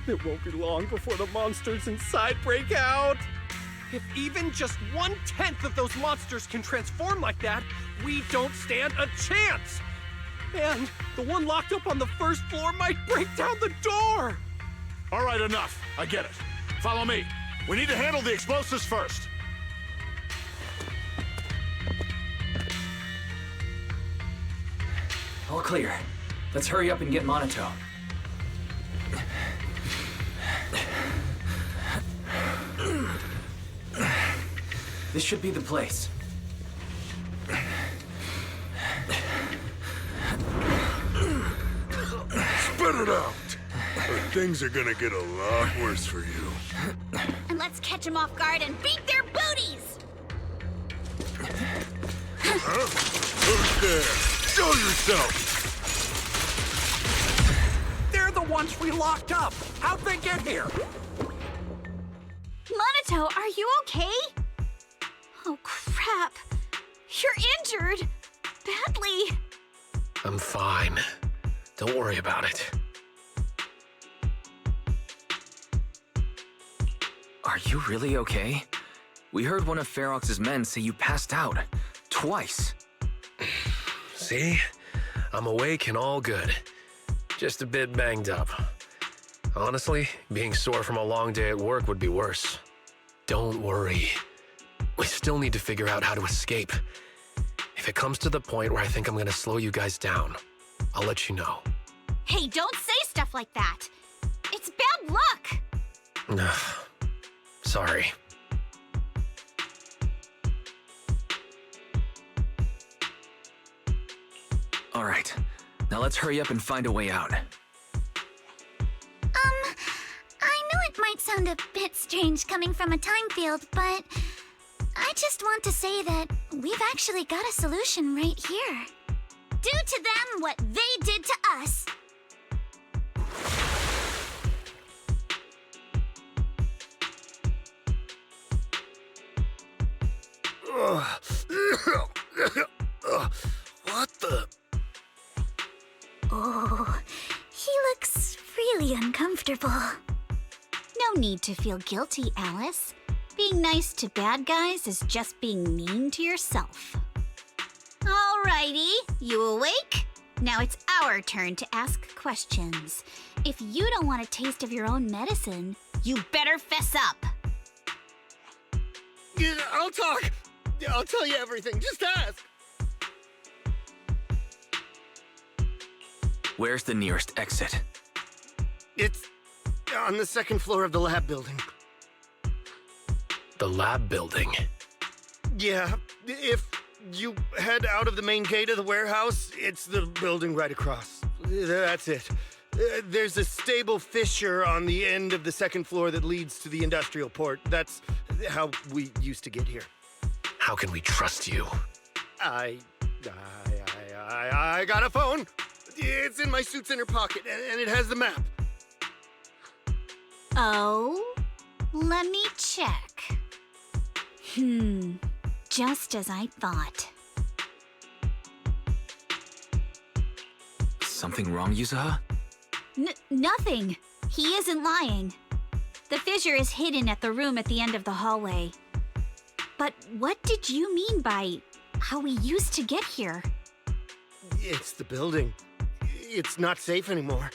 It won't be long before the monsters inside break out. If even just 1/10 of those monsters can transform like that, we don't stand a chance. And the one locked up on the first floor might break down the door. All right, enough. I get it. Follow me. We need to handle the explosives first. All clear. Let's hurry up and get Monato. This should be the place. Spit it out! Or things are gonna get a lot worse for you. And let's catch them off guard and beat their booties! Huh? Who's there? Show yourself! They're the ones we locked up. How'd they get here? Monato, are you okay? Oh, crap. You're injured. Badly. I'm fine. Don't worry about it. Are you really okay? We heard one of Ferox's men say you passed out. Twice. See? I'm awake and all good. Just a bit banged up. Honestly, being sore from a long day at work would be worse. Don't worry. We still need to figure out how to escape. If it comes to the point where I think I'm gonna slow you guys down, I'll let you know. Hey, don't say stuff like that. It's bad luck. Sorry. All right. Now let's hurry up and find a way out. I know it might sound a bit strange coming from a time field, but I just want to say that we've actually got a solution right here. Do to them what they did to us. What the? Oh, he looks really uncomfortable. No need to feel guilty, Alice. Being nice to bad guys is just being mean to yourself. Alrighty, you awake? Now it's our turn to ask questions. If you don't want a taste of your own medicine, you better fess up. Yeah, I'll talk. I'll tell you everything. Just ask. Where's the nearest exit? It's on the second floor of the lab building. The lab building? Yeah, if you head out of the main gate of the warehouse, it's the building right across. That's it. There's a stable fissure on the end of the second floor that leads to the industrial port. That's how we used to get here. How can we trust you? I got a phone. It's in my suit's inner pocket, and it has the map. Oh? Let me check. Just as I thought. Something wrong, Yuzuha? Nothing. He isn't lying. The fissure is hidden at the room at the end of the hallway. But what did you mean by how we used to get here? It's the building. It's not safe anymore.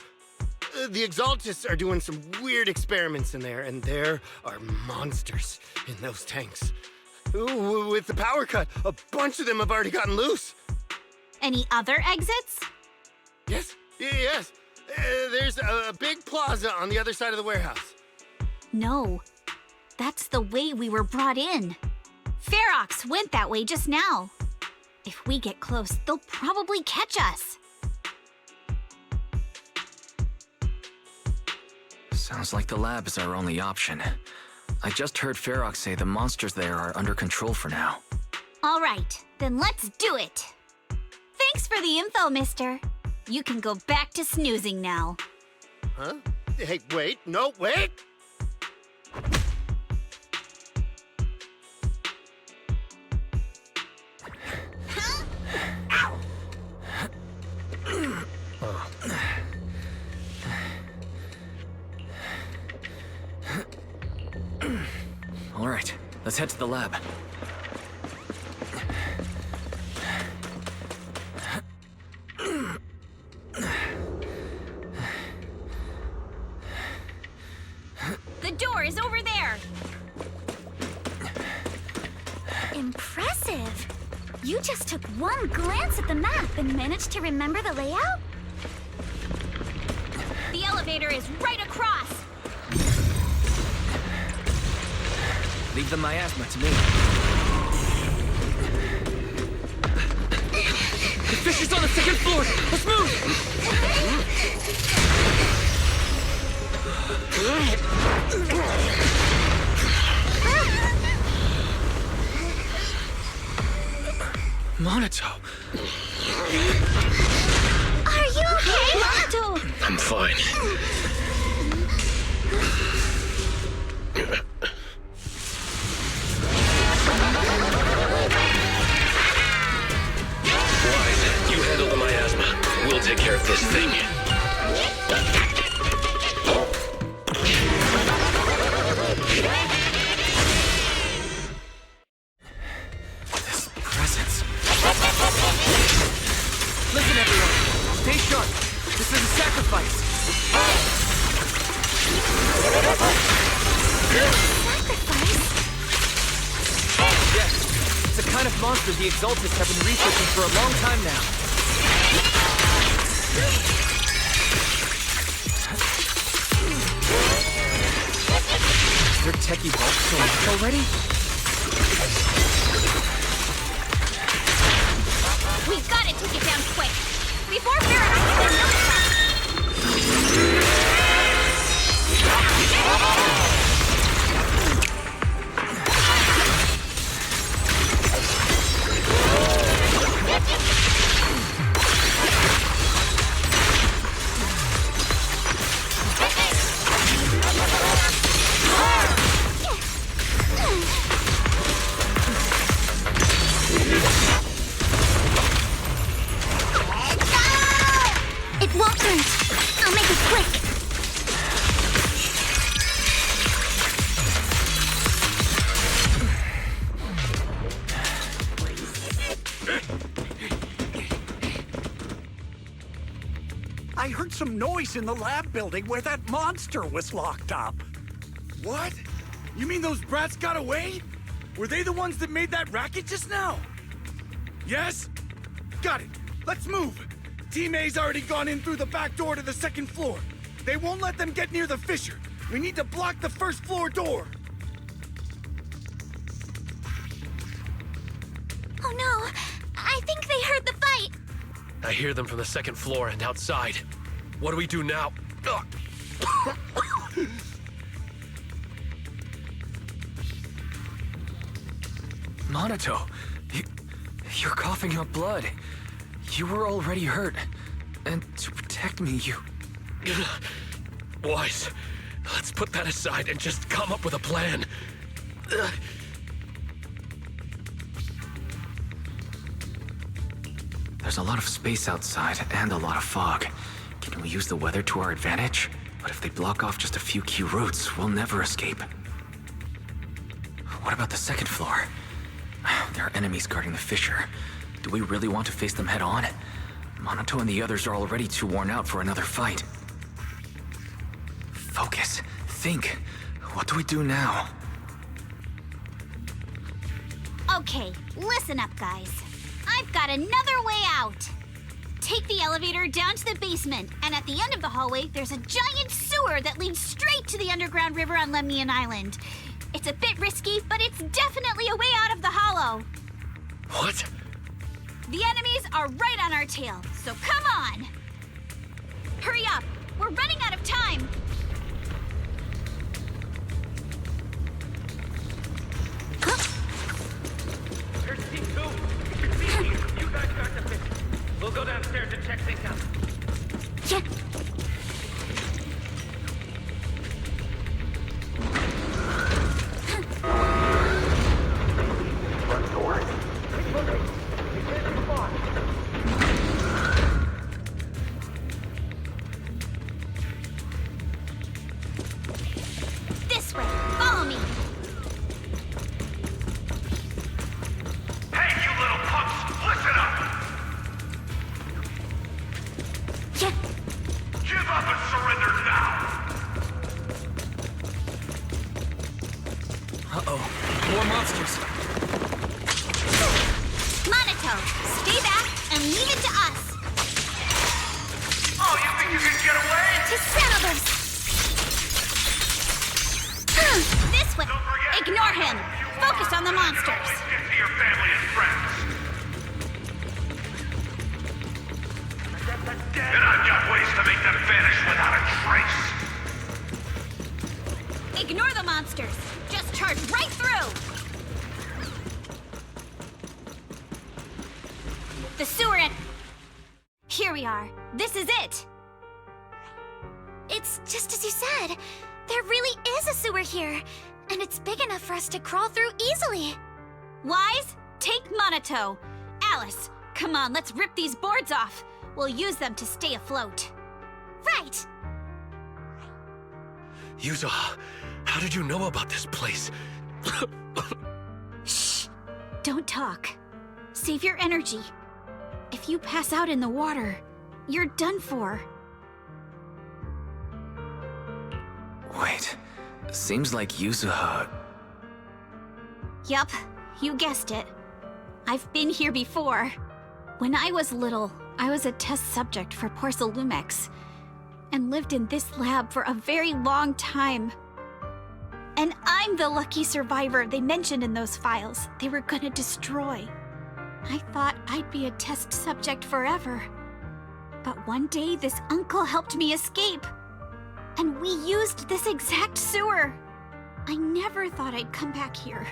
The Exaltists are doing some weird experiments in there, and there are monsters in those tanks. Ooh, with the power cut, a bunch of them have already gotten loose. Any other exits? Yes. There's a big plaza on the other side of the warehouse. No. That's the way we were brought in. Ferox went that way just now. If we get close, they'll probably catch us. Sounds like the lab is our only option. I just heard Ferox say the monsters there are under control for now. All right, then let's do it. Thanks for the info, mister. You can go back to snoozing now. Huh? Hey, wait. No, wait! All right, let's head to the lab. The door is over there! Impressive. You just took one glance at the map and managed to remember the layout? The elevator is right across! Leave the miasma to me. The fish is on the second floor! Let's move! Monato! Are you okay? Monato! I'm fine. Wise, you handle the miasma. We'll take care of this thing. Listen, everyone. Stay sharp. This is a sacrifice. Sacrifice? Yes. It's a kind of monster the Exaltists have been researching for a long time now. Is their techie vault so much already? We've got to take it down quick! Before Fahrenheit can notice us! It won't hurt. I'll make it quick. I heard some noise in the lab building where that monster was locked up. What? You mean those brats got away? Were they the ones that made that racket just now? Yes? Got it. Let's move. Team A's already gone in through the back door to the second floor. They won't let them get near the fissure. We need to block the first floor door. Oh no! I think they heard the fight! I hear them from the second floor and outside. What do we do now? Monato, you're coughing up blood. You were already hurt. And to protect me, you... Wise, let's put that aside and just come up with a plan. There's a lot of space outside and a lot of fog. Can we use the weather to our advantage? But if they block off just a few key routes, we'll never escape. What about the second floor? There are enemies guarding the fissure. Do we really want to face them head on? Monato and the others are already too worn out for another fight. Focus. Think. What do we do now? Okay, listen up, guys. I've got another way out. Take the elevator down to the basement, and at the end of the hallway, there's a giant sewer that leads straight to the underground river on Lemnian Island. It's a bit risky, but it's definitely a way out of the hollow. What? The enemies are right on our tail, so come on! Hurry up! We're running out of time! Here's Team 2. We can see you. You guys start the fix. We'll go downstairs and check things out. Yeah. Monato, stay back and leave it to us. Oh, you think you can get away? To settle this. This way. Ignore him. Focus on the monsters. Get to your family and friends. And I've got ways to make them vanish without a trace. Ignore the monsters. Just charge right through. The sewer and... Here we are. This is it. It's just as you said. There really is a sewer here, and it's big enough for us to crawl through easily. Wise, take Monato. Alice, come on, let's rip these boards off. We'll use them to stay afloat. Right. Yuzuha, how did you know about this place? Shh. Don't talk. Save your energy. If you pass out in the water, you're done for. Wait, seems like Yuzuha... Yup, you guessed it. I've been here before. When I was little, I was a test subject for Sailume and lived in this lab for a very long time. And I'm the lucky survivor they mentioned in those files they were gonna destroy. I thought I'd be a test subject forever. But one day, this uncle helped me escape. And we used this exact sewer. I never thought I'd come back here.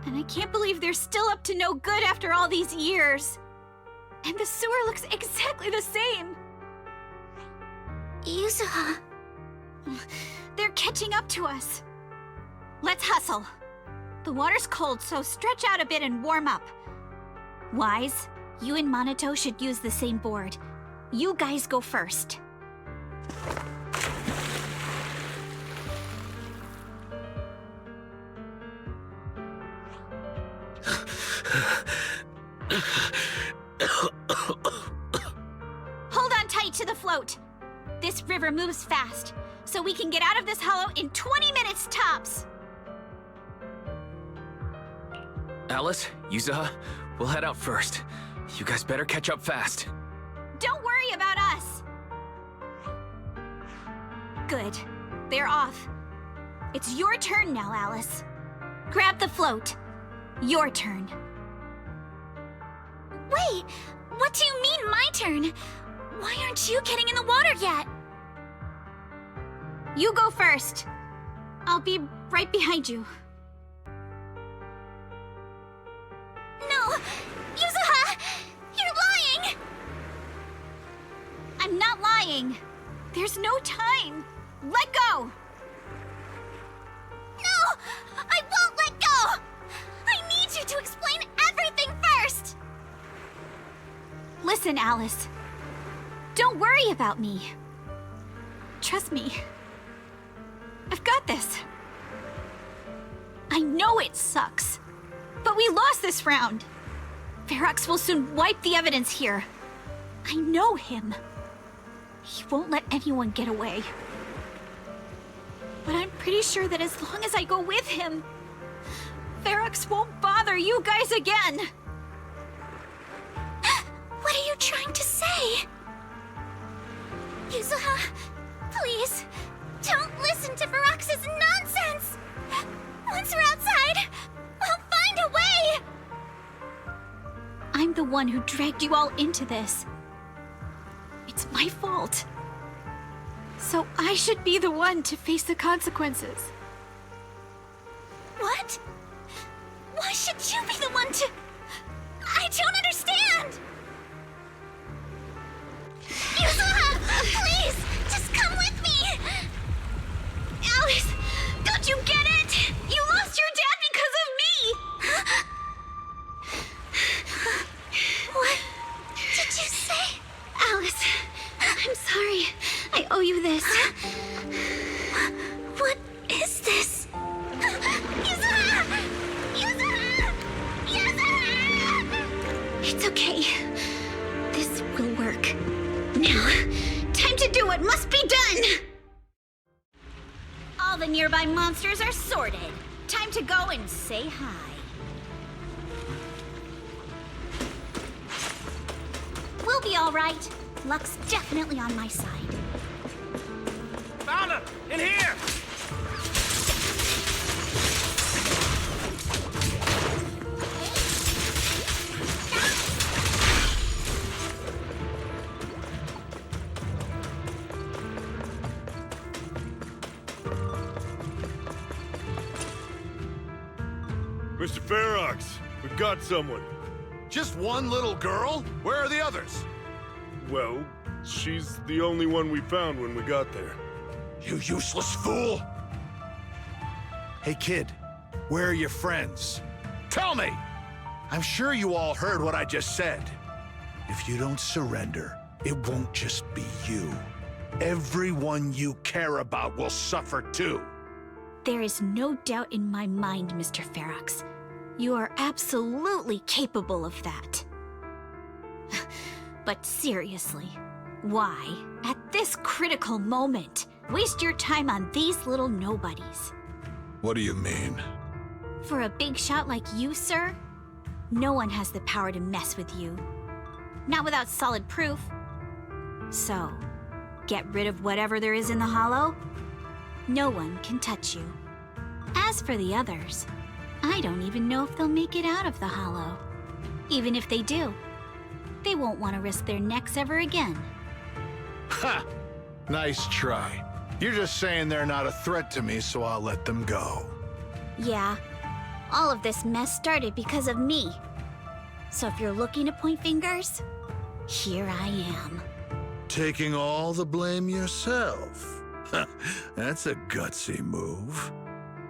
And I can't believe they're still up to no good after all these years. And the sewer looks exactly the same. Yuzuha. They're catching up to us. Let's hustle. The water's cold, so stretch out a bit and warm up. Wise, you and Monato should use the same board. You guys go first. Hold on tight to the float. This river moves fast, so we can get out of this hollow in 20 minutes tops. Alice, Yuzuha, we'll head out first. You guys better catch up fast. Don't worry about us. Good. They're off. It's your turn now, Alice. Grab the float. Your turn. Wait, what do you mean my turn? Why aren't you getting in the water yet? You go first. I'll be right behind you. No! Yuzuha! You're lying! I'm not lying. There's no time. Let go! No! I won't let go! I need you to explain everything first! Listen, Alice. Don't worry about me. Trust me. I've got this. I know it sucks, but we lost this round. Ferox will soon wipe the evidence here. I know him. He won't let anyone get away. But I'm pretty sure that as long as I go with him, Ferox won't bother you guys again. What are you trying to say? Yuzuha, please, don't listen to Ferox's nonsense! Once we're outside, we'll find a way! I'm the one who dragged you all into this. It's my fault. So I should be the one to face the consequences. What? Why should you be the one to... I don't understand! Yuzuha, please, just come with me! Alice, don't you get it? You lost your dad because of me! What did you say? Alice, I'm sorry. I owe you this. What is this? Yuzuha! Yuzuha! Yuzuha! It's okay. This will work. Now, time to do what must be done! All the nearby monsters are sorted. Time to go and say hi. all right. Luck's definitely on my side. Found him! In here! Mr. Ferox, we've got someone. Just one little girl? Where are the others? Well, she's the only one we found when we got there. You useless fool! Hey kid, where are your friends? Tell me! I'm sure you all heard what I just said. If you don't surrender, it won't just be you. Everyone you care about will suffer too. There is no doubt in my mind, Mr. Ferox. You are absolutely capable of that. But seriously, why, at this critical moment, waste your time on these little nobodies? What do you mean? For a big shot like you, sir, no one has the power to mess with you. Not without solid proof. So, get rid of whatever there is in the hollow. No one can touch you. As for the others, I don't even know if they'll make it out of the hollow. Even if they do, they won't want to risk their necks ever again. Ha! Nice try. You're just saying they're not a threat to me, so I'll let them go. Yeah, all of this mess started because of me. So if you're looking to point fingers, here I am. Taking all the blame yourself. That's a gutsy move.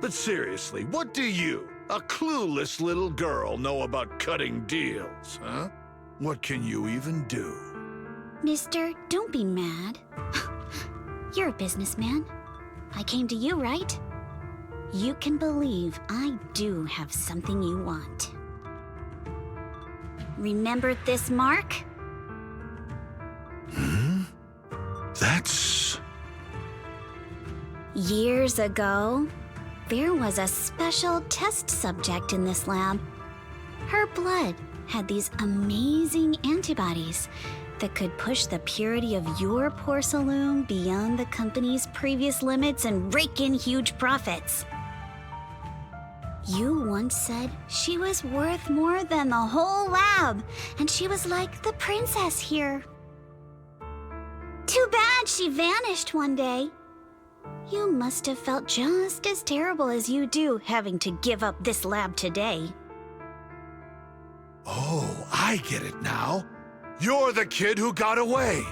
But seriously, what do you, a clueless little girl, know about cutting deals, huh? What can you even do? Mister, don't be mad. You're a businessman. I came to you, right? You can believe I do have something you want. Remember this mark? That's... Years ago, there was a special test subject in this lab. Her blood had these amazing antibodies that could push the purity of your Sailume beyond the company's previous limits and rake in huge profits. You once said she was worth more than the whole lab, and she was like the princess here. Too bad she vanished one day. You must have felt just as terrible as you do having to give up this lab today. Oh, I get it now. You're the kid who got away.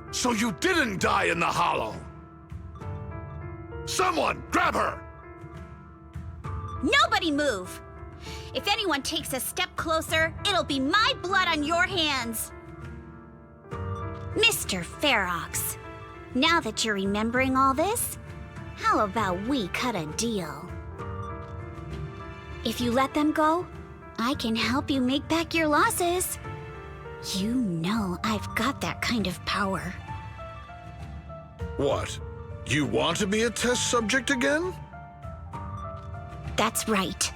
So you didn't die in the hollow. Someone, grab her! Nobody move! If anyone takes a step closer, it'll be my blood on your hands. Mr. Ferox, now that you're remembering all this, how about we cut a deal? If you let them go, I can help you make back your losses. You know I've got that kind of power. What? You want to be a test subject again? That's right.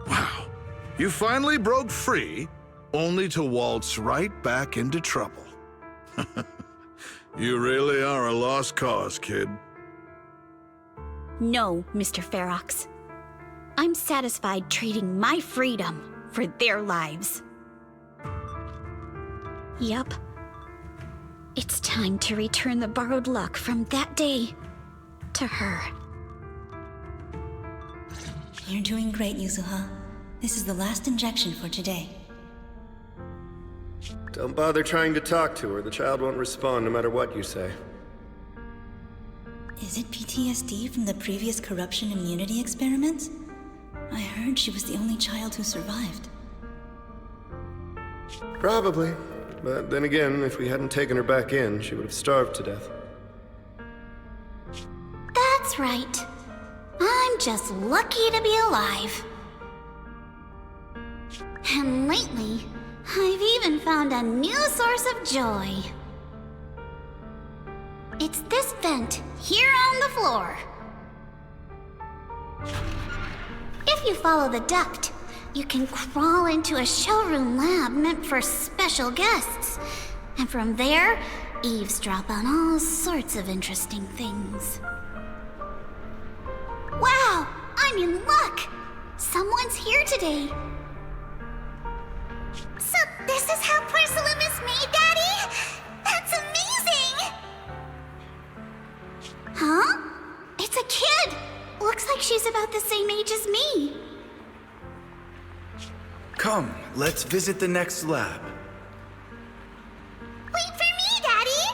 Wow. You finally broke free, only to waltz right back into trouble. You really are a lost cause, kid. No, Mr. Ferox. I'm satisfied trading my freedom for their lives. Yup. It's time to return the borrowed luck from that day to her. You're doing great, Yuzuha. This is the last injection for today. Don't bother trying to talk to her. The child won't respond no matter what you say. Is it PTSD from the previous corruption immunity experiments? I heard she was the only child who survived. Probably. But then again, if we hadn't taken her back in, she would have starved to death. That's right. I'm just lucky to be alive. And lately, I've even found a new source of joy. It's this vent here on the floor. If you follow the duct, You can crawl into a showroom lab meant for special guests. And from there, eavesdrop on all sorts of interesting things. Wow! I'm in luck! Someone's here today. So this is how porcelain is made, Daddy? That's amazing! Huh? It's a kid! Looks like she's about the same age as me. Come, let's visit the next lab. Wait for me, Daddy!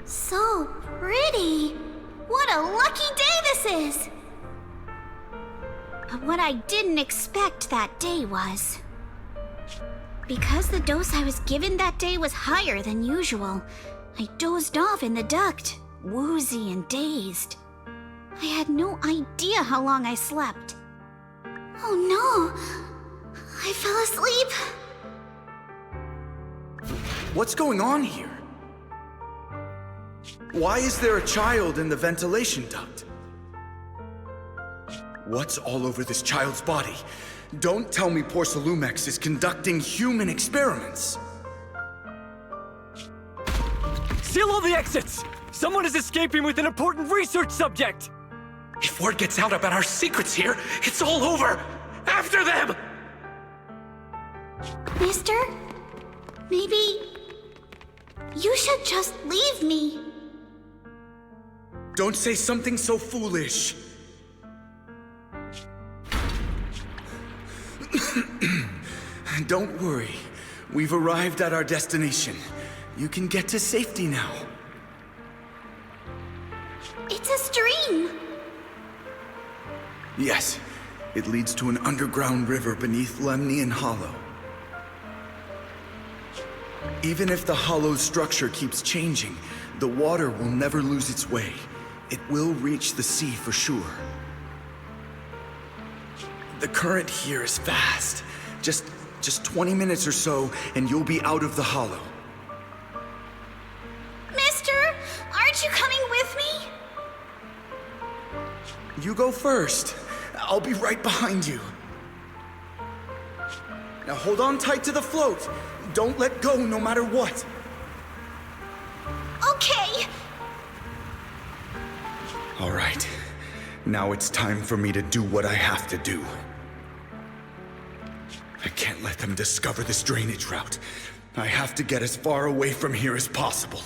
So pretty. What a lucky day this is! But what I didn't expect that day was... Because the dose I was given that day was higher than usual, I dozed off in the duct, woozy and dazed. I had no idea how long I slept. Oh no! I fell asleep. What's going on here? Why is there a child in the ventilation duct? What's all over this child's body? Don't tell me Porcelumex is conducting human experiments. Seal all the exits! Someone is escaping with an important research subject! If word gets out about our secrets here, it's all over! After them! Mister? Maybe... you should just leave me. Don't say something so foolish. Don't worry. We've arrived at our destination. You can get to safety now. It's a stream. Yes, it leads to an underground river beneath Lemnian Hollow. Even if the hollow's structure keeps changing, the water will never lose its way. It will reach the sea for sure. The current here is fast. Just 20 minutes or so, and you'll be out of the hollow. Mister, aren't you coming with me? You go first. I'll be right behind you. Now hold on tight to the float. Don't let go no matter what. Okay. All right. Now it's time for me to do what I have to do. I can't let them discover this drainage route. I have to get as far away from here as possible.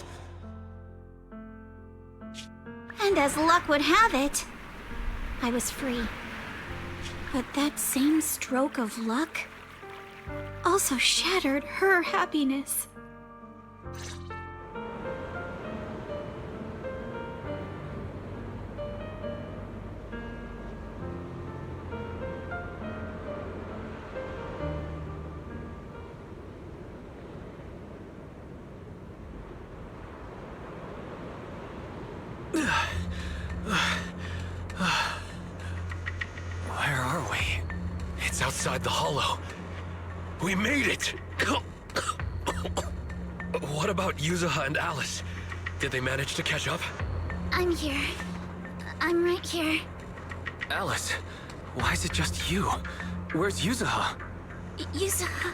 And as luck would have it, I was free. But that same stroke of luck also shattered her happiness. Where are we? It's outside the hollow. We made it! What about Yuzuha and Alice? Did they manage to catch up? I'm here. I'm right here. Alice, why is it just you? Where's Yuzuha? Yuzuha...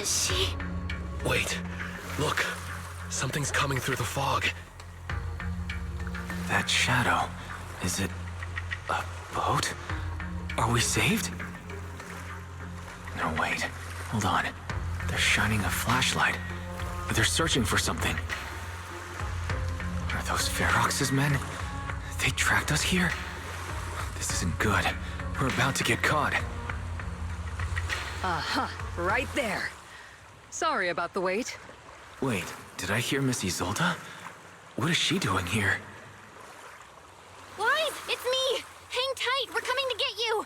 she... Wait, look. Something's coming through the fog. That shadow, is it a boat? Are we saved? No, wait. Hold on. They're shining a flashlight. They're searching for something. Are those Ferox's men? They tracked us here? This isn't good. We're about to get caught. Uh-huh. Right there. Sorry about the wait. Wait, did I hear Miss Isolde? What is she doing here? Wise, it's me! Hang tight, we're coming to get you!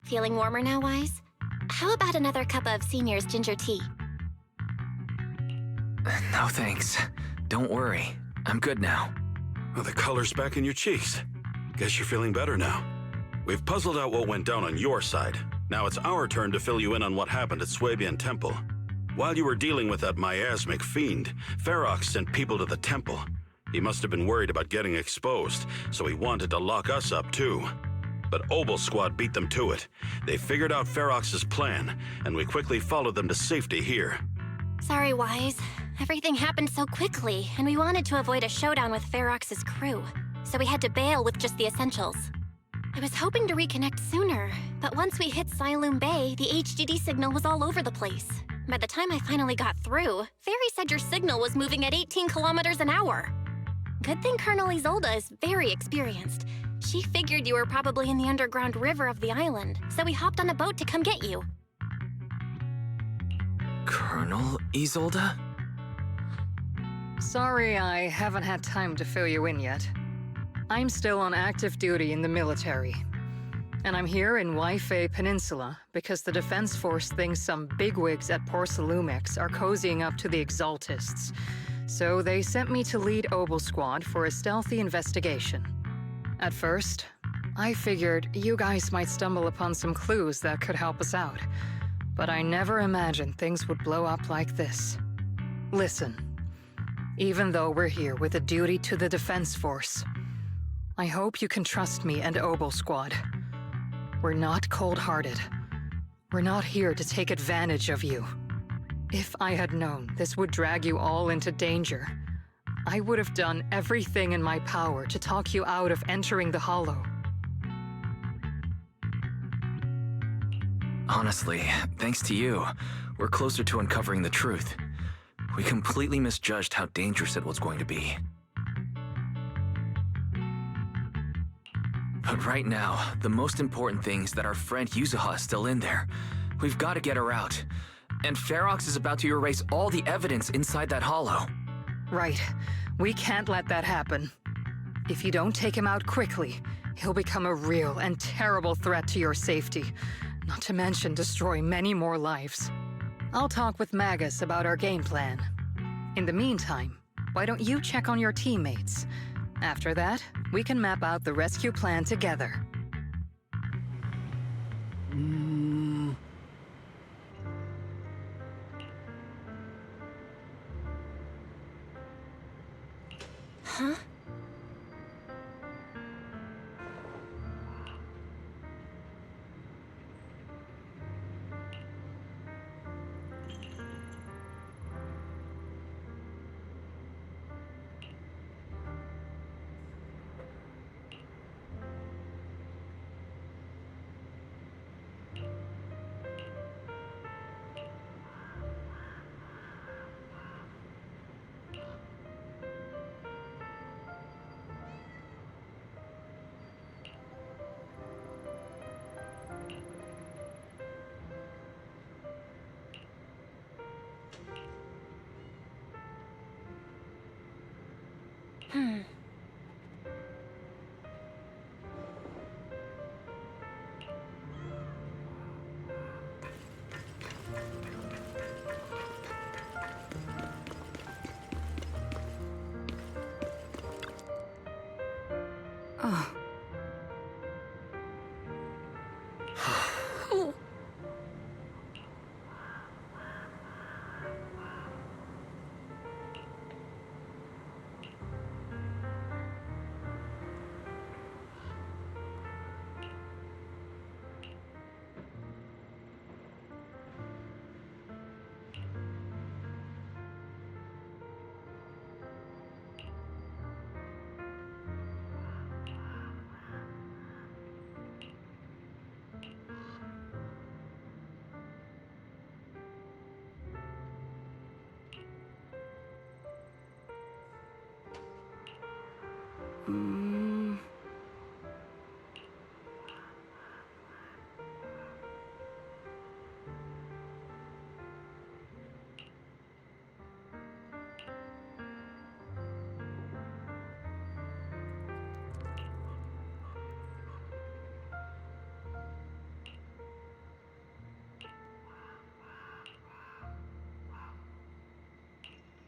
Feeling warmer now, Wise? How about another cup of Senior's ginger tea? No thanks. Don't worry. I'm good now. Well, the color's back in your cheeks. Guess you're feeling better now. We've puzzled out what went down on your side. Now it's our turn to fill you in on what happened at Swabian Temple. While you were dealing with that miasmic fiend, Ferox sent people to the temple. He must have been worried about getting exposed, so he wanted to lock us up too. But Obel Squad beat them to it. They figured out Ferox's plan, and we quickly followed them to safety here. Sorry, Wise. Everything happened so quickly, and we wanted to avoid a showdown with Ferox's crew, so we had to bail with just the essentials. I was hoping to reconnect sooner, but once we hit Sailume Bay, the HDD signal was all over the place. By the time I finally got through, Fairy said your signal was moving at 18 kilometers an hour. Good thing Colonel Isolde is very experienced. She figured you were probably in the underground river of the island, so we hopped on a boat to come get you. Colonel Isolde? Sorry I haven't had time to fill you in yet. I'm still on active duty in the military. And I'm here in Waifei Peninsula because the Defense Force thinks some bigwigs at Porsalumex are cozying up to the Exaltists. So they sent me to lead Obel Squad for a stealthy investigation. At first, I figured you guys might stumble upon some clues that could help us out. But I never imagined things would blow up like this. Listen, even though we're here with a duty to the Defense Force, I hope you can trust me and Obel Squad. We're not cold-hearted. We're not here to take advantage of you. If I had known this would drag you all into danger, I would have done everything in my power to talk you out of entering the Hollow. Honestly, thanks to you, we're closer to uncovering the truth. We completely misjudged how dangerous it was going to be. But right now, the most important thing is that our friend Yuzuha is still in there. We've got to get her out. And Ferox is about to erase all the evidence inside that hollow. Right. We can't let that happen. If you don't take him out quickly, he'll become a real and terrible threat to your safety. Not to mention destroy many more lives. I'll talk with Magus about our game plan. In the meantime, why don't you check on your teammates? After that, we can map out the rescue plan together. Huh? Oh.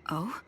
Oh?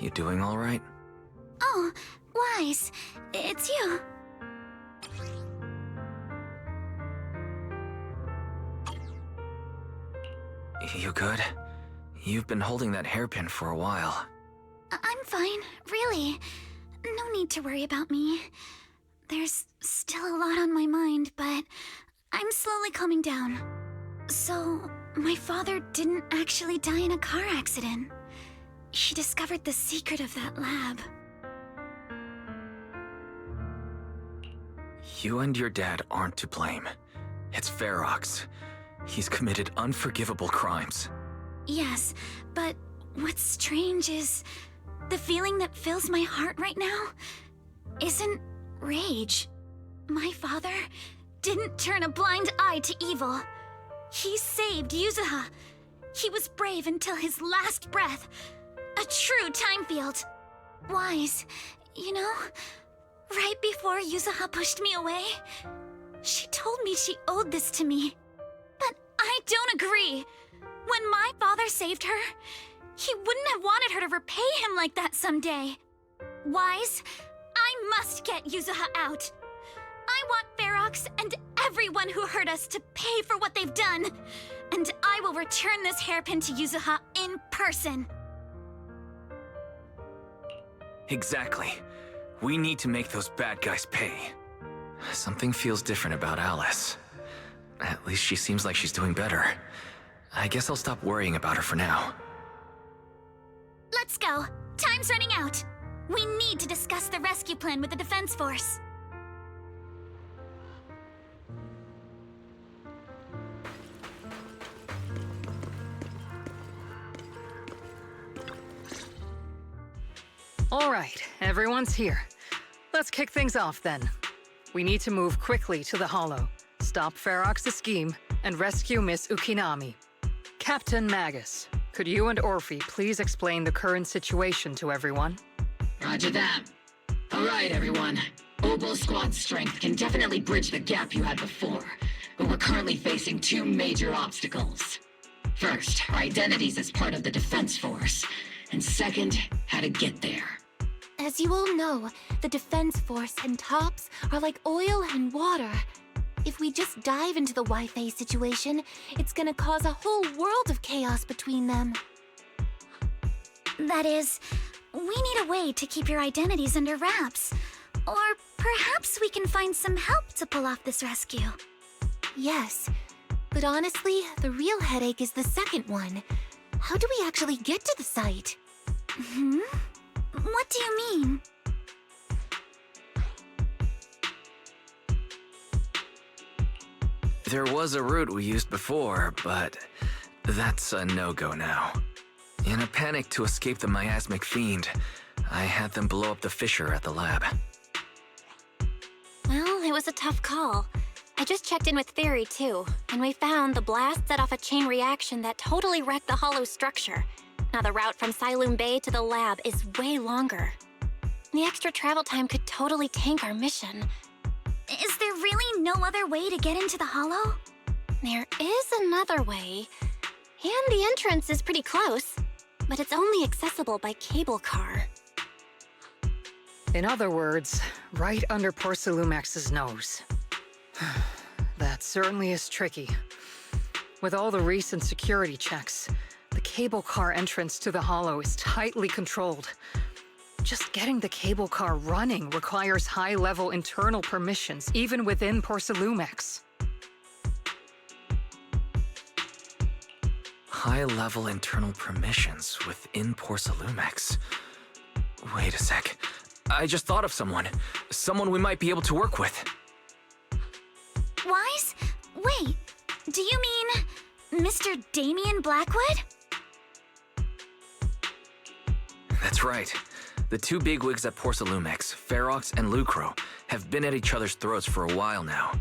You doing all right? Oh, Wise, it's you. You good? You've been holding that hairpin for a while. I'm fine, really. No need to worry about me. There's still a lot on my mind, but I'm slowly calming down. So, my father didn't actually die in a car accident. He discovered the secret of that lab. You and your dad aren't to blame. It's Ferox. He's committed unforgivable crimes. Yes, but what's strange is the feeling that fills my heart right now isn't rage. My father didn't turn a blind eye to evil. He saved Yuzuha. He was brave until his last breath. A true time field. Wise, you know, right before Yuzuha pushed me away, she told me she owed this to me. But I don't agree. When my father saved her, he wouldn't have wanted her to repay him like that someday. Wise, I must get Yuzuha out. I want Ferox and everyone who hurt us to pay for what they've done. And I will return this hairpin to Yuzuha in person. Exactly. We need to make those bad guys pay. Something feels different about Alice. At least she seems like she's doing better. I guess I'll stop worrying about her for now. Let's go. Time's running out. We need to discuss the rescue plan with the Defense Force. All right, everyone's here. Let's kick things off then. We need to move quickly to the Hollow, stop Ferox's scheme, and rescue Miss Ukinami. Captain Magus, could you and Orphe please explain the current situation to everyone? Roger that. All right, everyone. Obel Squad's strength can definitely bridge the gap you had before, but we're currently facing two major obstacles. First, our identities as part of the Defense Force, and second, how to get there. As you all know, the Defense Force and TOPS are like oil and water. If we just dive into the Wi-Fi situation, it's gonna cause a whole world of chaos between them. That is, we need a way to keep your identities under wraps. Or perhaps we can find some help to pull off this rescue. Yes, but honestly, the real headache is the second one. How do we actually get to the site? What do you mean? There was a route we used before, but that's a no-go now. In a panic to escape the miasmic fiend, I had them blow up the fissure at the lab. Well, it was a tough call. I just checked in with Theory, too, and we found the blast set off a chain reaction that totally wrecked the hollow structure. Now the route from Sailume Bay to the lab is way longer. The extra travel time could totally tank our mission. Is there really no other way to get into the Hollow? There is another way, and the entrance is pretty close, but it's only accessible by cable car. In other words, right under Porcelumex's nose. That certainly is tricky. With all the recent security checks, the cable car entrance to the Hollow is tightly controlled. Just getting the cable car running requires high-level internal permissions, even within Porcelumex. High-level internal permissions within Porcelumex. Wait a sec. I just thought of someone. Someone we might be able to work with. Wise? Wait, do you mean Mr. Damien Blackwood? That's right. The two bigwigs at Porcelumex, Ferox and Lucro, have been at each other's throats for a while now,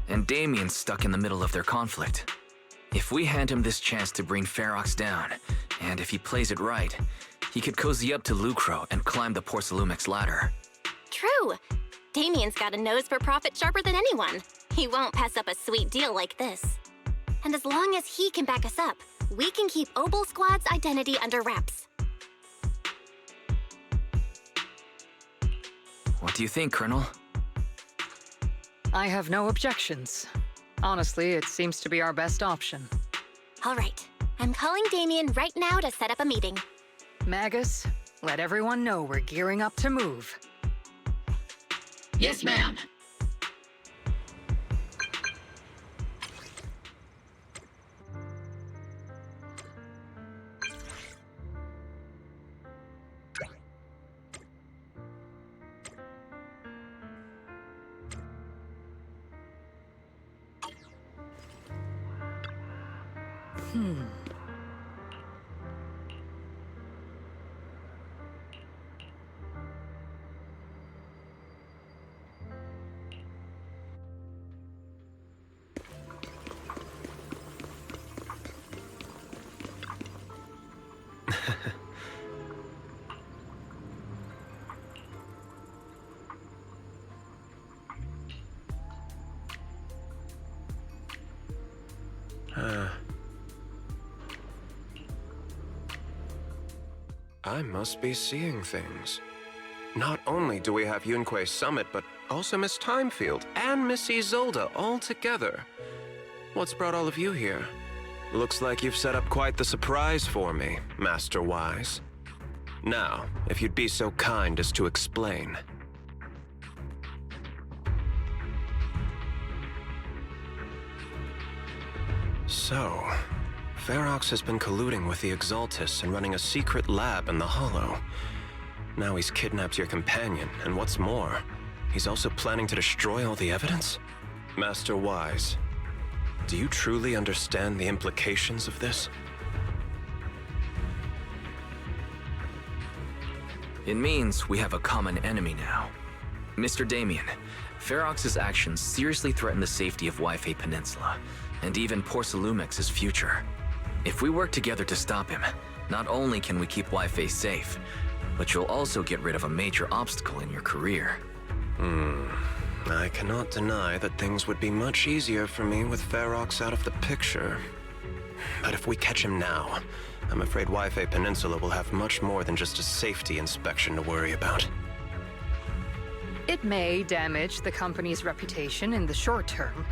and Damien's stuck in the middle of their conflict. If we hand him this chance to bring Ferox down, and if he plays it right, he could cozy up to Lucro and climb the Porcelumex ladder. True. Damien's got a nose for profit sharper than anyone. He won't pass up a sweet deal like this. And as long as he can back us up, we can keep Obel Squad's identity under wraps. What do you think, Colonel? I have no objections. Honestly, it seems to be our best option. All right. I'm calling Damien right now to set up a meeting. Magus, let everyone know we're gearing up to move. Yes, ma'am. I must be seeing things. Not only do we have Yunque's summit, but also Miss Timefield and Miss Isolde all together. What's brought all of you here? Looks like you've set up quite the surprise for me, Master Wise. Now, if you'd be so kind as to explain. So, Ferox has been colluding with the Exaltists and running a secret lab in the Hollow. Now he's kidnapped your companion, and what's more, he's also planning to destroy all the evidence? Master Wise, do you truly understand the implications of this? It means we have a common enemy now. Mr. Damien, Ferox's actions seriously threaten the safety of Wi-Fi Peninsula, and even Porcelumex's future. If we work together to stop him, not only can we keep Wi-Fi safe, but you'll also get rid of a major obstacle in your career. I cannot deny that things would be much easier for me with Ferox out of the picture. But if we catch him now, I'm afraid Wi-Fi Peninsula will have much more than just a safety inspection to worry about. It may damage the company's reputation in the short term,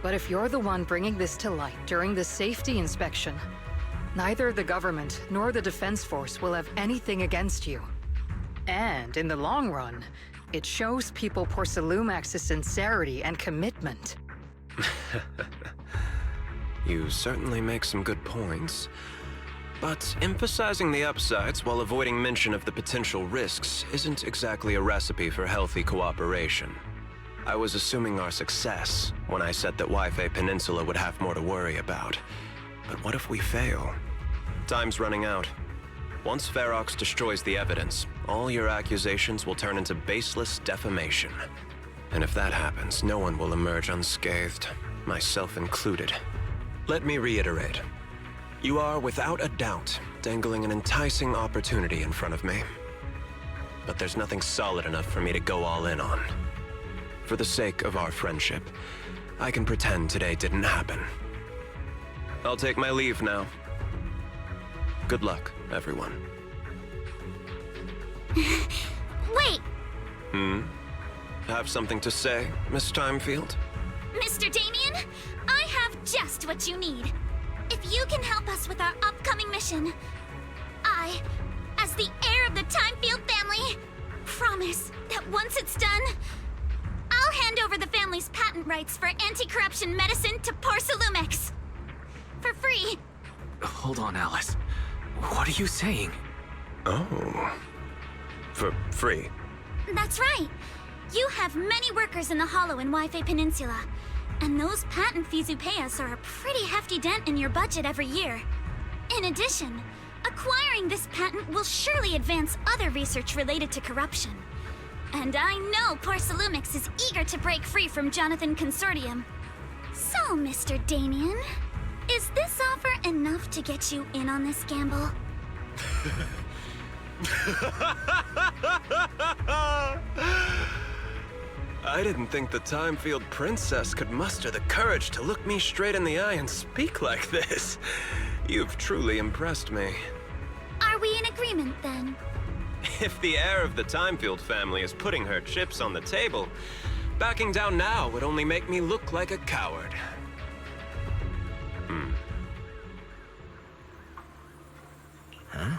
but if you're the one bringing this to light during the safety inspection, neither the government nor the Defense Force will have anything against you. And in the long run, it shows people Porcelumex's sincerity and commitment. You certainly make some good points. But emphasizing the upsides while avoiding mention of the potential risks isn't exactly a recipe for healthy cooperation. I was assuming our success when I said that Wi-Fi Peninsula would have more to worry about. But what if we fail? Time's running out. Once Ferox destroys the evidence, all your accusations will turn into baseless defamation. And if that happens, no one will emerge unscathed, myself included. Let me reiterate. You are, without a doubt, dangling an enticing opportunity in front of me. But there's nothing solid enough for me to go all in on. For the sake of our friendship, I can pretend today didn't happen. I'll take my leave now. Good luck, everyone. Wait! Have something to say, Miss Timefield? Mr. Damien, I have just what you need. If you can help us with our upcoming mission, I, as the heir of the Timefield family, promise that once it's done, I'll hand over the family's patent rights for anti-corruption medicine to Porcelumex. For free. Hold on, Alice. What are you saying? Oh. For free? That's right. You have many workers in the Hollow and Wi-Fi Peninsula, and those patent fees you pay us are a pretty hefty dent in your budget every year. In addition, acquiring this patent will surely advance other research related to corruption. And I know Porcelumex is eager to break free from Jonathan Consortium. So, Mr. Damien, is this offer enough to get you in on this gamble? I didn't think the Timefield princess could muster the courage to look me straight in the eye and speak like this. You've truly impressed me. Are we in agreement, then? If the heir of the Timefield family is putting her chips on the table, backing down now would only make me look like a coward. Huh?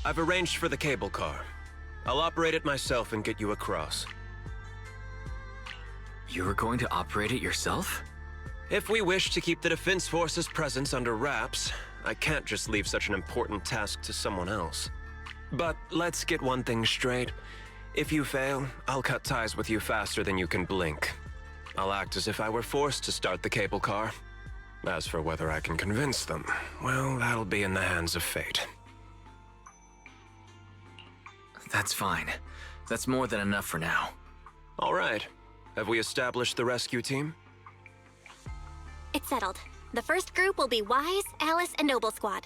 I've arranged for the cable car. I'll operate it myself and get you across. You were going to operate it yourself? If we wish to keep the Defense Force's presence under wraps, I can't just leave such an important task to someone else. But let's get one thing straight. If you fail, I'll cut ties with you faster than you can blink. I'll act as if I were forced to start the cable car. As for whether I can convince them, well, that'll be in the hands of fate. That's fine. That's more than enough for now. All right. Have we established the rescue team? It's settled. The first group will be Wise, Alice, and Noble Squad.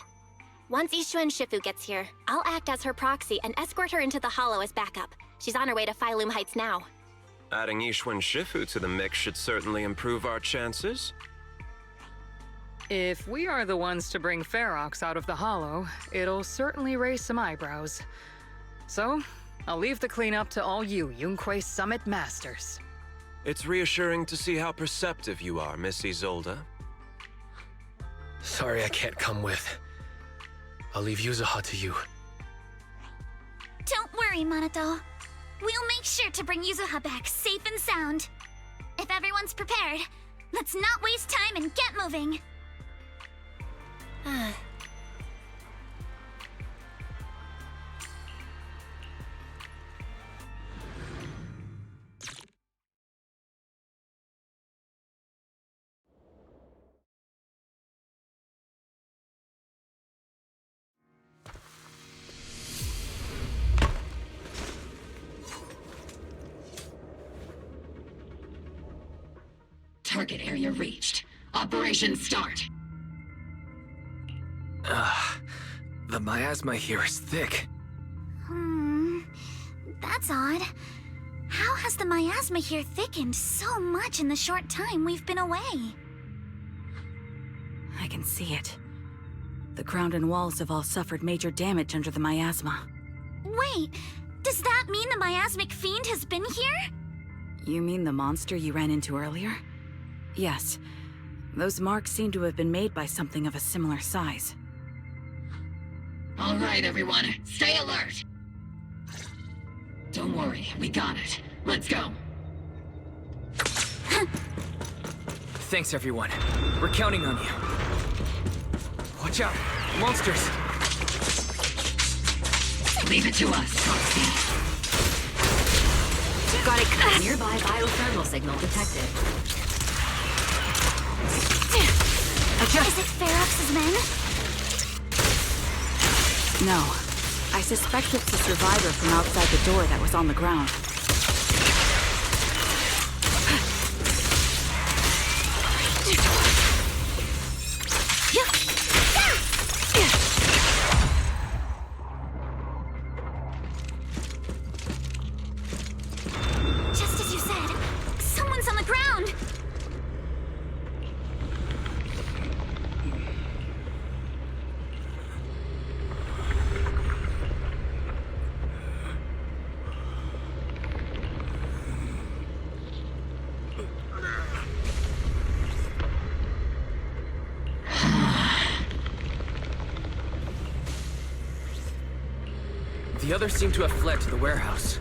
Once Ishua and Shifu gets here, I'll act as her proxy and escort her into the Hollow as backup. She's on her way to Sailume Heights now. Adding Ishua and Shifu to the mix should certainly improve our chances. If we are the ones to bring Ferox out of the Hollow, it'll certainly raise some eyebrows. So, I'll leave the cleanup to all you Yunque Summit Masters. It's reassuring to see how perceptive you are, Miss Isolde. Sorry I can't come with. I'll leave Yuzuha to you. Don't worry, Minato. We'll make sure to bring Yuzuha back safe and sound. If everyone's prepared, let's not waste time and get moving. Target area reached. Operation start. The miasma here is thick. That's odd. How has the miasma here thickened so much in the short time we've been away? I can see it. The ground and walls have all suffered major damage under the miasma. Wait, does that mean the miasmic fiend has been here? You mean the monster you ran into earlier? Yes. Those marks seem to have been made by something of a similar size. All right, everyone. Stay alert. Don't worry, we got it. Let's go. Thanks, everyone. We're counting on you. Watch out! Monsters! Leave it to us, Proxy. Got it. Nearby biothermal signal detected. Is it Ferox's men? No. I suspect it's the survivor from outside the door that was on the ground. Just as you said, someone's on the ground! The others seem to have fled to the warehouse.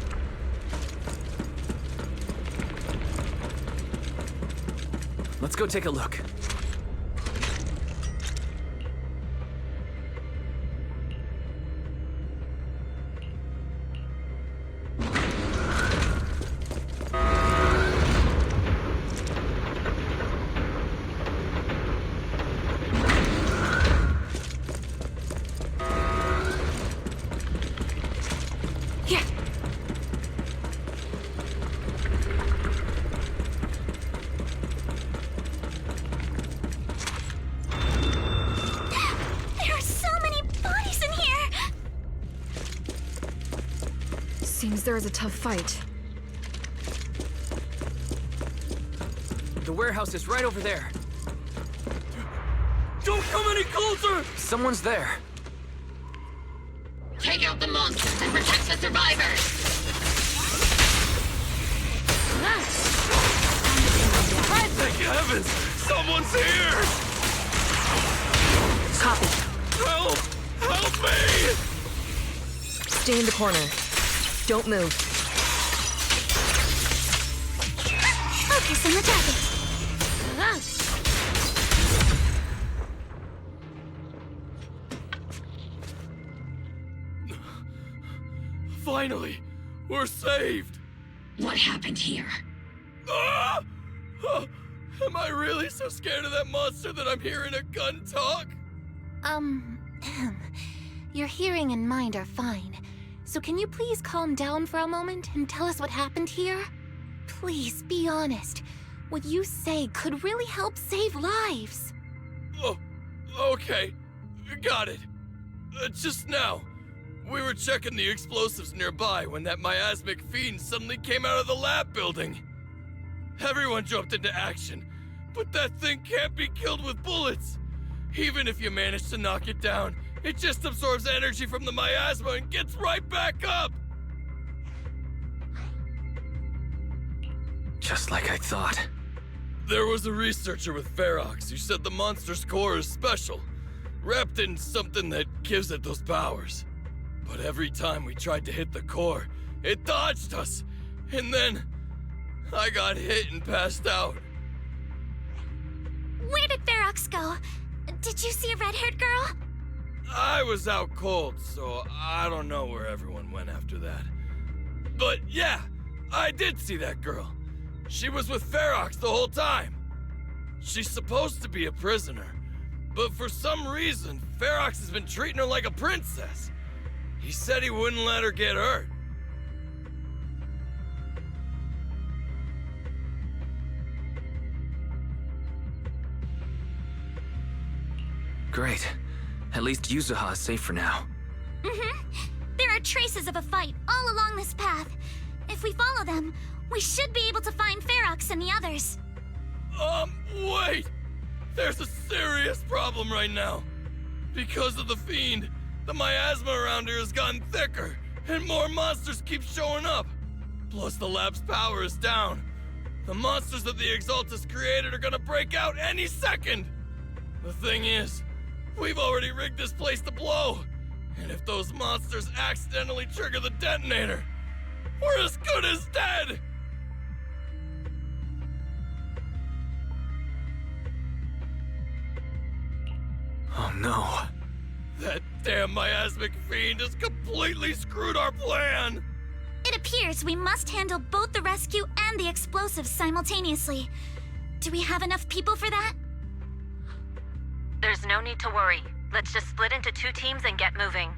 Let's go take a look. there is a tough fight. The warehouse is right over there. Don't come any closer! Someone's there. Take out the monsters and protect the survivors! Thank heavens! Someone's here! Copy. Help! Help me! Stay in the corner. Don't move. Focus on the target. Finally! We're saved! What happened here? Ah! Am I really so scared of that monster that I'm hearing a gun talk? Your hearing and mind are fine. So can you please calm down for a moment and tell us what happened here? Please, be honest. What you say could really help save lives. Oh, okay. Got it. Just now, we were checking the explosives nearby when that miasmic fiend suddenly came out of the lab building. Everyone jumped into action, but that thing can't be killed with bullets. Even if you manage to knock it down, it just absorbs energy from the miasma and gets right back up! Just like I thought. There was a researcher with Ferox who said the monster's core is special, wrapped in something that gives it those powers. But every time we tried to hit the core, it dodged us, and then I got hit and passed out. Where did Ferox go? Did you see a red-haired girl? I was out cold, so I don't know where everyone went after that. But yeah, I did see that girl. She was with Ferox the whole time. She's supposed to be a prisoner, but for some reason, Ferox has been treating her like a princess. He said he wouldn't let her get hurt. Great. At least Yuzuha is safe for now. There are traces of a fight all along this path. If we follow them, we should be able to find Ferox and the others. Wait! There's a serious problem right now. Because of the fiend, the miasma around here has gotten thicker, and more monsters keep showing up. Plus the lab's power is down. The monsters that the Exaltist created are gonna break out any second! The thing is, we've already rigged this place to blow. And if those monsters accidentally trigger the detonator, we're as good as dead! Oh no. That damn miasmic fiend has completely screwed our plan! It appears we must handle both the rescue and the explosives simultaneously. Do we have enough people for that? There's no need to worry. Let's just split into 2 teams and get moving.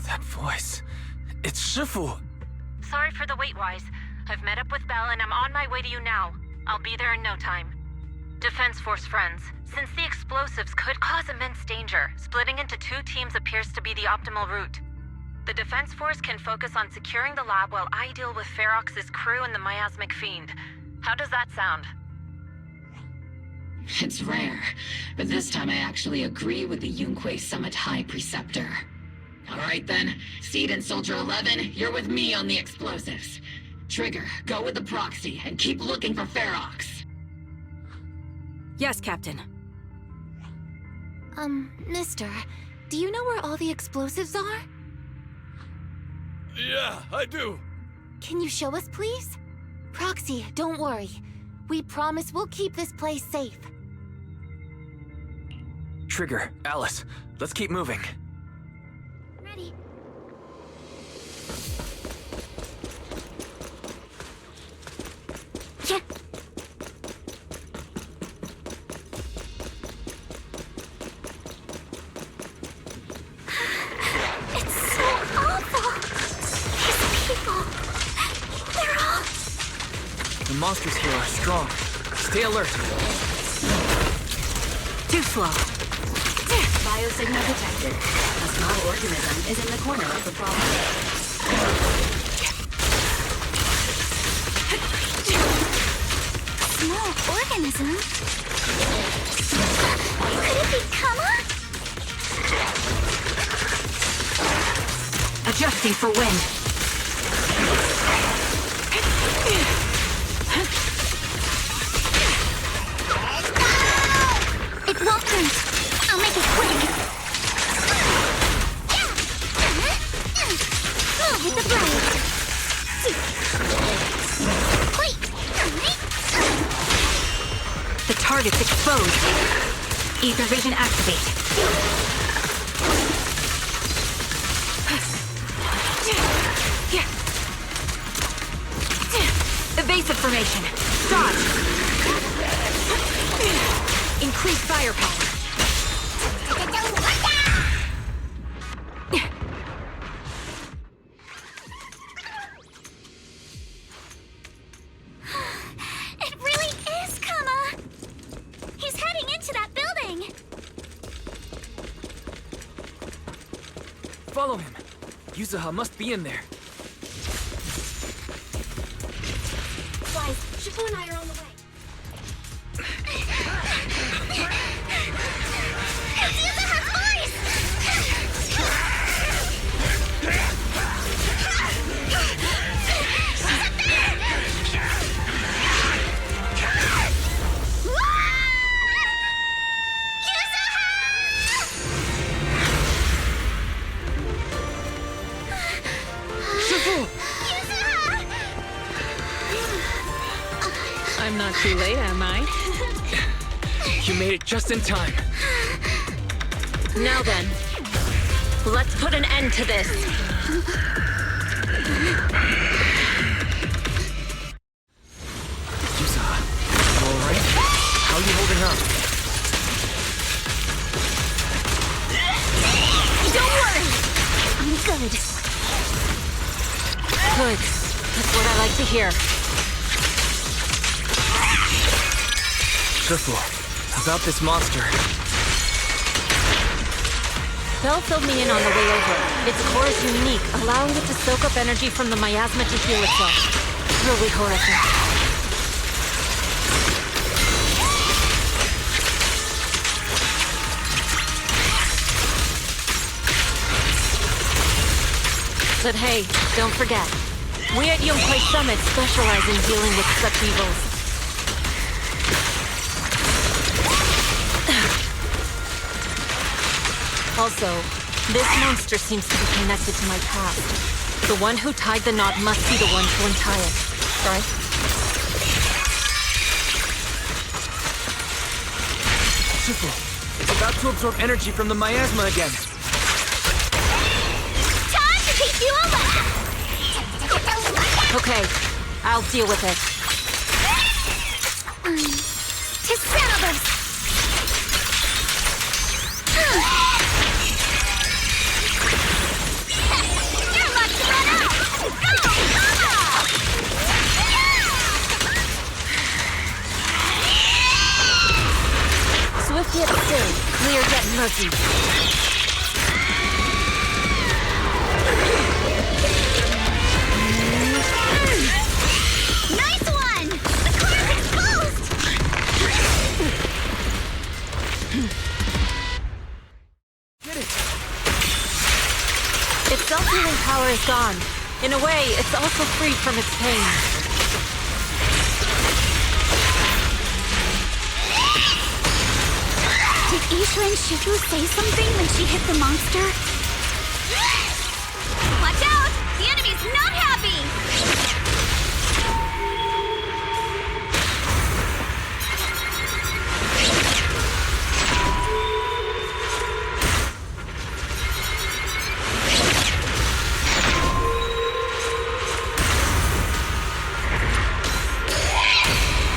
That voice. It's Shifu! Sorry for the wait, Wise. I've met up with Belle and I'm on my way to you now. I'll be there in no time. Defense Force friends, since the explosives could cause immense danger, splitting into 2 teams appears to be the optimal route. The Defense Force can focus on securing the lab while I deal with Ferox's crew and the miasmic fiend. How does that sound? It's rare, but this time I actually agree with the Yunque Summit High Preceptor. Alright then, Seed and Soldier 11, you're with me on the explosives. Trigger, go with the proxy and keep looking for Ferox. Yes, Captain. Mister, do you know where all the explosives are? Yeah, I do. Can you show us, please? Proxy, don't worry. We promise we'll keep this place safe. Trigger, Alice, let's keep moving. Ready. Yeah. It's so awful. These people. They're all... The monsters here are strong. Stay alert. Too slow. biosignal detected. A small organism is in the corner of the problem. Small organism? Could it be Kama? Adjusting for wind. It won't hurt. I'll make it quick. Move with the blade. Wait. The target's exposed. Ether vision activate. Evasive formation. Dodge. Increase firepower. It really is Kama. He's heading into that building. Follow him. Yuzuha must be in there. Guys, Shifu and I are on the way. It's Yuzuha's voice! I'm not too late, am I? You made it just in time. Now then, let's put an end to this. Yuzuha, you alright? How are you holding up? Don't worry! I'm good. Good. That's what I like to hear. Shifu, about this monster. Bell filled me in on the way over. Its core is unique, allowing it to soak up energy from the miasma to heal itself. Really horrific. But hey, don't forget, we at Yonghui Summit specialize in dealing with such evils. Also, this monster seems to be connected to my past. The one who tied the knot must be the one to untie it, right? Shifu, it's about to absorb energy from the miasma again. Time to teach you a lesson! Okay, I'll deal with it. To settle this! You're about to run out! Go, Kama! Swift yet still, clear yet murky. Nice one! The car is exposed! Get it! Its self-healing power is gone. In a way, it's also freed from its pain. Did Isha and Shifu say something when she hit the monster? Watch out! The enemy's not happy!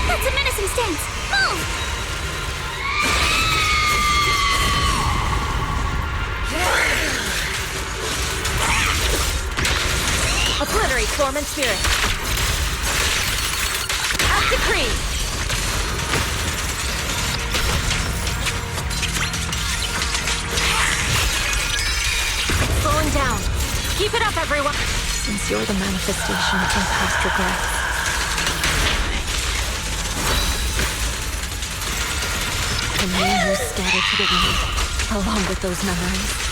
That's a menacing stance! Move! Obliterate form and spirit. As decreed. down. Keep it up, everyone. Since you're the manifestation of my past regrets, the moon will scatter to the wind, along with those memories.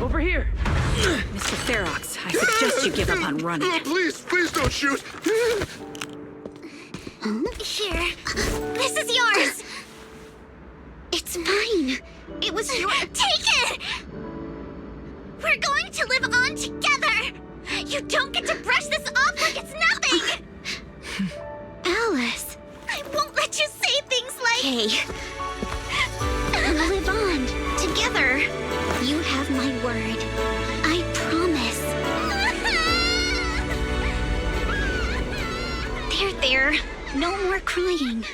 Over here! Mr. Ferox, I suggest you give up on running. Please don't shoot! Here. This is yours! It's mine. It was your. Take it! We're going to live on together! You don't get to brush this off like it's nothing! Alice, I won't let you say things like. Hey. We'll live on together. You have my word. I promise. There. No more crying.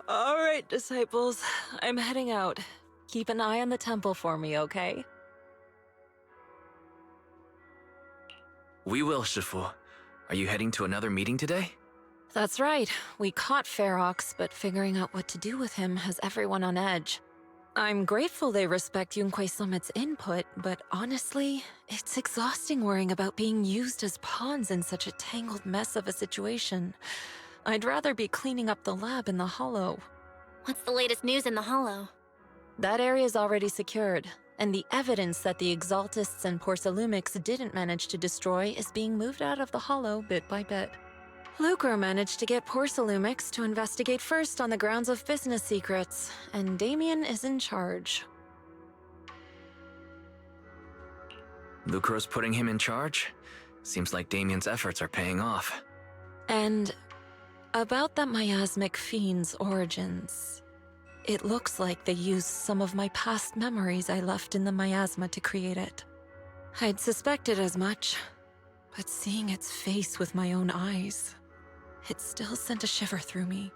All right, disciples. I'm heading out. Keep an eye on the temple for me, okay? We will, Shifu. Are you heading to another meeting today? That's right. We caught Ferox, but figuring out what to do with him has everyone on edge. I'm grateful they respect Yunque Summit's input, but honestly, it's exhausting worrying about being used as pawns in such a tangled mess of a situation. I'd rather be cleaning up the lab in the Hollow. What's the latest news in the Hollow? That area's already secured, and the evidence that the Exaltists and Porcelumics didn't manage to destroy is being moved out of the Hollow bit by bit. Lucre managed to get Porcelumics to investigate first on the grounds of business secrets, and Damien is in charge. Lucro's putting him in charge? Seems like Damien's efforts are paying off. And about that miasmic fiend's origins. It looks like they used some of my past memories I left in the miasma to create it. I'd suspected as much, but seeing its face with my own eyes, it still sent a shiver through me.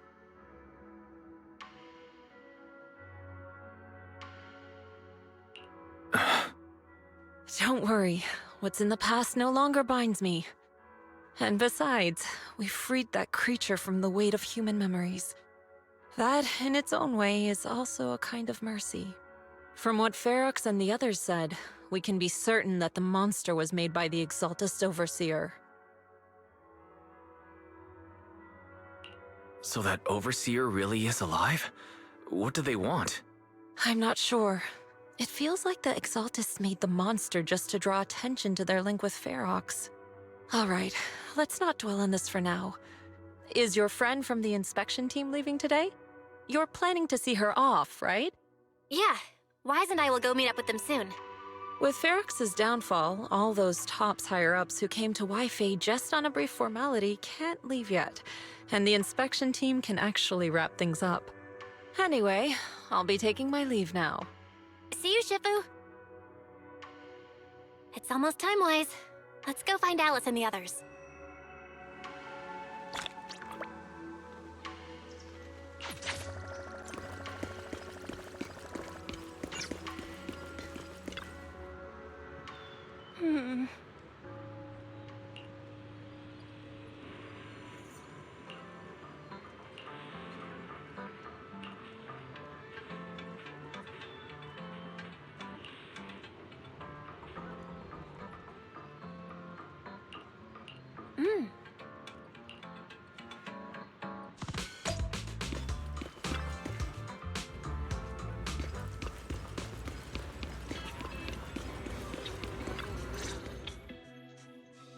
Don't worry, what's in the past no longer binds me. And besides, we freed that creature from the weight of human memories. That, in its own way, is also a kind of mercy. From what Ferox and the others said, we can be certain that the monster was made by the Exaltist Overseer. So that Overseer really is alive? What do they want? I'm not sure. It feels like the Exaltists made the monster just to draw attention to their link with Ferox. Alright, let's not dwell on this for now. Is your friend from the inspection team leaving today? You're planning to see her off, right? Yeah. Wise and I will go meet up with them soon. With Ferox's downfall, all those tops higher-ups who came to Wi-Fi just on a brief formality can't leave yet, and the inspection team can actually wrap things up. Anyway, I'll be taking my leave now. See you, Shifu. It's almost time, Wise. Let's go find Alice and the others.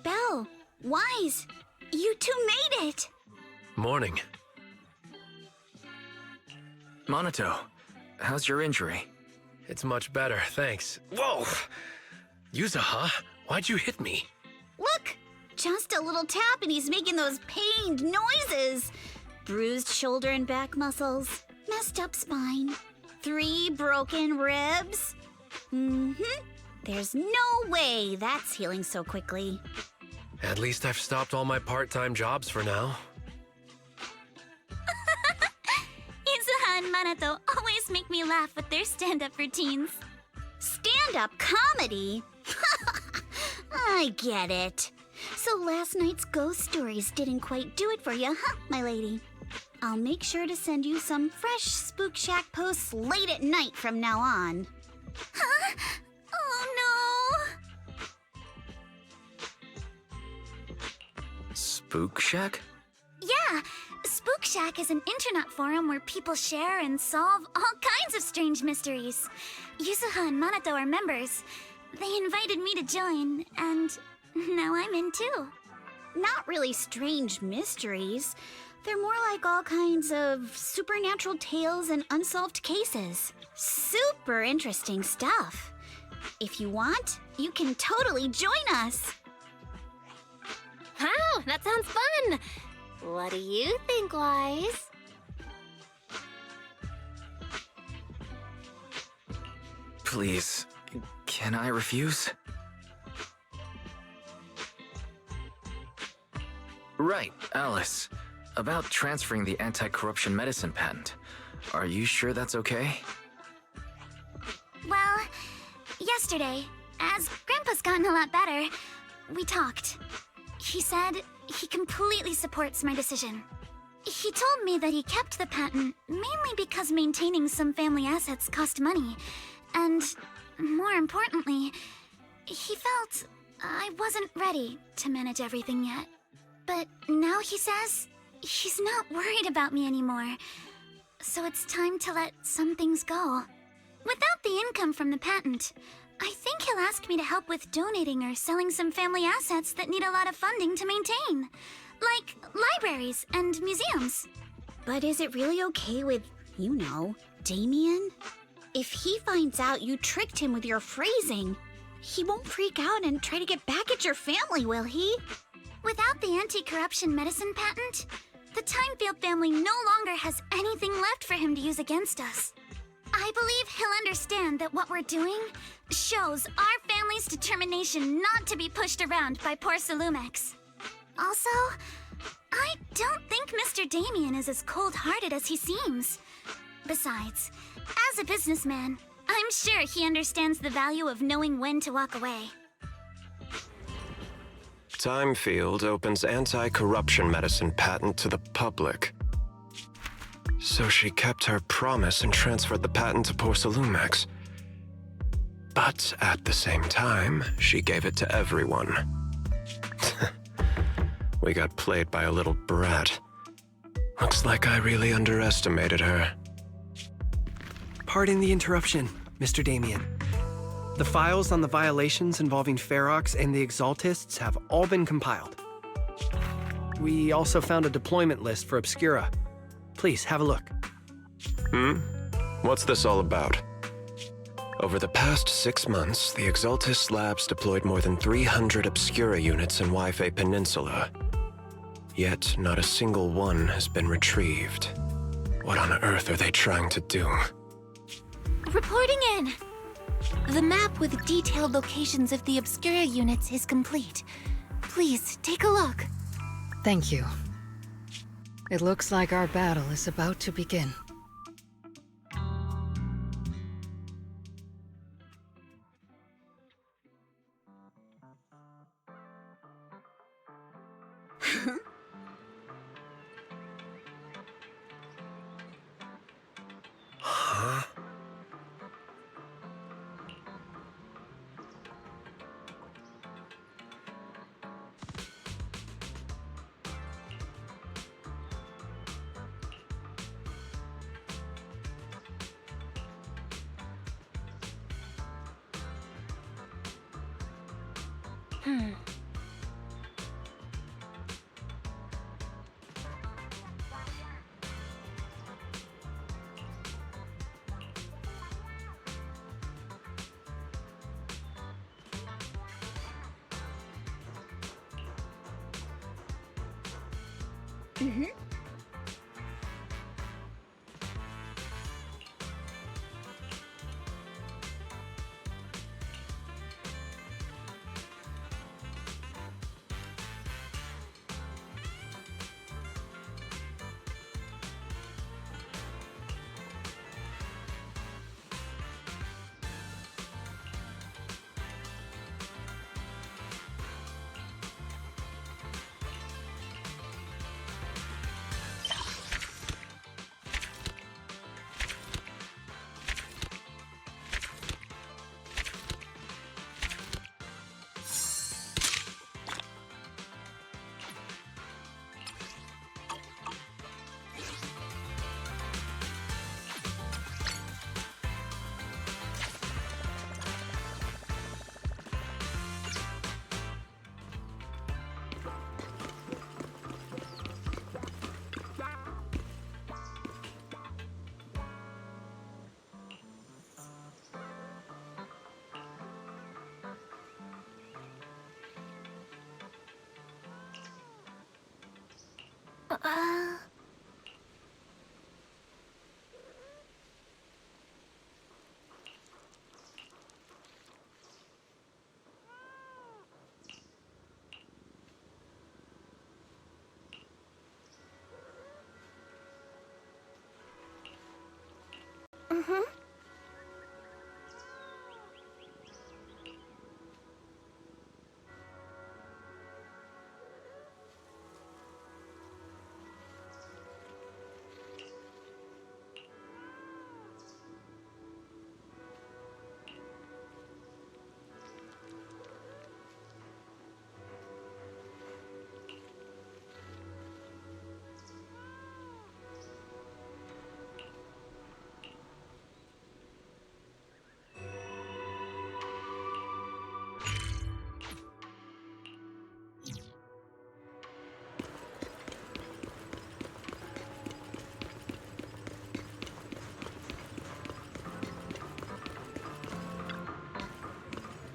Belle, Wise, you two made it! Morning. Monato, how's your injury? It's much better, thanks. Whoa! Yuzuha, why'd you hit me? Look! Just a little tap and he's making those pained noises. bruised shoulder and back muscles, messed up spine, 3 broken ribs. There's no way that's healing so quickly. At least I've stopped all my part-time jobs for now. Yuzuha and Manato always make me laugh with their stand-up routines. Stand-up comedy? I get it. So last night's ghost stories didn't quite do it for you, huh, my lady? I'll make sure to send you some fresh Spook Shack posts late at night from now on. Huh? Oh no! Spook Shack? Yeah, Spook Shack is an internet forum where people share and solve all kinds of strange mysteries. Yuzuha and Manato are members. They invited me to join, and now I'm in too. Not really strange mysteries. They're more like all kinds of supernatural tales and unsolved cases. Super interesting stuff. If you want, you can totally join us. Wow, that sounds fun! What do you think, Wise? Please, can I refuse? Right, Alice. About transferring the anti-corruption medicine patent. Are you sure that's okay? Well, yesterday, as Grandpa's gotten a lot better, we talked. He said he completely supports my decision. He told me that he kept the patent mainly because maintaining some family assets cost money. And, more importantly, he felt I wasn't ready to manage everything yet. But now he says he's not worried about me anymore. So it's time to let some things go. Without the income from the patent, I think he'll ask me to help with donating or selling some family assets that need a lot of funding to maintain. Like libraries and museums. But is it really okay with, you know, Damien? If he finds out you tricked him with your phrasing, he won't freak out and try to get back at your family, will he? Without the anti-corruption medicine patent, the Timefield family no longer has anything left for him to use against us. I believe he'll understand that what we're doing shows our family's determination not to be pushed around by poor Sailumex. Also, I don't think Mr. Damien is as cold-hearted as he seems. Besides, as a businessman, I'm sure he understands the value of knowing when to walk away. Timefield opens anti-corruption medicine patent to the public. So she kept her promise and transferred the patent to poor Sailumex. But at the same time, she gave it to everyone. We got played by a little brat. Looks like I really underestimated her. Pardon the interruption, Mr. Damien. The files on the violations involving Ferox and the Exaltists have all been compiled. We also found a deployment list for Obscura. Please, have a look. What's this all about? Over the past 6 months, the Exaltist labs deployed more than 300 Obscura units in Wi-Fi Peninsula. Yet, not a single one has been retrieved. What on earth are they trying to do? Reporting in! The map with detailed locations of the Obscura units is complete. Please, take a look. Thank you. It looks like our battle is about to begin. Huh? Mm-hmm.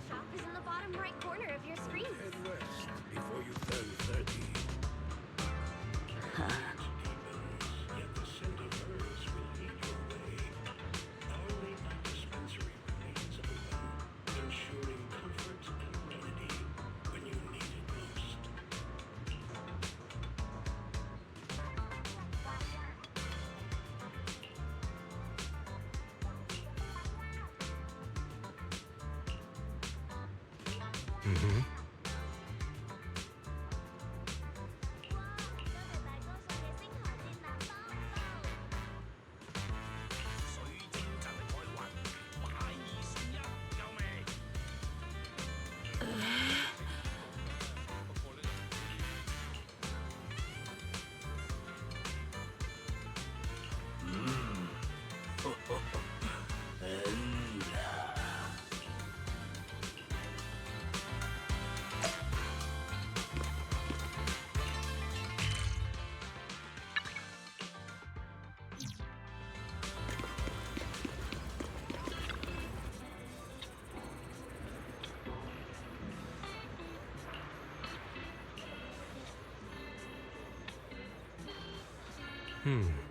Shop is in the bottom right corner of your screen. Head west before you turn 30. Yet the scent of herbs will lead your way. Our late night dispensary remains open, ensuring comfort and remedy when you need it most. Mm-hmm. Hmm.